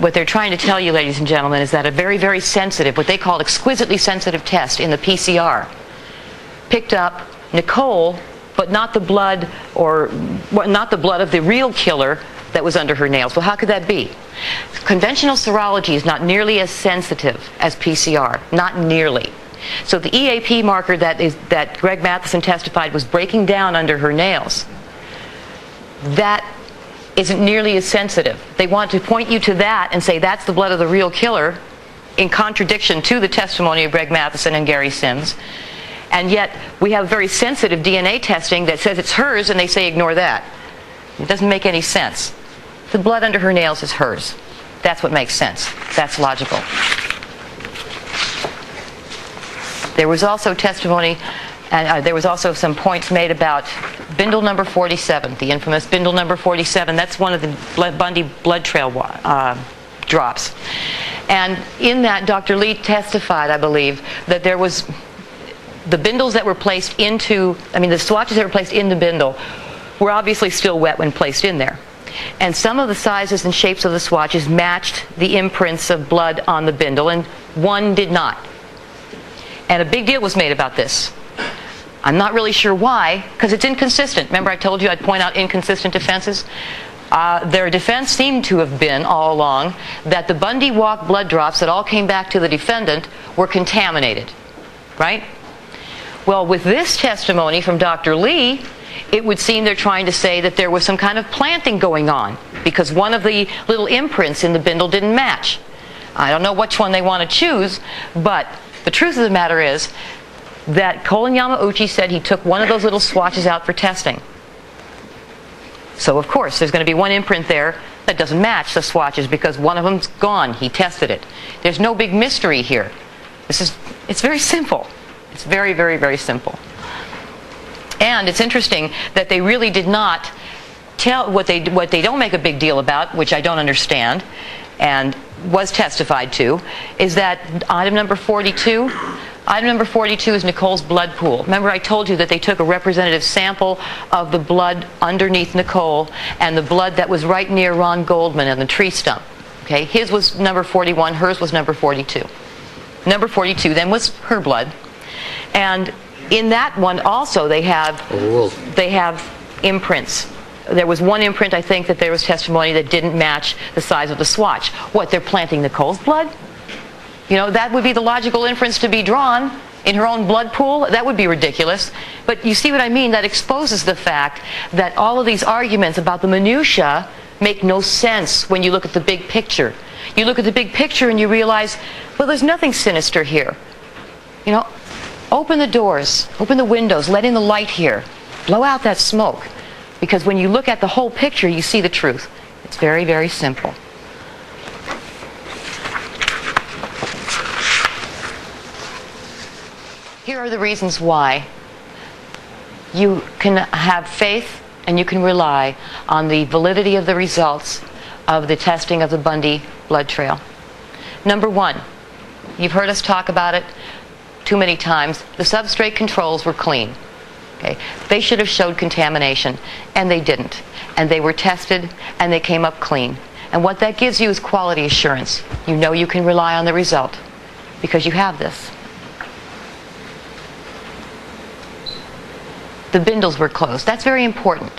what they're trying to tell you, ladies and gentlemen, is that a very, very sensitive, what they call exquisitely sensitive test in the PCR, picked up Nicole, but not the blood, or not the blood of the real killer that was under her nails. Well, how could that be? Conventional serology is not nearly as sensitive as PCR, not nearly. So the EAP marker that Greg Matheson testified was breaking down under her nails, that isn't nearly as sensitive. They want to point you to that and say that's the blood of the real killer, in contradiction to the testimony of Greg Matheson and Gary Sims. And yet we have very sensitive DNA testing that says it's hers, and they say ignore that. It doesn't make any sense. The blood under her nails is hers. That's what makes sense. That's logical. There was also testimony, and there was also some points made about bindle number 47, the infamous bindle number 47. That's one of the Bundy blood trail drops. And in that, Dr. Lee testified, I believe, that there was the bindles that were placed into, the swatches that were placed in the bindle were obviously still wet when placed in there. And some of the sizes and shapes of the swatches matched the imprints of blood on the bindle, and one did not. And a big deal was made about this. I'm not really sure why, because it's inconsistent. Remember I told you I'd point out inconsistent defenses? Their defense seemed to have been, all along, that the Bundy Walk blood drops that all came back to the defendant were contaminated. Right? Well, with this testimony from Dr. Lee, it would seem they're trying to say that there was some kind of planting going on, because one of the little imprints in the bindle didn't match. I don't know which one they want to choose, but the truth of the matter is that Colin Yamauchi said he took one of those little swatches out for testing. So, of course, there's going to be one imprint there that doesn't match the swatches because one of them's gone. He tested it. There's no big mystery here. It's very simple. It's very, very, very simple. And it's interesting that they really did not tell what they don't make a big deal about, which I don't understand, and was testified to, is that item number 42. Item number 42 is Nicole's blood pool. Remember I told you that they took a representative sample of the blood underneath Nicole and the blood that was right near Ron Goldman on the tree stump. Okay, his was number 41, hers was number 42. Number 42 then was her blood. And in that one also they have imprints. There was one imprint, I think, that there was testimony that didn't match the size of the swatch. What, they're planting Nicole's blood? That would be the logical inference to be drawn in her own blood pool. That would be ridiculous. But you see what I mean? That exposes the fact that all of these arguments about the minutia make no sense when you look at the big picture. You look at the big picture and you realize, well, there's nothing sinister here. Open the doors, open the windows, let in the light here. Blow out that smoke. Because when you look at the whole picture, you see the truth. It's very, very simple. Here are the reasons why you can have faith and you can rely on the validity of the results of the testing of the Bundy blood trail. Number one, you've heard us talk about it too many times, the substrate controls were clean. Okay? They should have showed contamination, and they didn't. And they were tested, and they came up clean. And what that gives you is quality assurance. You know you can rely on the result because you have this. The bindles were closed. That's very important.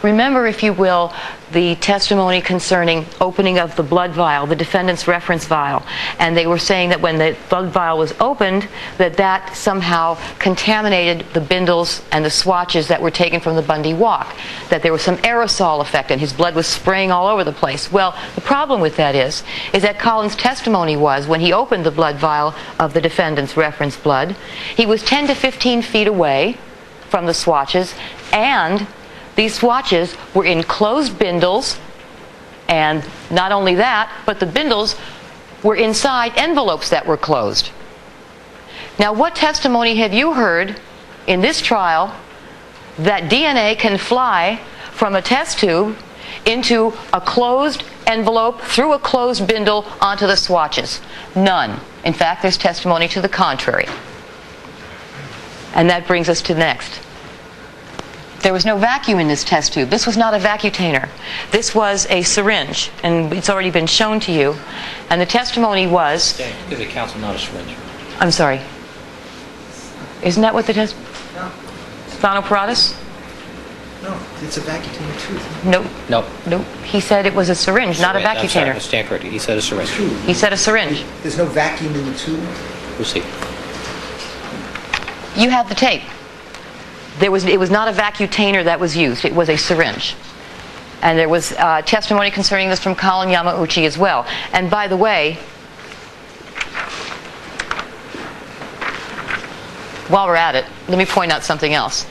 Remember, if you will, the testimony concerning opening of the blood vial, the defendant's reference vial. And they were saying that when the blood vial was opened, that somehow contaminated the bindles and the swatches that were taken from the Bundy Walk. That there was some aerosol effect and his blood was spraying all over the place. Well, the problem with that is that Colin's testimony was when he opened the blood vial of the defendant's reference blood, he was 10 to 15 feet away from the swatches, and these swatches were in closed bindles, and not only that, but the bindles were inside envelopes that were closed. Now, what testimony have you heard in this trial that DNA can fly from a test tube into a closed envelope through a closed bindle onto the swatches. None. In fact, there's testimony to the contrary. And that brings us to the next. There was no vacuum in this test tube. This was not a vacutainer. This was a syringe, and it's already been shown to you. And the testimony was... Give the counsel not a syringe. I'm sorry. Isn't that what the test... No. Sthanoparatus? No, it's a vacutainer tooth. Nope. No. Nope. He said it was a syringe, not a I'm sorry, vacutainer. stand corrected. He said a syringe. He said a syringe. There's no vacuum in the tube? We'll see. You have the tape. It was not a vacutainer that was used. It was a syringe. And there was testimony concerning this from Colin Yamauchi as well. And by the way, while we're at it, let me point out something else.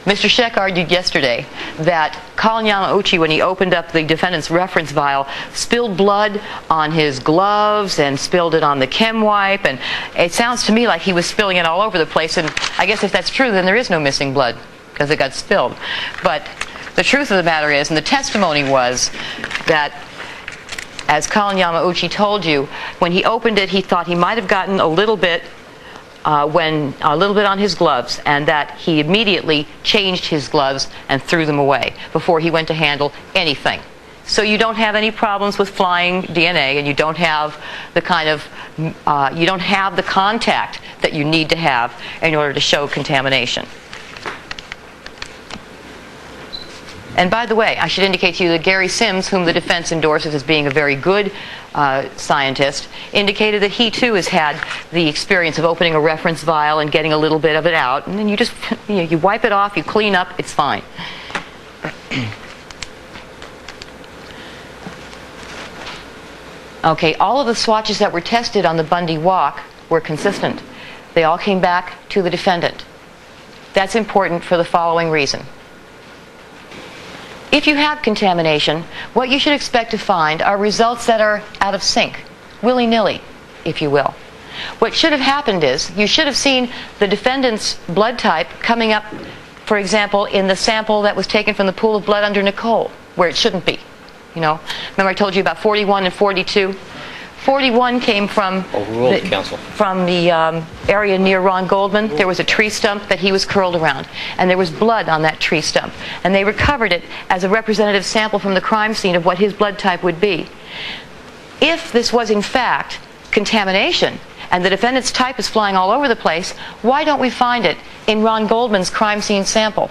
Mr. Scheck argued yesterday that Colin Yamauchi, when he opened up the defendant's reference vial, spilled blood on his gloves and spilled it on the chem wipe, and it sounds to me like he was spilling it all over the place, and I guess if that's true, then there is no missing blood because it got spilled. But the truth of the matter is, and the testimony was, that as Colin Yamauchi told you, when he opened it, he thought he might have gotten a little bit on his gloves, and that he immediately changed his gloves and threw them away before he went to handle anything. So you don't have any problems with flying DNA, and you don't have the you don't have the contact that you need to have in order to show contamination. And by the way, I should indicate to you that Gary Sims, whom the defense endorses as being a very good scientist, indicated that he too has had the experience of opening a reference vial and getting a little bit of it out, and then you just you wipe it off, you clean up, it's fine. Okay, all of the swatches that were tested on the Bundy walk were consistent. They all came back to the defendant. That's important for the following reason. If you have contamination, what you should expect to find are results that are out of sync, willy-nilly, if you will. What should have happened is, you should have seen the defendant's blood type coming up, for example, in the sample that was taken from the pool of blood under Nicole, where it shouldn't be. You know, remember I told you about 41 and 42? 41 came from Overruled, counsel. From the area near Ron Goldman. There was a tree stump that he was curled around, and there was blood on that tree stump, and they recovered it as a representative sample from the crime scene of what his blood type would be. If this was in fact contamination, and the defendant's type is flying all over the place, why don't we find it in Ron Goldman's crime scene sample?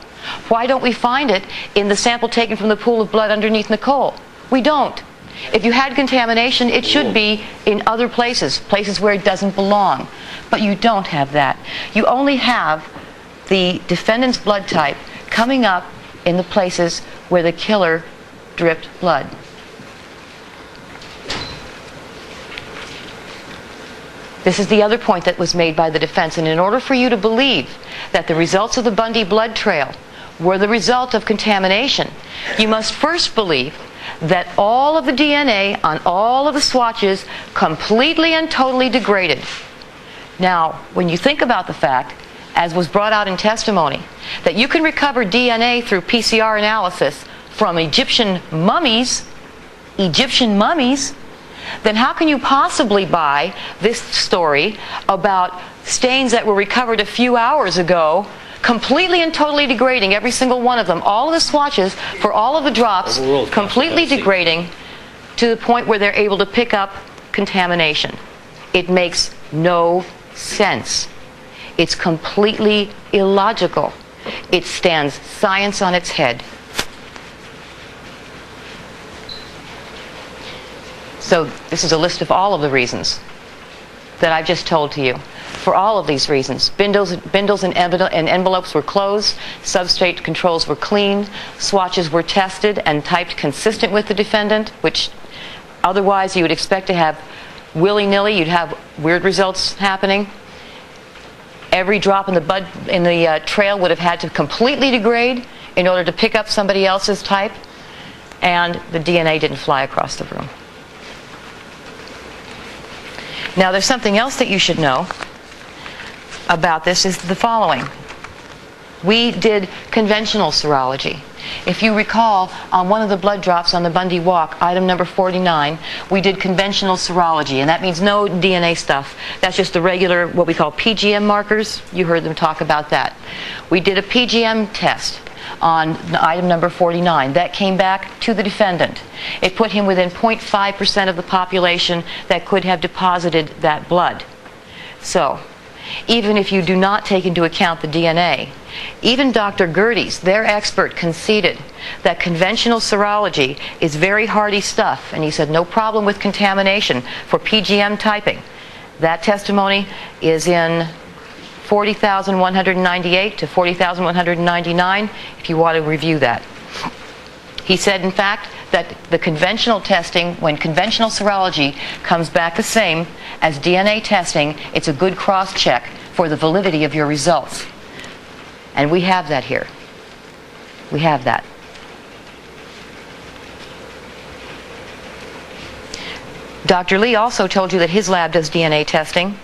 Why don't we find it in the sample taken from the pool of blood underneath Nicole? We don't. If you had contamination, it should be in other places, places where it doesn't belong. But you don't have that. You only have the defendant's blood type coming up in the places where the killer dripped blood. This is the other point that was made by the defense, and in order for you to believe that the results of the Bundy blood trail were the result of contamination, you must first believe that all of the DNA on all of the swatches completely and totally degraded. Now, when you think about the fact, as was brought out in testimony, that you can recover DNA through PCR analysis from Egyptian mummies, then how can you possibly buy this story about stains that were recovered a few hours ago, completely and totally degrading, every single one of them, all of the swatches for all of the drops, completely degrading to the point where they're able to pick up contamination? It makes no sense. It's completely illogical. It stands science on its head. So this is a list of all of the reasons that I've just told to you. For all of these reasons, bindles and envelopes were closed, substrate controls were cleaned, swatches were tested and typed consistent with the defendant, which otherwise you would expect to have willy-nilly, you'd have weird results happening. Every drop in the trail would have had to completely degrade in order to pick up somebody else's type, and the DNA didn't fly across the room. Now, there's something else that you should know about this, is the following. We did conventional serology. If you recall, on one of the blood drops on the Bundy Walk, item number 49, we did conventional serology, and that means no DNA stuff. That's just the regular, what we call PGM markers. You heard them talk about that. We did a PGM test on item number 49. That came back to the defendant. It put him within 0.5% of the population that could have deposited that blood. So, even if you do not take into account the DNA, even Dr. Gerdes, their expert, conceded that conventional serology is very hardy stuff, and he said no problem with contamination for PGM typing. That testimony is in 40,198 to 40,199 if you want to review that. He said, in fact, that the conventional testing, when conventional serology comes back the same as DNA testing, it's a good cross-check for the validity of your results. And we have that here. We have that. Dr. Lee also told you that his lab does DNA testing.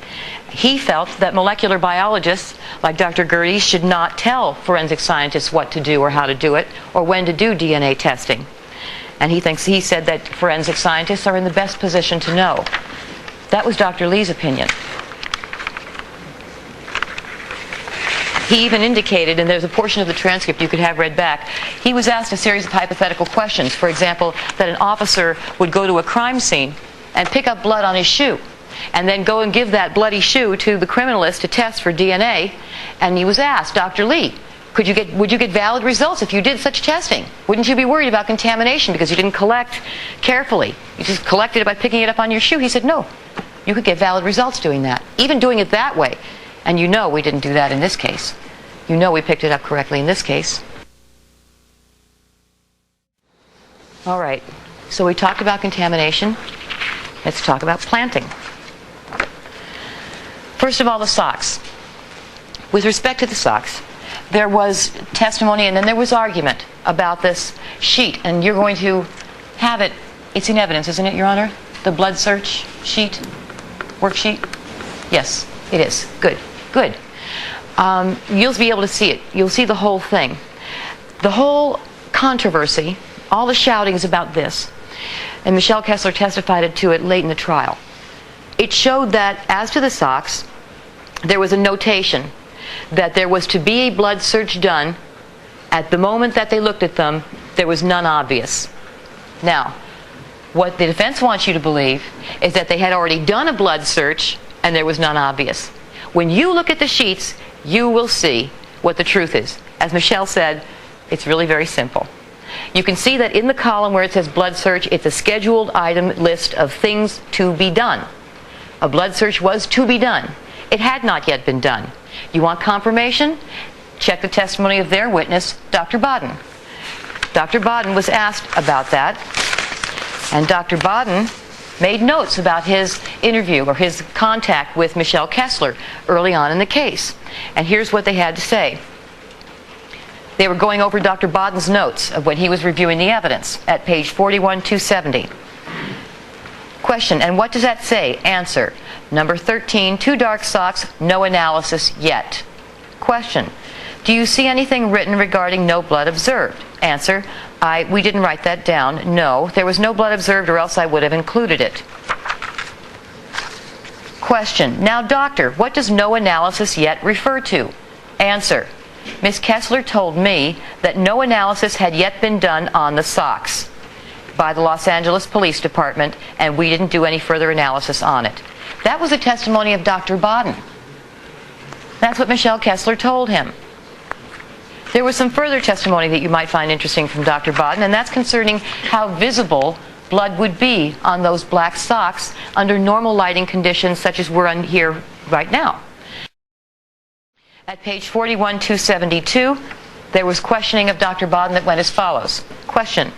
He felt that molecular biologists like Dr. Gerdes should not tell forensic scientists what to do or how to do it or when to do DNA testing. And he said that forensic scientists are in the best position to know. That was Dr. Lee's opinion. He even indicated, and there's a portion of the transcript you could have read back, he was asked a series of hypothetical questions. For example, that an officer would go to a crime scene and pick up blood on his shoe and then go and give that bloody shoe to the criminalist to test for DNA. And he was asked, Dr. Lee, would you get valid results if you did such testing? Wouldn't you be worried about contamination because you didn't collect carefully? You just collected it by picking it up on your shoe. He said, no, you could get valid results doing that, even doing it that way. And you know we didn't do that in this case. You know we picked it up correctly in this case. All right, so we talked about contamination. Let's talk about planting. First of all, the socks. With respect to the socks, there was testimony and then there was argument about this sheet. And you're going to have it, it's in evidence, isn't it, Your Honor? The blood search sheet, worksheet? Yes, it is. Good, good. You'll be able to see it. You'll see the whole thing. The whole controversy, all the shouting is about this. And Michelle Kessler testified to it late in the trial. It showed that, as to the socks, there was a notation that there was to be a blood search done. At the moment that they looked at them, there was none obvious. Now, what the defense wants you to believe is that they had already done a blood search and there was none obvious. When you look at the sheets, you will see what the truth is. As Michelle said, it's really very simple. You can see that in the column where it says blood search, it's a scheduled item list of things to be done. A blood search was to be done. It had not yet been done. You want confirmation? Check the testimony of their witness, Dr. Baden. Dr. Baden was asked about that, and Dr. Baden made notes about his interview or his contact with Michelle Kessler early on in the case. And here's what they had to say. They were going over Dr. Baden's notes of when he was reviewing the evidence at page 41-270. Question, and what does that say? Answer, number 13, 2 dark socks, no analysis yet. Question, do you see anything written regarding no blood observed? Answer, we didn't write that down. No, there was no blood observed or else I would have included it. Question, now doctor, what does no analysis yet refer to? Answer, Ms. Kessler told me that no analysis had yet been done on the socks by the Los Angeles Police Department, and we didn't do any further analysis on it. That was a testimony of Dr. Baden. That's what Michelle Kessler told him. There was some further testimony that you might find interesting from Dr. Baden, and that's concerning how visible blood would be on those black socks under normal lighting conditions such as we're on here right now. At page 41-272, there was questioning of Dr. Baden that went as follows. Question,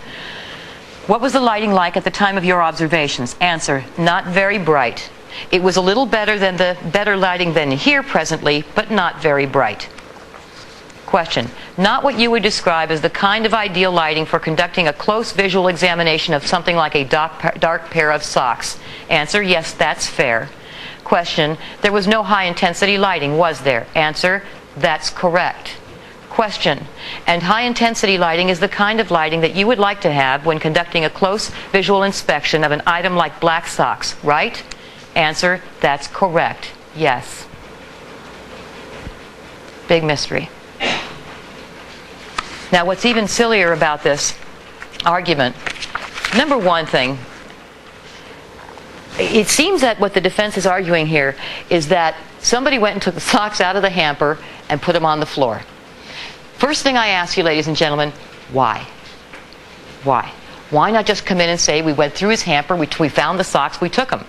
what was the lighting like at the time of your observations? Answer, not very bright. It was a little better than the better lighting than here presently, but not very bright. Question, not what you would describe as the kind of ideal lighting for conducting a close visual examination of something like a dark pair of socks. Answer, yes, that's fair. Question, there was no high intensity lighting, was there? Answer, that's correct. question. And high-intensity lighting is the kind of lighting that you would like to have when conducting a close visual inspection of an item like black socks, right? Answer, that's correct. Yes. Big mystery. Now, what's even sillier about this argument, number one thing, it seems that what the defense is arguing here is that somebody went and took the socks out of the hamper and put them on the floor. First thing I ask you, ladies and gentlemen, why? Why? Why not just come in and say, we went through his hamper, we found the socks, we took them?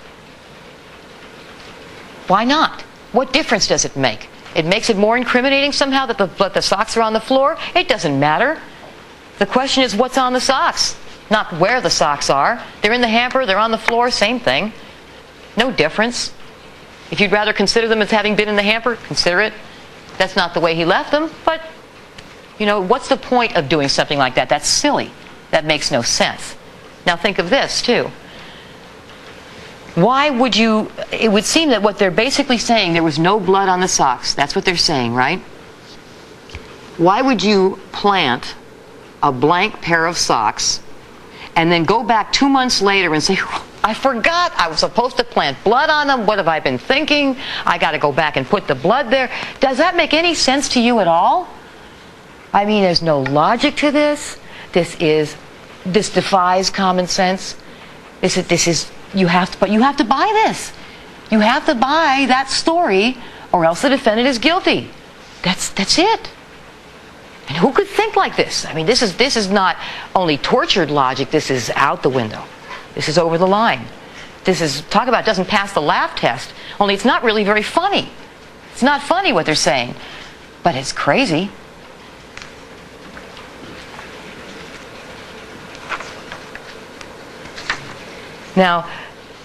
Why not? What difference does it make? It makes it more incriminating somehow that the socks are on the floor? It doesn't matter. The question is what's on the socks, not where the socks are. They're in the hamper, they're on the floor, same thing. No difference. If you'd rather consider them as having been in the hamper, consider it. That's not the way he left them, but, you know, what's the point of doing something like that? That's silly. That makes no sense. Now think of this, too. Why would you, it would seem that what they're basically saying, there was no blood on the socks. That's what they're saying, right? Why would you plant a blank pair of socks and then go back 2 months later and say, I forgot I was supposed to plant blood on them. What have I been thinking? I got to go back and put the blood there. Does that make any sense to you at all? I mean, there's no logic to this. This defies common sense. You have to buy this. You have to buy that story, or else the defendant is guilty. That's it. And who could think like this? I mean, this is not only tortured logic. This is out the window. This is over the line. This is, talk about doesn't pass the laugh test. Only it's not really very funny. It's not funny what they're saying, but it's crazy. Now,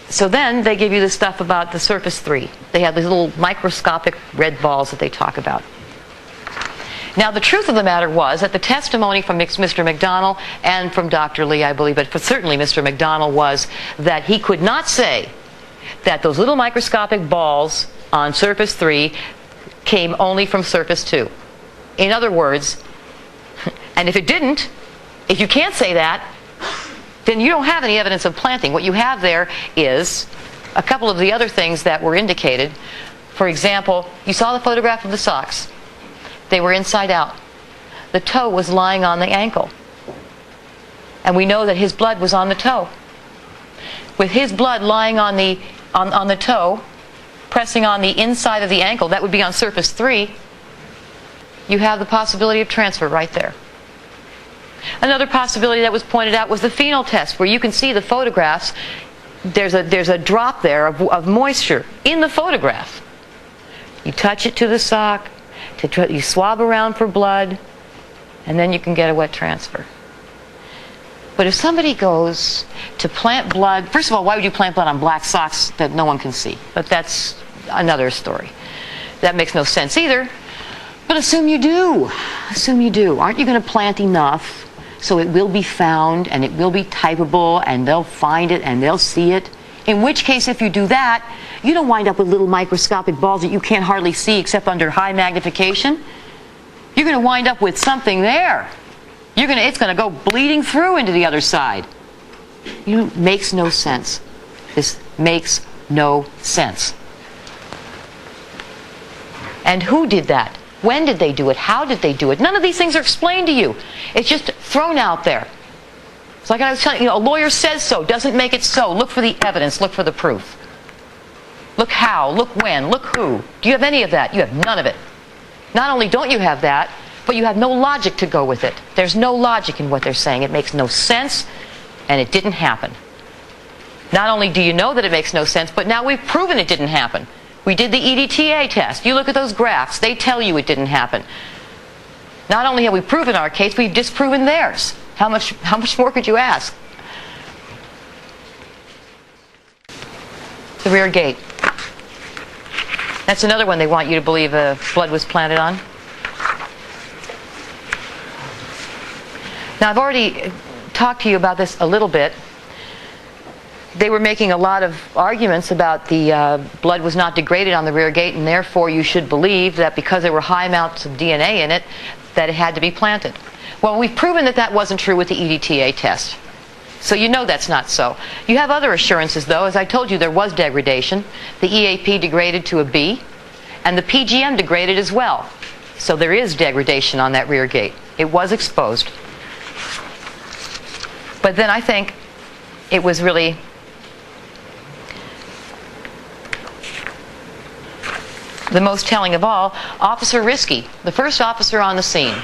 so then they give you the stuff about the surface 3. They have these little microscopic red balls that they talk about. Now, the truth of the matter was that the testimony from Mr. McDonnell and from Dr. Lee, I believe, but certainly Mr. McDonnell, was that he could not say that those little microscopic balls on surface 3 came only from surface 2. In other words, and if you can't say that, then you don't have any evidence of planting. What you have there is a couple of the other things that were indicated. For example, you saw the photograph of the socks. They were inside out. The toe was lying on the ankle. And we know that his blood was on the toe. With his blood lying on the toe, pressing on the inside of the ankle, that would be on surface 3, you have the possibility of transfer right there. Another possibility that was pointed out was the phenol test, where you can see the photographs. There's a drop there of moisture in the photograph. You touch it to the sock, you swab around for blood, and then you can get a wet transfer. But if somebody goes to plant blood, first of all, why would you plant blood on black socks that no one can see? But that's another story. That makes no sense either. But assume you do. Assume you do. Aren't you going to plant enough so it will be found and it will be typable and they'll find it and they'll see it? In which case, if you do that, you don't wind up with little microscopic balls that you can't hardly see except under high magnification. You're going to wind up with something there. It's going to go bleeding through into the other side. It makes no sense. This makes no sense. And who did that? When did they do it? How did they do it? None of these things are explained to you. It's just thrown out there. It's like I was telling you, a lawyer says so, doesn't make it so. Look for the evidence, look for the proof. Look how, look when, look who. Do you have any of that? You have none of it. Not only don't you have that, but you have no logic to go with it. There's no logic in what they're saying. It makes no sense, and it didn't happen. Not only do you know that it makes no sense, but now we've proven it didn't happen. We did the EDTA test. You look at those graphs. They tell you it didn't happen. Not only have we proven our case, we've disproven theirs. How much more could you ask? The rear gate. That's another one they want you to believe blood was planted on. Now, I've already talked to you about this a little bit. they were making a lot of arguments about the blood was not degraded on the rear gate, and therefore you should believe that because there were high amounts of DNA in it, that it had to be planted. Well, we've proven that that wasn't true with the EDTA test. So you know that's not so. You have other assurances, though. As I told you, there was degradation. The EAP degraded to a B, and the PGM degraded as well. So there is degradation on that rear gate. It was exposed. But then I think it was really the most telling of all, Officer Risky, the first officer on the scene.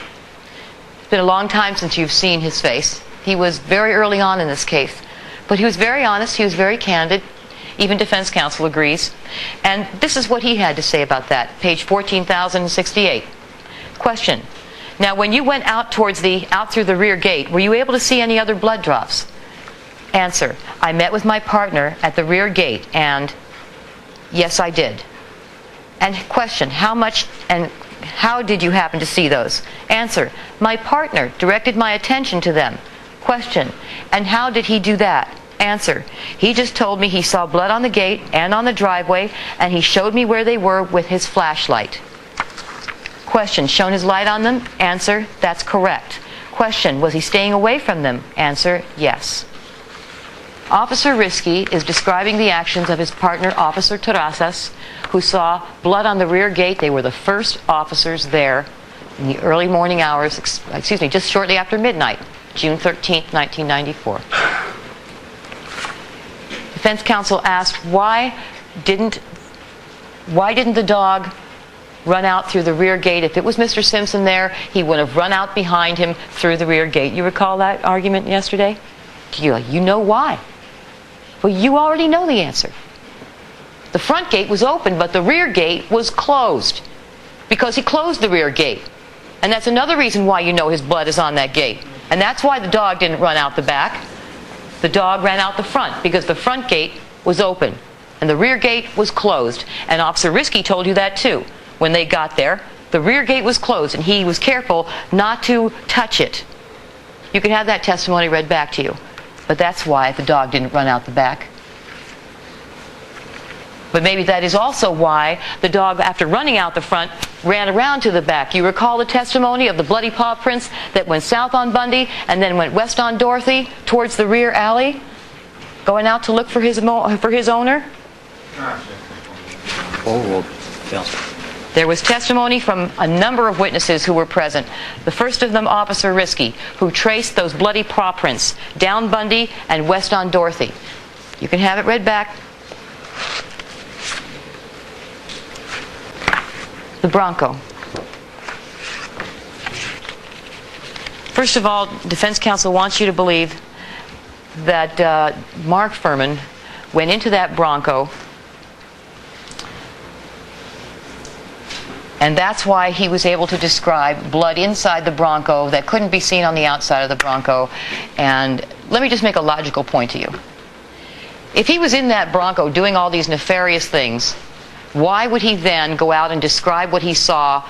It's been a long time since you've seen his face. He was very early on in this case. But he was very honest, he was very candid. Even defense counsel agrees. And this is what he had to say about that, page 14,068. Question. Now, when you went out through the rear gate, were you able to see any other blood drops? Answer. I met with my partner at the rear gate, and yes, I did. And question. How much and how did you happen to see those? Answer. My partner directed my attention to them. Question. And how did he do that? Answer. He just told me he saw blood on the gate and on the driveway, and he showed me where they were with his flashlight. Question. Shone his light on them? Answer. That's correct. Question. Was he staying away from them? Answer. Yes. Officer Risky is describing the actions of his partner, Officer Terrazas, who saw blood on the rear gate. They were the first officers there in the early morning hours, just shortly after midnight, June 13th, 1994. Defense counsel asked, why didn't the dog run out through the rear gate? If it was Mr. Simpson there, he would have run out behind him through the rear gate. You recall that argument yesterday? You know why? Well, you already know the answer. The front gate was open, but the rear gate was closed because he closed the rear gate. And that's another reason why you know his blood is on that gate. And that's why the dog didn't run out the back. The dog ran out the front because the front gate was open and the rear gate was closed. And Officer Risky told you that too. When they got there, the rear gate was closed and he was careful not to touch it. You can have that testimony read back to you. But that's why the dog didn't run out the back. But maybe that is also why the dog, after running out the front, ran around to the back. You recall the testimony of the bloody paw prints that went south on Bundy and then went west on Dorothy towards the rear alley, going out to look for his owner? There was testimony from a number of witnesses who were present. The first of them, Officer Risky, who traced those bloody paw prints down Bundy and west on Dorothy. You can have it read back. The Bronco. First of all, defense counsel wants you to believe that Mark Furman went into that Bronco, and that's why he was able to describe blood inside the Bronco that couldn't be seen on the outside of the Bronco. And let me just make a logical point to you. If he was in that Bronco doing all these nefarious things, why would he then go out and describe what he saw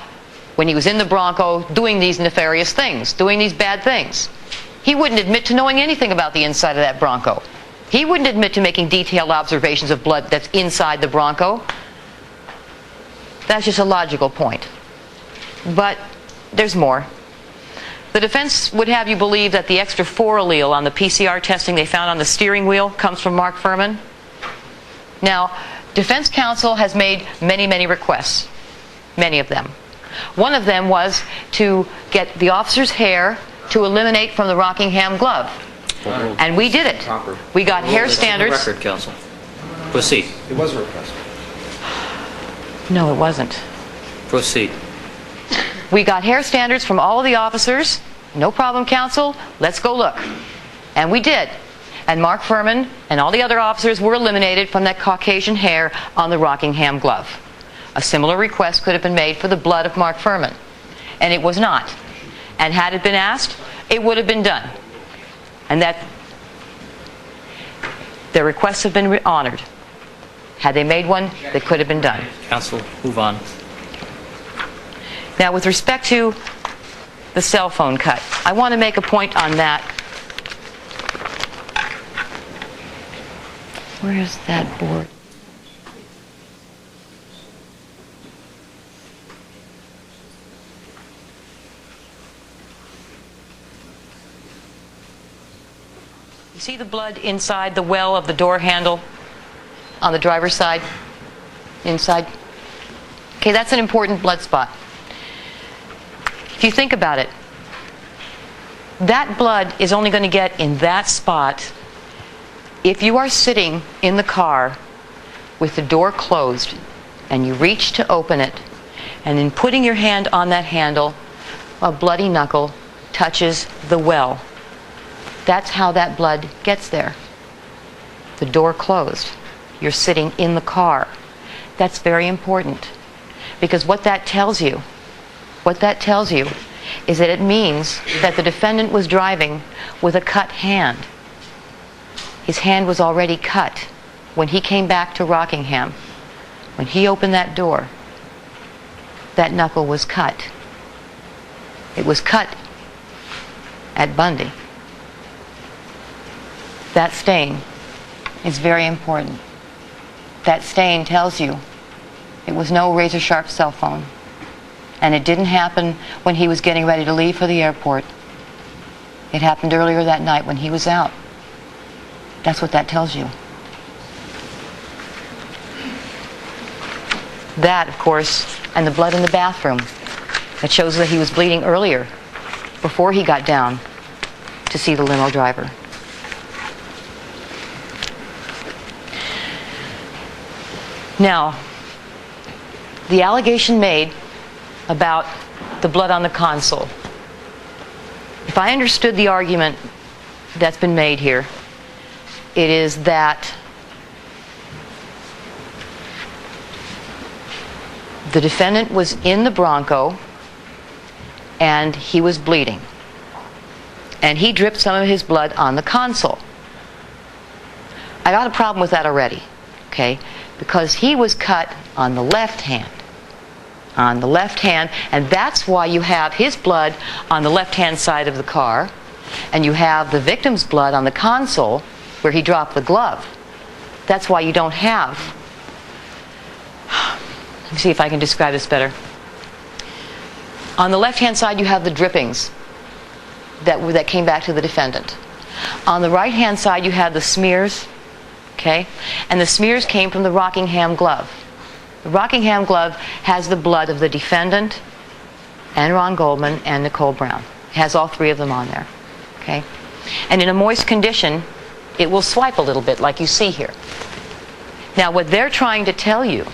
when he was in the Bronco doing these nefarious things, doing these bad things? He wouldn't admit to knowing anything about the inside of that Bronco. He wouldn't admit to making detailed observations of blood that's inside the Bronco. That's just a logical point. But there's more. The defense would have you believe that the extra 4 allele on the PCR testing they found on the steering wheel comes from Mark Furman. Now, defense counsel has made many, many requests, many of them. One of them was to get the officer's hair to eliminate from the Rockingham glove. And we did it. We got hair standards. Record, counsel. Proceed. It was a request. No, it wasn't. Proceed. We got hair standards from all of the officers. No problem, counsel. Let's go look. And we did. And Mark Furman and all the other officers were eliminated from that Caucasian hair on the Rockingham glove. A similar request could have been made for the blood of Mark Furman. And it was not. And had it been asked, it would have been done. And that their requests have been honored. Had they made one, they could have been done. Counsel, move on. Now, with respect to the cell phone cut, I want to make a point on that. Where's that board? You see the blood inside the well of the door handle on the driver's side? Inside? Okay, that's an important blood spot. If you think about it, that blood is only going to get in that spot if you are sitting in the car with the door closed and you reach to open it, and in putting your hand on that handle, a bloody knuckle touches the well. That's how that blood gets there. The door closed. You're sitting in the car. That's very important, because what that tells you is that it means that the defendant was driving with a cut hand. His hand was already cut when he came back to Rockingham. When he opened that door, that knuckle was cut. It was cut at Bundy. That stain is very important. That stain tells you it was no razor-sharp cell phone. And it didn't happen when he was getting ready to leave for the airport. It happened earlier that night when he was out. That's what that tells you. That, of course, and the blood in the bathroom. That shows that he was bleeding earlier, before he got down to see the limo driver. Now, the allegation made about the blood on the console. If I understood the argument that's been made here, it is that the defendant was in the Bronco and he was bleeding. And he dripped some of his blood on the console. I got a problem with that already, okay? Because he was cut on the left hand. On the left hand, and that's why you have his blood on the left-hand side of the car, and you have the victim's blood on the console where he dropped the glove. That's why you don't have... Let me see if I can describe this better. On the left-hand side, you have the drippings that came back to the defendant. On the right-hand side, you have the smears, okay? And the smears came from the Rockingham glove. The Rockingham glove has the blood of the defendant and Ron Goldman and Nicole Brown. It has all three of them on there, okay? And in a moist condition, it will swipe a little bit like you see here. Now, what they're trying to tell you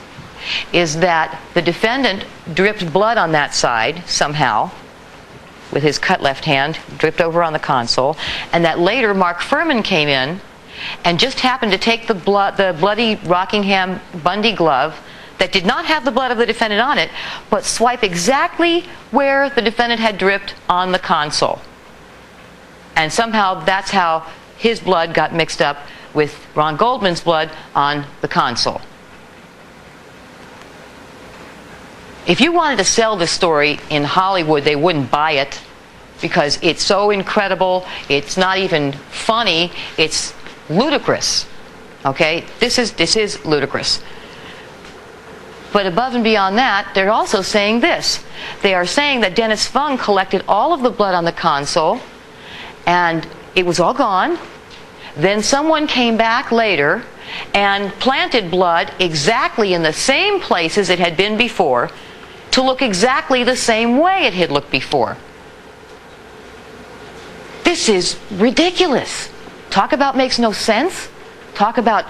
is that the defendant dripped blood on that side somehow with his cut left hand, dripped over on the console, and that later Mark Furman came in and just happened to take the bloody Rockingham Bundy glove that did not have the blood of the defendant on it, but swipe exactly where the defendant had dripped on the console. And somehow that's how his blood got mixed up with Ron Goldman's blood on the console. If you wanted to sell this story in Hollywood, they wouldn't buy it because it's so incredible, it's not even funny, it's ludicrous. Okay? This is ludicrous. But above and beyond that, they're also saying this. They are saying that Dennis Fung collected all of the blood on the console and it was all gone. Then someone came back later and planted blood exactly in the same places it had been before to look exactly the same way it had looked before. This is ridiculous. Talk about makes no sense. Talk about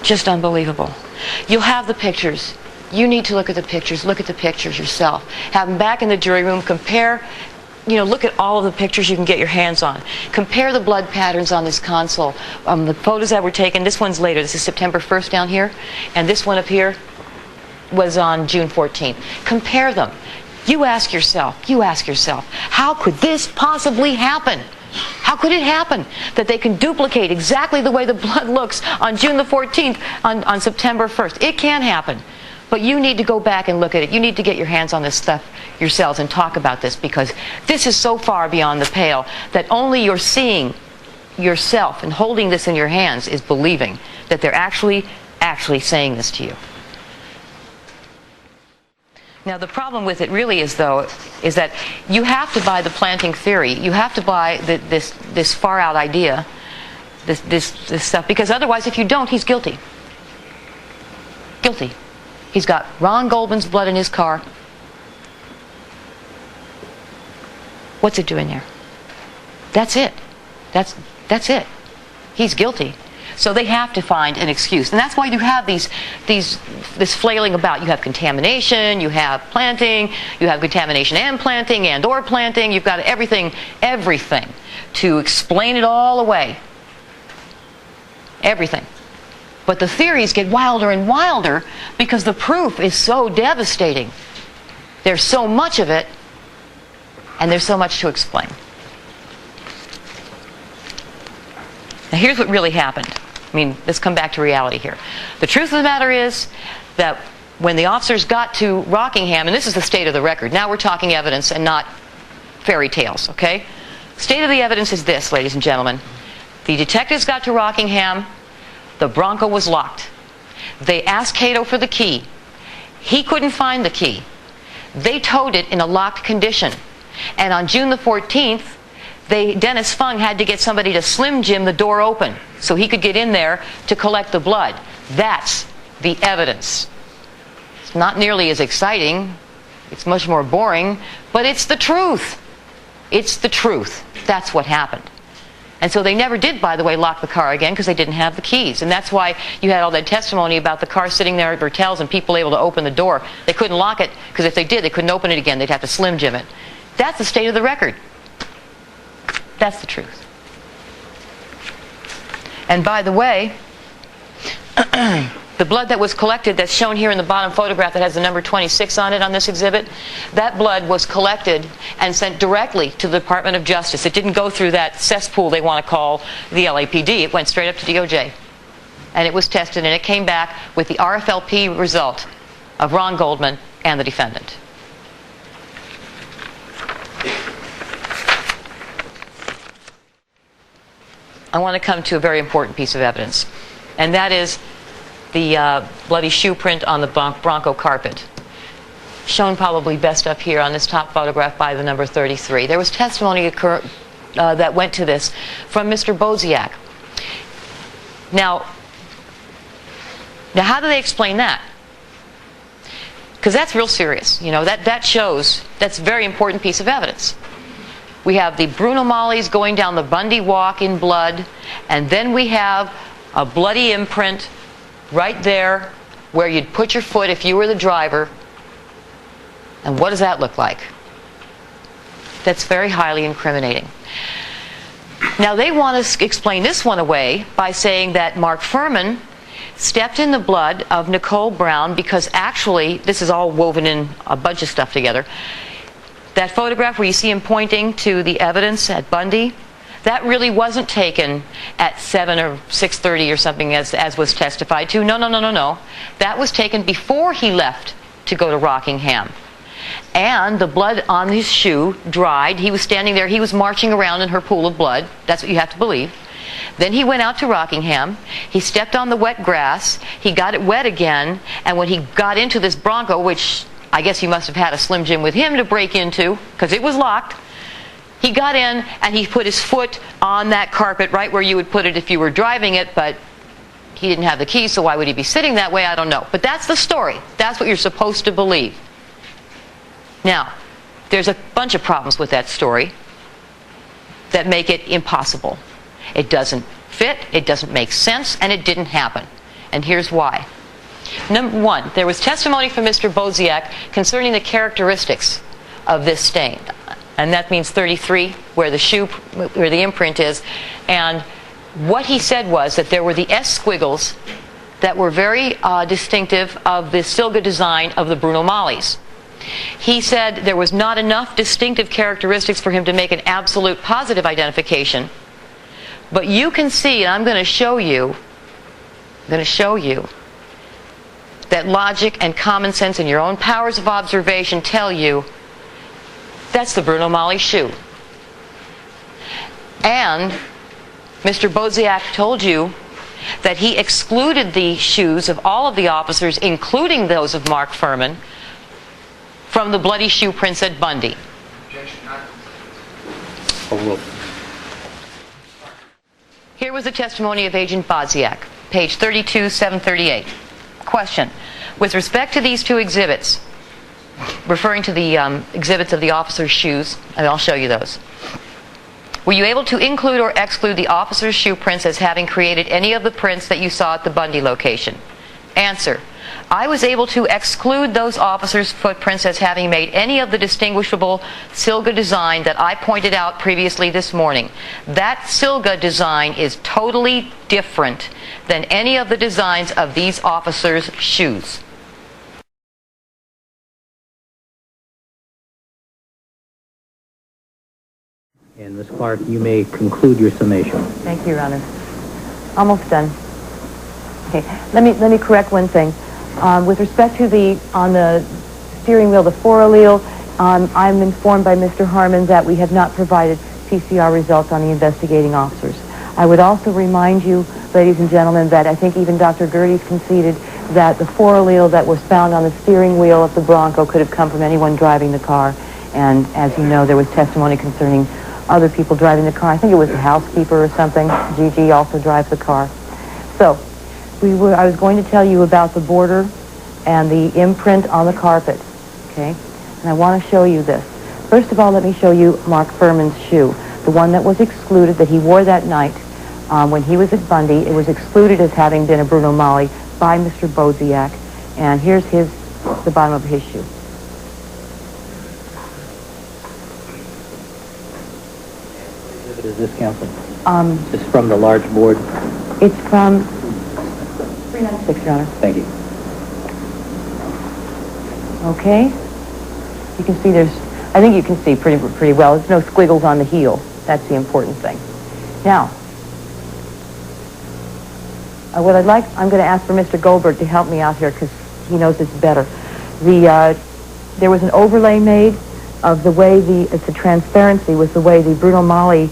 just unbelievable. You'll have the pictures. You need to look at the pictures. Look at the pictures yourself. Have them back in the jury room. Compare, look at all of the pictures you can get your hands on. Compare the blood patterns on this console. The photos that were taken, this one's later. This is September 1st down here. And this one up here was on June 14th. Compare them. You ask yourself, how could this possibly happen? How could it happen that they can duplicate exactly the way the blood looks on June the 14th on September 1st? It can happen. But you need to go back and look at it. You need to get your hands on this stuff yourselves and talk about this, because this is so far beyond the pale that only you're seeing yourself and holding this in your hands is believing that they're actually saying this to you. Now, the problem with it really is that you have to buy the planting theory. You have to buy this far-out idea, this stuff, because otherwise, if you don't, he's guilty. Guilty. He's got Ron Goldman's blood in his car. What's it doing there? That's it. That's it. He's guilty. So they have to find an excuse. And that's why you have this flailing about. You have contamination, you have planting, you have contamination and planting and or planting. You've got everything to explain it all away. Everything. But the theories get wilder and wilder because the proof is so devastating. There's so much of it, and there's so much to explain. Now, here's what really happened. I mean, let's come back to reality here. The truth of the matter is that when the officers got to Rockingham, and this is the state of the record, now we're talking evidence and not fairy tales, okay? State of the evidence is this, ladies and gentlemen. The detectives got to Rockingham. The Bronco was locked. They asked Cato for the key. He couldn't find the key. They towed it in a locked condition. And on June the 14th, Dennis Fung had to get somebody to Slim Jim the door open so he could get in there to collect the blood. That's the evidence. It's not nearly as exciting. It's much more boring, but it's the truth. It's the truth. That's what happened. And so they never did, by the way, lock the car again because they didn't have the keys. And that's why you had all that testimony about the car sitting there at Bertel's and people able to open the door. They couldn't lock it because if they did, they couldn't open it again. They'd have to Slim Jim it. That's the state of the record. That's the truth. And by the way, the blood that was collected that's shown here in the bottom photograph that has the number 26 on it on this exhibit, that blood was collected and sent directly to the Department of Justice. It didn't go through that cesspool they want to call the LAPD. It went straight up to DOJ. And it was tested, and it came back with the RFLP result of Ron Goldman and the defendant. I want to come to a very important piece of evidence, and that is the bloody shoe print on the Bronco carpet, shown probably best up here on this top photograph by the number 33. There was testimony that went to this from Mr. Boziak. Now how do they explain that? Because that's real serious. You know, that shows, that's a very important piece of evidence. We have the Bruno Mollies going down the Bundy Walk in blood, and then we have a bloody imprint right there where you'd put your foot if you were the driver. And what does that look like? That's very highly incriminating. Now they want to explain this one away by saying that Mark Furman stepped in the blood of Nicole Brown because actually, this is all woven in a bunch of stuff together, that photograph where you see him pointing to the evidence at Bundy, that really wasn't taken at 7 or 6:30 or something as was testified to. No. That was taken before he left to go to Rockingham. And the blood on his shoe dried. He was standing there. He was marching around in her pool of blood. That's what you have to believe. Then he went out to Rockingham. He stepped on the wet grass. He got it wet again. And when he got into this Bronco, which I guess he must have had a Slim Jim with him to break into because it was locked, he got in and he put his foot on that carpet right where you would put it if you were driving it, but he didn't have the keys, so why would he be sitting that way? I don't know. But that's the story. That's what you're supposed to believe. Now, there's a bunch of problems with that story that make it impossible. It doesn't fit, it doesn't make sense, and it didn't happen. And here's why. Number one, there was testimony from Mr. Boziak concerning the characteristics of this stain. And that means 33, where the imprint is. And what he said was that there were the S squiggles that were very distinctive of the Silga design of the Bruno Mollies. He said there was not enough distinctive characteristics for him to make an absolute positive identification. But you can see, and I'm going to show you that logic and common sense and your own powers of observation tell you that's the Bruno Magli shoe. And Mr. Boziak told you that he excluded the shoes of all of the officers, including those of Mark Furman, from the bloody shoe prints at Bundy. Here was the testimony of Agent Boziak, page 32, 738. Question. With respect to these two exhibits, referring to the exhibits of the officers' shoes, and I'll show you those, were you able to include or exclude the officers' shoe prints as having created any of the prints that you saw at the Bundy location? Answer. I was able to exclude those officers' footprints as having made any of the distinguishable Silga design that I pointed out previously this morning. That Silga design is totally different than any of the designs of these officers' shoes. And Ms. Clark, you may conclude your summation. Thank you, Your Honor. Almost done. Okay, let me correct one thing. With respect to on the steering wheel, the 4 allele, I'm informed by Mr. Harmon that we have not provided PCR results on the investigating officers. I would also remind you, ladies and gentlemen, that I think even Dr. Gerdes conceded that the 4 allele that was found on the steering wheel of the Bronco could have come from anyone driving the car. And as you know, there was testimony concerning other people driving the car. I think it was a housekeeper or something. Gigi also drives the car. So, I was going to tell you about the border and the imprint on the carpet, okay? And I want to show you this. First of all, let me show you Mark Furman's shoe, the one that was excluded that he wore that night when he was at Bundy. It was excluded as having been a Bruno Magli by Mr. Boziak. And here's the bottom of his shoe. What is this, counsel? This is from the large board? It's from 396, Your Honor. Thank you. Okay. You can see I think you can see pretty well. There's no squiggles on the heel. That's the important thing. Now, what I'm going to ask for Mr. Goldberg to help me out here because he knows this better. There was an overlay made of the way it's a transparency with the way the Bruno Magli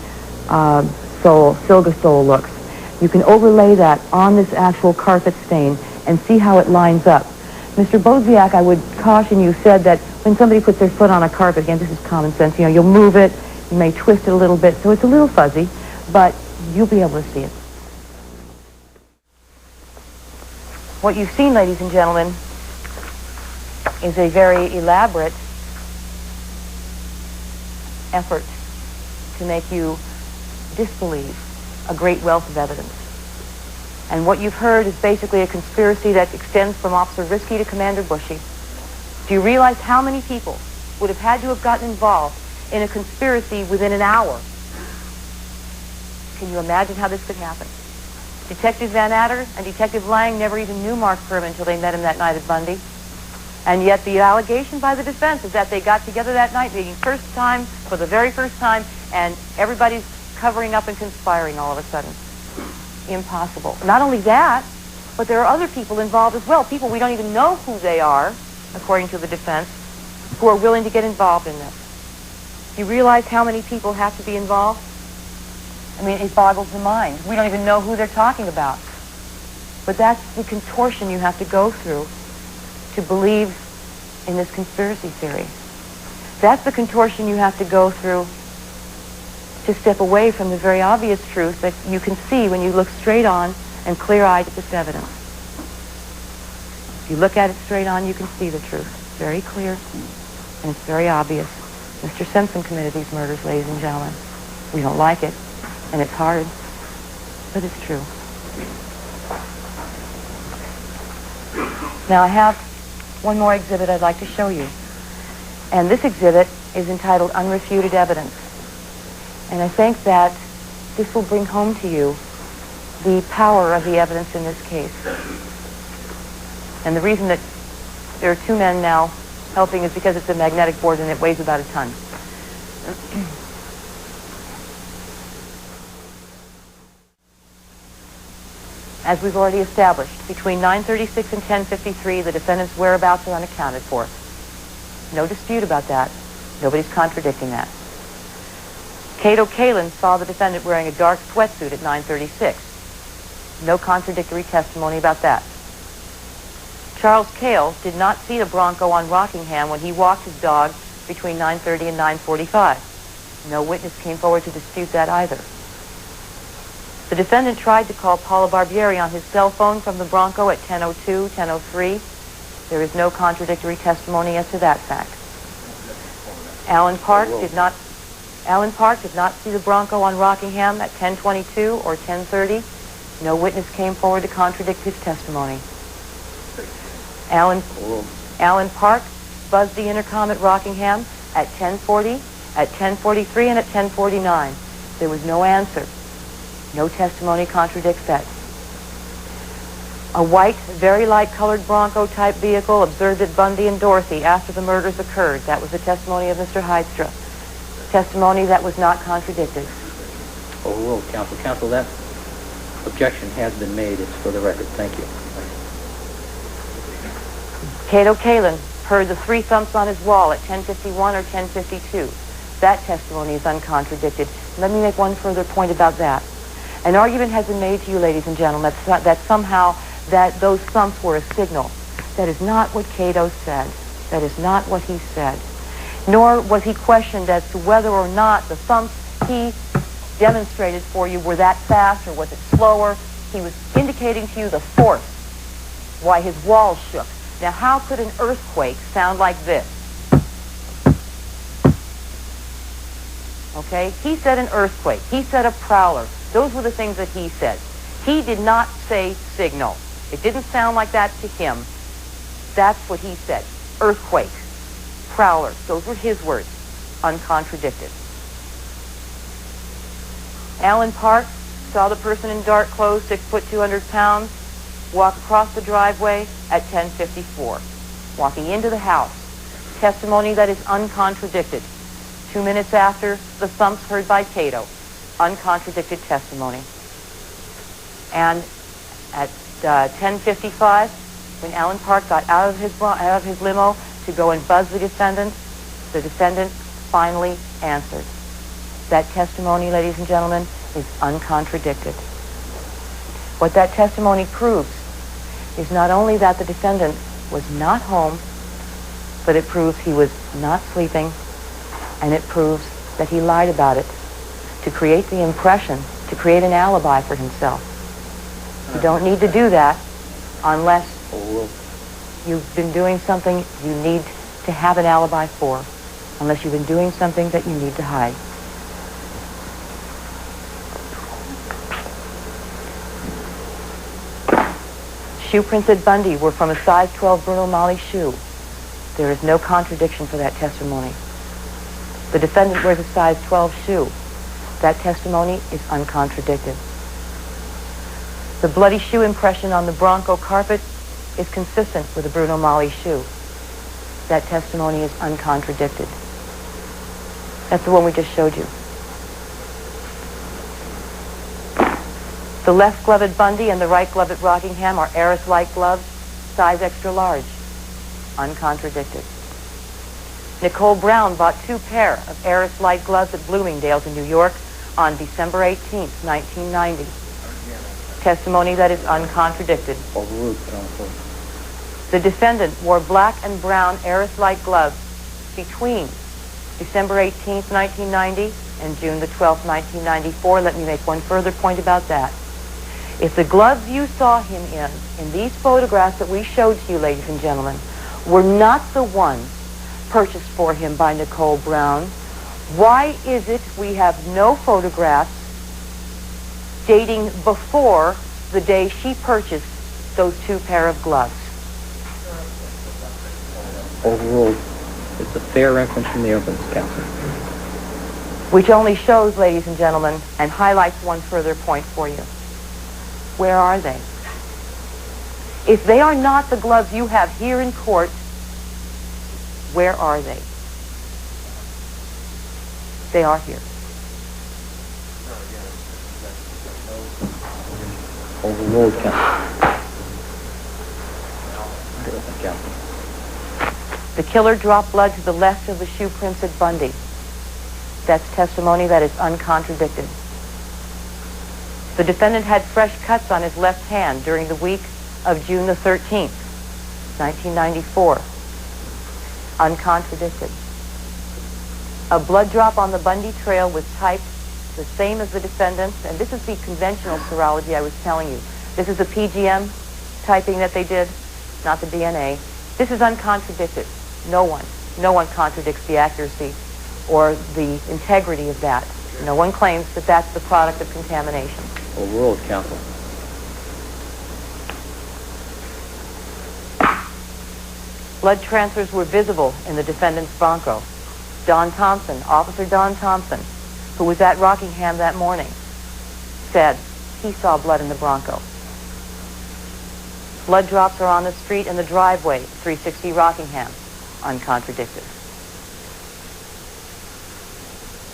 Silga sole looks. You can overlay that on this actual carpet stain and see how it lines up. Mr. Boziak, I would caution you, said that when somebody puts their foot on a carpet, again, this is common sense, you'll move it, you may twist it a little bit, so it's a little fuzzy, but you'll be able to see it. What you've seen, ladies and gentlemen, is a very elaborate effort to make you disbelieve a great wealth of evidence. And what you've heard is basically a conspiracy that extends from Officer Risky to Commander Bushy. Do you realize how many people would have had to have gotten involved in a conspiracy within an hour? Can you imagine how this could happen? Detective Van Adder and Detective Lang never even knew Mark Furman until they met him that night at Bundy. And yet the allegation by the defense is that they got together that night, meeting for the very first time, and everybody's covering up and conspiring all of a sudden. Impossible. Not only that, but there are other people involved as well, people we don't even know who they are, according to the defense, who are willing to get involved in this. You realize how many people have to be involved? I mean, it boggles the mind. We don't even know who they're talking about. But that's the contortion you have to go through to believe in this conspiracy theory. That's the contortion you have to go through to step away from the very obvious truth that you can see when you look straight on and clear-eyed at this evidence. If you look at it straight on, you can see the truth. It's very clear, and it's very obvious. Mr. Simpson committed these murders, ladies and gentlemen. We don't like it, and it's hard, but it's true. Now, I have one more exhibit I'd like to show you. And this exhibit is entitled Unrefuted Evidence. And I think that this will bring home to you the power of the evidence in this case. And the reason that there are two men now helping is because it's a magnetic board and it weighs about a ton. As we've already established, between 9:36 and 10:53, the defendant's whereabouts are unaccounted for. No dispute about that. Nobody's contradicting that. Cato Kalin saw the defendant wearing a dark sweatsuit at 9:36. No contradictory testimony about that. Charles Cale did not see the Bronco on Rockingham when he walked his dog between 9:30 and 9:45. No witness came forward to dispute that either. The defendant tried to call Paula Barbieri on his cell phone from the Bronco at 10:02, 10:03. There is no contradictory testimony as to that fact. Alan Park did not see the Bronco on Rockingham at 10:22 or 10:30. No witness came forward to contradict his testimony. Alan Park buzzed the intercom at Rockingham at 10:40, at 10:43, and at 10:49. There was no answer. No testimony contradicts that. A white, very light-colored Bronco-type vehicle observed at Bundy and Dorothy after the murders occurred. That was the testimony of Mr. Heidstra. Testimony that was not contradicted. Overruled, counsel. Counsel, that objection has been made. It's for the record. Thank you. Cato Kalin heard the 3 thumps on his wall at 10:51 or 10:52. That testimony is uncontradicted. Let me make one further point about that. An argument has been made to you, ladies and gentlemen, that somehow that those thumps were a signal. That is not what Cato said. That is not what he said. Nor was he questioned as to whether or not the thumps he demonstrated for you were that fast or was it slower. He was indicating to you the force, why his walls shook. Now, how could an earthquake sound like this? Okay? He said an earthquake. He said a prowler. Those were the things that he said. He did not say signal. It didn't sound like that to him. That's what he said. Earthquake. Prowler. Those were his words. Uncontradicted. Alan Park saw the person in dark clothes, 6 foot 200 pounds, walk across the driveway at 10:54, walking into the house. Testimony that is uncontradicted. 2 minutes after the thumps heard by Cato. Uncontradicted testimony. And at 10:55, when Alan Park got out of his limo to go and buzz the defendant finally answered. That testimony, ladies and gentlemen, is uncontradicted. What that testimony proves is not only that the defendant was not home, but it proves he was not sleeping, and it proves that he lied about it to create the impression, to create an alibi for himself. You don't need to do that unless you've been doing something you need to have an alibi for, unless you've been doing something that you need to hide. Shoe prints at Bundy were from a size 12 Bruno Magli shoe. There is no contradiction for that testimony. The defendant wears a size 12 shoe. That testimony is uncontradicted. The bloody shoe impression on the Bronco carpet is consistent with the Bruno Magli shoe. That testimony is uncontradicted. That's the one we just showed you. The left glove at Bundy and the right glove at Rockingham are Eris-like gloves, size extra large. Uncontradicted. Nicole Brown bought 2 pair of Eris-like gloves at Bloomingdale's in New York on December 18th, 1990. Testimony that is uncontradicted. The defendant wore black and brown Eris-like gloves between December 18th, 1990 and June the 12th, 1994. Let me make one further point about that. If the gloves you saw him in these photographs that we showed to you, ladies and gentlemen, were not the ones purchased for him by Nicole Brown, why is it we have no photographs dating before the day she purchased those 2 pair of gloves? Overruled. It's a fair inference from the evidence, counsel. Which only shows, ladies and gentlemen, and highlights one further point for you. Where are they? If they are not the gloves you have here in court, where are they? They are here. Overruled, counsel. The killer dropped blood to the left of the shoe prints at Bundy. That's testimony that is uncontradicted. The defendant had fresh cuts on his left hand during the week of June the 13th, 1994. Uncontradicted. A blood drop on the Bundy trail was typed the same as the defendant's, and this is the conventional serology I was telling you. This is the PGM typing that they did, not the DNA. This is uncontradicted. No one contradicts the accuracy or the integrity of that. No one claims that that's the product of contamination. Overruled, counsel. Blood transfers were visible in the defendant's Bronco. Don Thompson, Officer Don Thompson, who was at Rockingham that morning, said he saw blood in the Bronco. Blood drops are on the street in the driveway, 360 Rockingham, uncontradicted.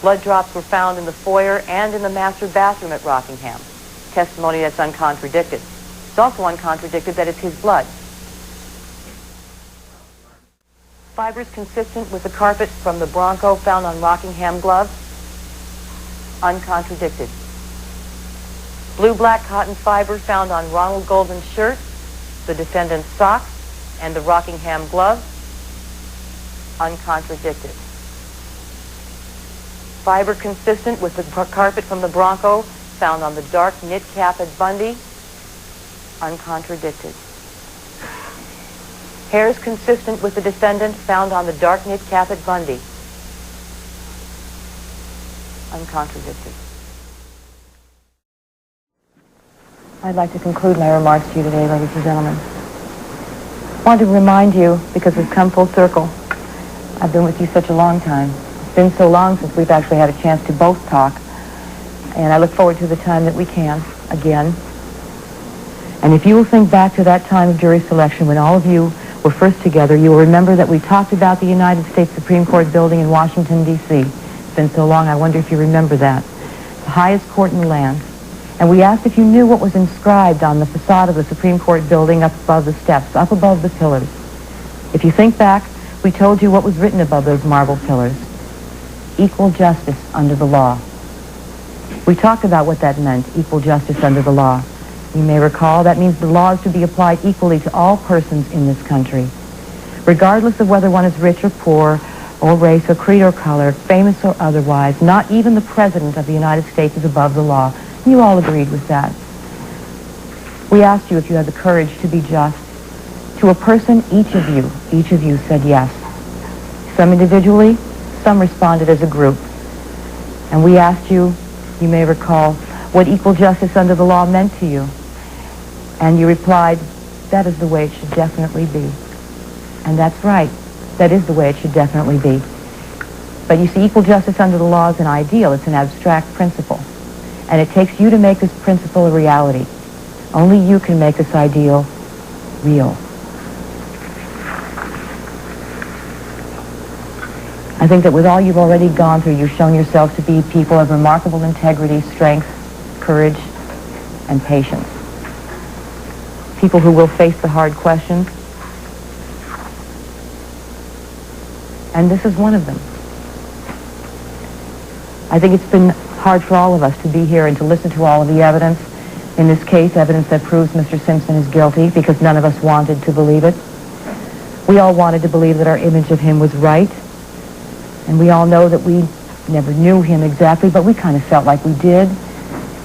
Blood drops were found in the foyer and in the master bathroom at Rockingham. Testimony that's uncontradicted. It's also uncontradicted that it's his blood. Fibers consistent with the carpet from the Bronco found on Rockingham gloves, uncontradicted. Blue-black cotton fiber found on Ronald Golden's shirt, the defendant's socks, and the Rockingham glove, uncontradicted. Fiber consistent with the carpet from the Bronco found on the dark knit cap at Bundy, uncontradicted. Hairs consistent with the defendant found on the dark knit cap at Bundy, uncontradicted. I'd like to conclude my remarks to you today, ladies and gentlemen. I want to remind you, because we've come full circle, I've been with you such a long time. It's been so long since we've actually had a chance to both talk, and I look forward to the time that we can again. And if you will think back to that time of jury selection when all of you were first together, you will remember that we talked about the United States Supreme Court building in Washington, D.C. It's been so long, I wonder if you remember that. The highest court in the land. And we asked if you knew what was inscribed on the facade of the Supreme Court building up above the steps, up above the pillars. If you think back, we told you what was written above those marble pillars. Equal justice under the law. We talked about what that meant, equal justice under the law. You may recall that means the law is to be applied equally to all persons in this country, regardless of whether one is rich or poor, or race or creed or color, famous or otherwise. Not even the President of the United States is above the law. You all agreed with that. We asked you if you had the courage to be just. To a person, each of you said yes. Some individually, some responded as a group. And we asked you, you may recall, what equal justice under the law meant to you. And you replied, that is the way it should definitely be. And that's right. That is the way it should definitely be. But you see, equal justice under the law is an ideal. It's an abstract principle. And it takes you to make this principle a reality. Only you can make this ideal real. I think that with all you've already gone through, you've shown yourselves to be people of remarkable integrity, strength, courage, and patience. People who will face the hard questions. And this is one of them. I think it's been hard for all of us to be here and to listen to all of the evidence. In this case, evidence that proves Mr. Simpson is guilty, because none of us wanted to believe it. We all wanted to believe that our image of him was right. And we all know that we never knew him exactly, but we kind of felt like we did.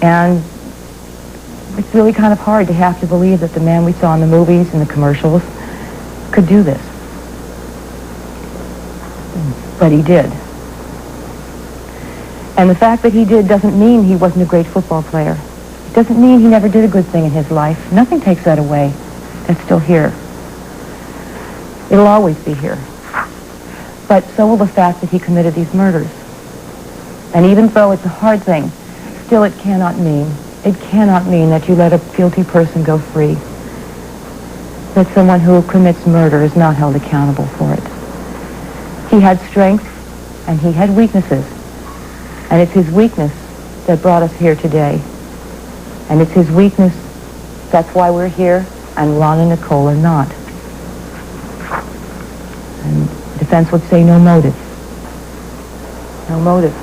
And it's really kind of hard to have to believe that the man we saw in the movies and the commercials could do this. But he did. And the fact that he did doesn't mean he wasn't a great football player. It doesn't mean he never did a good thing in his life. Nothing takes that away. It's still here. It'll always be here. But so will the fact that he committed these murders. And even though it's a hard thing, still it cannot mean that you let a guilty person go free. That someone who commits murder is not held accountable for it. He had strengths and he had weaknesses. And it's his weakness that brought us here today. And it's his weakness That's why we're here, and Ron and Nicole are not. And the defense would say no motive. No motive.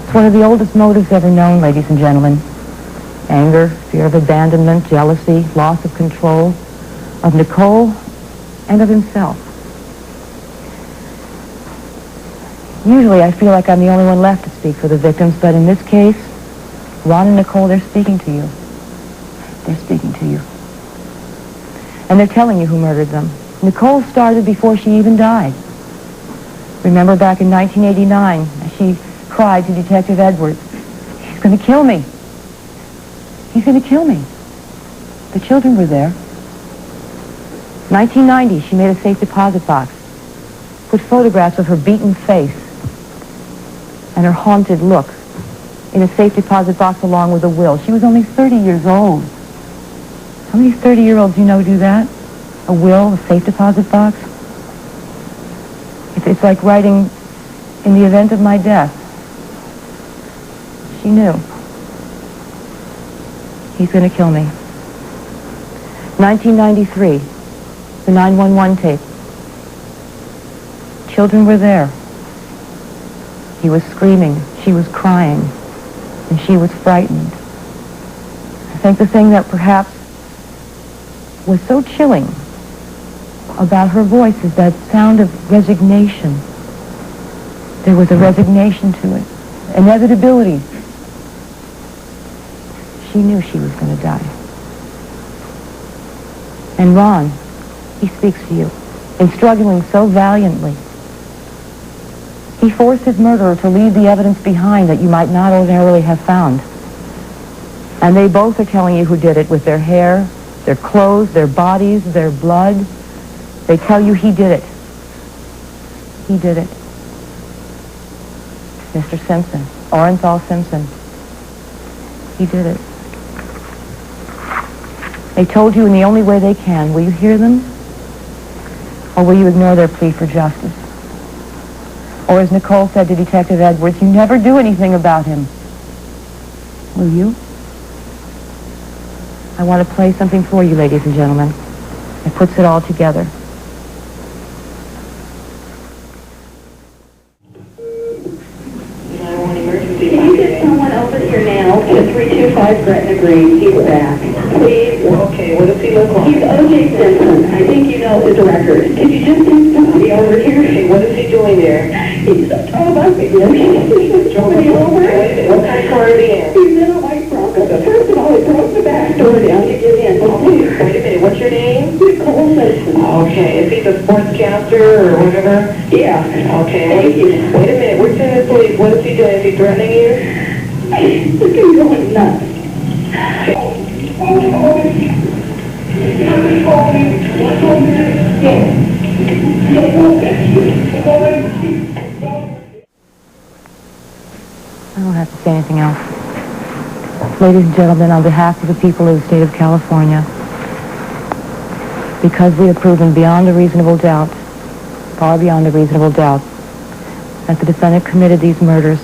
It's one of the oldest motives ever known, ladies and gentlemen. Anger, fear of abandonment, jealousy, loss of control of Nicole and of himself. Usually I feel like I'm the only one left to speak for the victims, but in this case, Ron and Nicole, they're speaking to you. They're speaking to you. And they're telling you who murdered them. Nicole started before she even died. Remember back in 1989, she cried to Detective Edwards, "He's going to kill me. He's going to kill me." The children were there. 1990, she made a safe deposit box, put photographs of her beaten face and her haunted look in a safe deposit box along with a will. She was only 30 years old. How many 30-year-olds you know do that? A will, a safe deposit box? It's like writing, "In the event of my death." She knew. He's going to kill me. 1993, the 911 tape. Children were there. He was screaming, she was crying, and she was frightened. I think the thing that perhaps was so chilling about her voice is that sound of resignation. There was a resignation to it. Inevitability. She knew she was going to die. And Ron, he speaks to you in struggling so valiantly. He forced his murderer to leave the evidence behind that you might not ordinarily have found. And they both are telling you who did it with their hair, their clothes, their bodies, their blood. They tell you he did it. He did it. Mr. Simpson, Orenthal Simpson. He did it. They told you in the only way they can. Will you hear them? Or will you ignore their plea for justice? Or as Nicole said to Detective Edwards, you never do anything about him. Will you? I want to play something for you, ladies and gentlemen. It puts it all together. Can you get someone over here now to 325 Gretna Green? He's back. Please. Okay, what does he look like? He's O.J. Simpson. I think you know his record. Can you just send somebody over here? Hey, what is he doing there? He's talking about me. He's somebody over. What kind of car is he in? He's in a white Bronco. First of all, he broke the back door down to get in. Oh, wait a minute. What's your name? Nicole Simpson. Okay. Is he the sportscaster or whatever? Yeah. Okay. Thank you. Wait a minute. We're sending the police. What is he doing? Is he threatening you? He's going nuts. I don't have to say anything else. Ladies and gentlemen, on behalf of the people of the state of California, because we have proven beyond a reasonable doubt, far beyond a reasonable doubt, that the defendant committed these murders,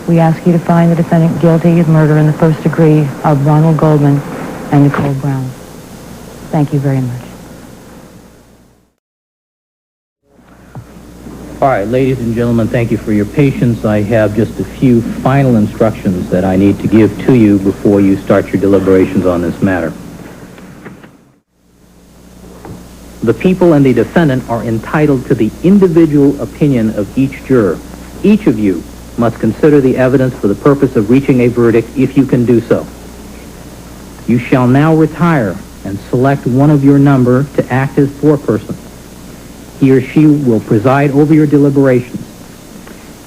we ask you to find the defendant guilty of murder in the first degree of Ronald Goldman and Nicole Brown. Thank you very much. All right, ladies and gentlemen, thank you for your patience. I have just a few final instructions that I need to give to you before you start your deliberations on this matter. The people and the defendant are entitled to the individual opinion of each juror. Each of you must consider the evidence for the purpose of reaching a verdict if you can do so. You shall now retire and select one of your number to act as foreperson. He or she will preside over your deliberations.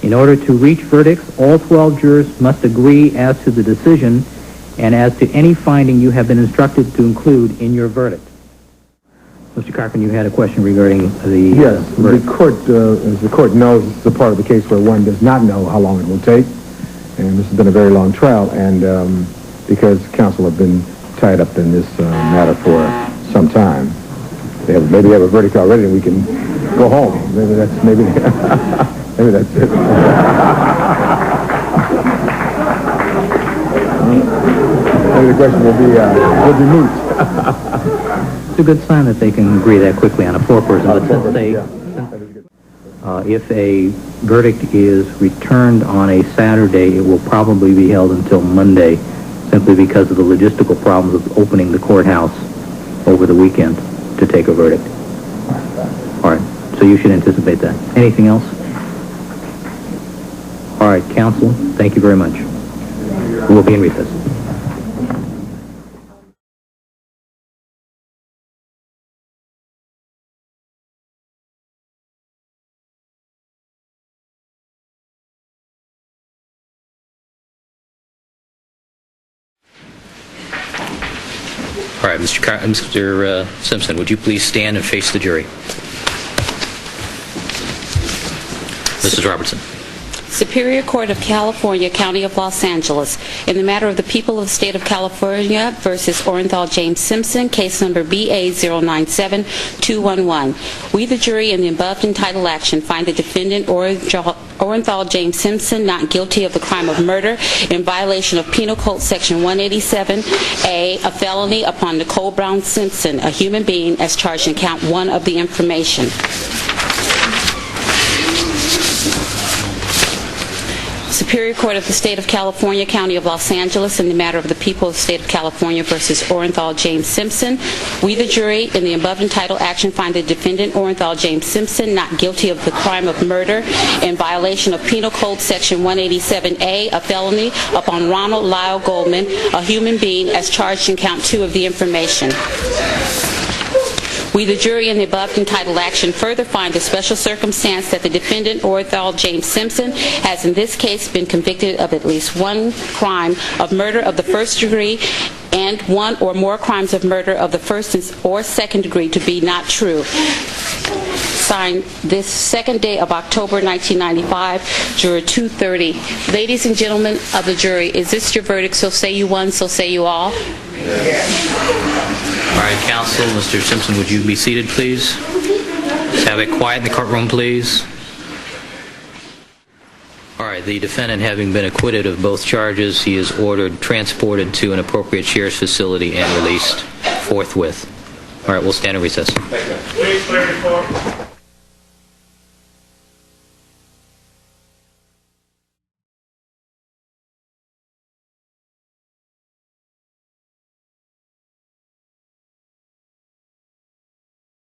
In order to reach verdicts, all 12 jurors must agree as to the decision and as to any finding you have been instructed to include in your verdict. Mr. Cochran, you had a question regarding the Yes, verdict. the court, as the court knows, it's the part of the case where one does not know how long it will take, and this has been a very long trial, and because counsel have been tied up in this matter for some time, maybe have a verdict already, and we can go home. Maybe that's maybe that's it. maybe the question will be moot. It's a good sign that they can agree that quickly on a four-person. But let's say, if a verdict is returned on a Saturday, it will probably be held until Monday, simply because of the logistical problems of opening the courthouse over the weekend to take a verdict. All right, so you should anticipate that. Anything else? All right, counsel, thank you very much. We'll be in recess. All right, Mr. Simpson, would you please stand and face the jury? Mrs. Robertson. Superior Court of California, County of Los Angeles, in the matter of the people of the state of California versus Orenthal James Simpson, case number BA097211. We, the jury, in the above entitled action, find the defendant Orenthal James Simpson not guilty of the crime of murder in violation of Penal Code Section 187A, a felony upon Nicole Brown Simpson, a human being, as charged in count 1 of the information. Superior Court of the State of California, County of Los Angeles, in the matter of the people of the State of California versus Orenthal James Simpson. We, the jury, in the above entitled action, find the defendant Orenthal James Simpson not guilty of the crime of murder in violation of Penal Code Section 187A, a felony upon Ronald Lyle Goldman, a human being, as charged in count 2 of the information. We, the jury, in the above entitled action, further find the special circumstance that the defendant, Orenthal James Simpson, has in this case been convicted of at least one crime of murder of the first degree and one or more crimes of murder of the first or second degree to be not true. Signed this second day of October 1995, Juror 230. Ladies and gentlemen of the jury, is this your verdict? So say you one, so say you all. All right, counsel, Mr. Simpson, would you be seated, please? Let's have it quiet in the courtroom, please. All right, the defendant having been acquitted of both charges, he is ordered transported to an appropriate sheriff's facility and released forthwith. All right, we'll stand in recess. Please clear the court.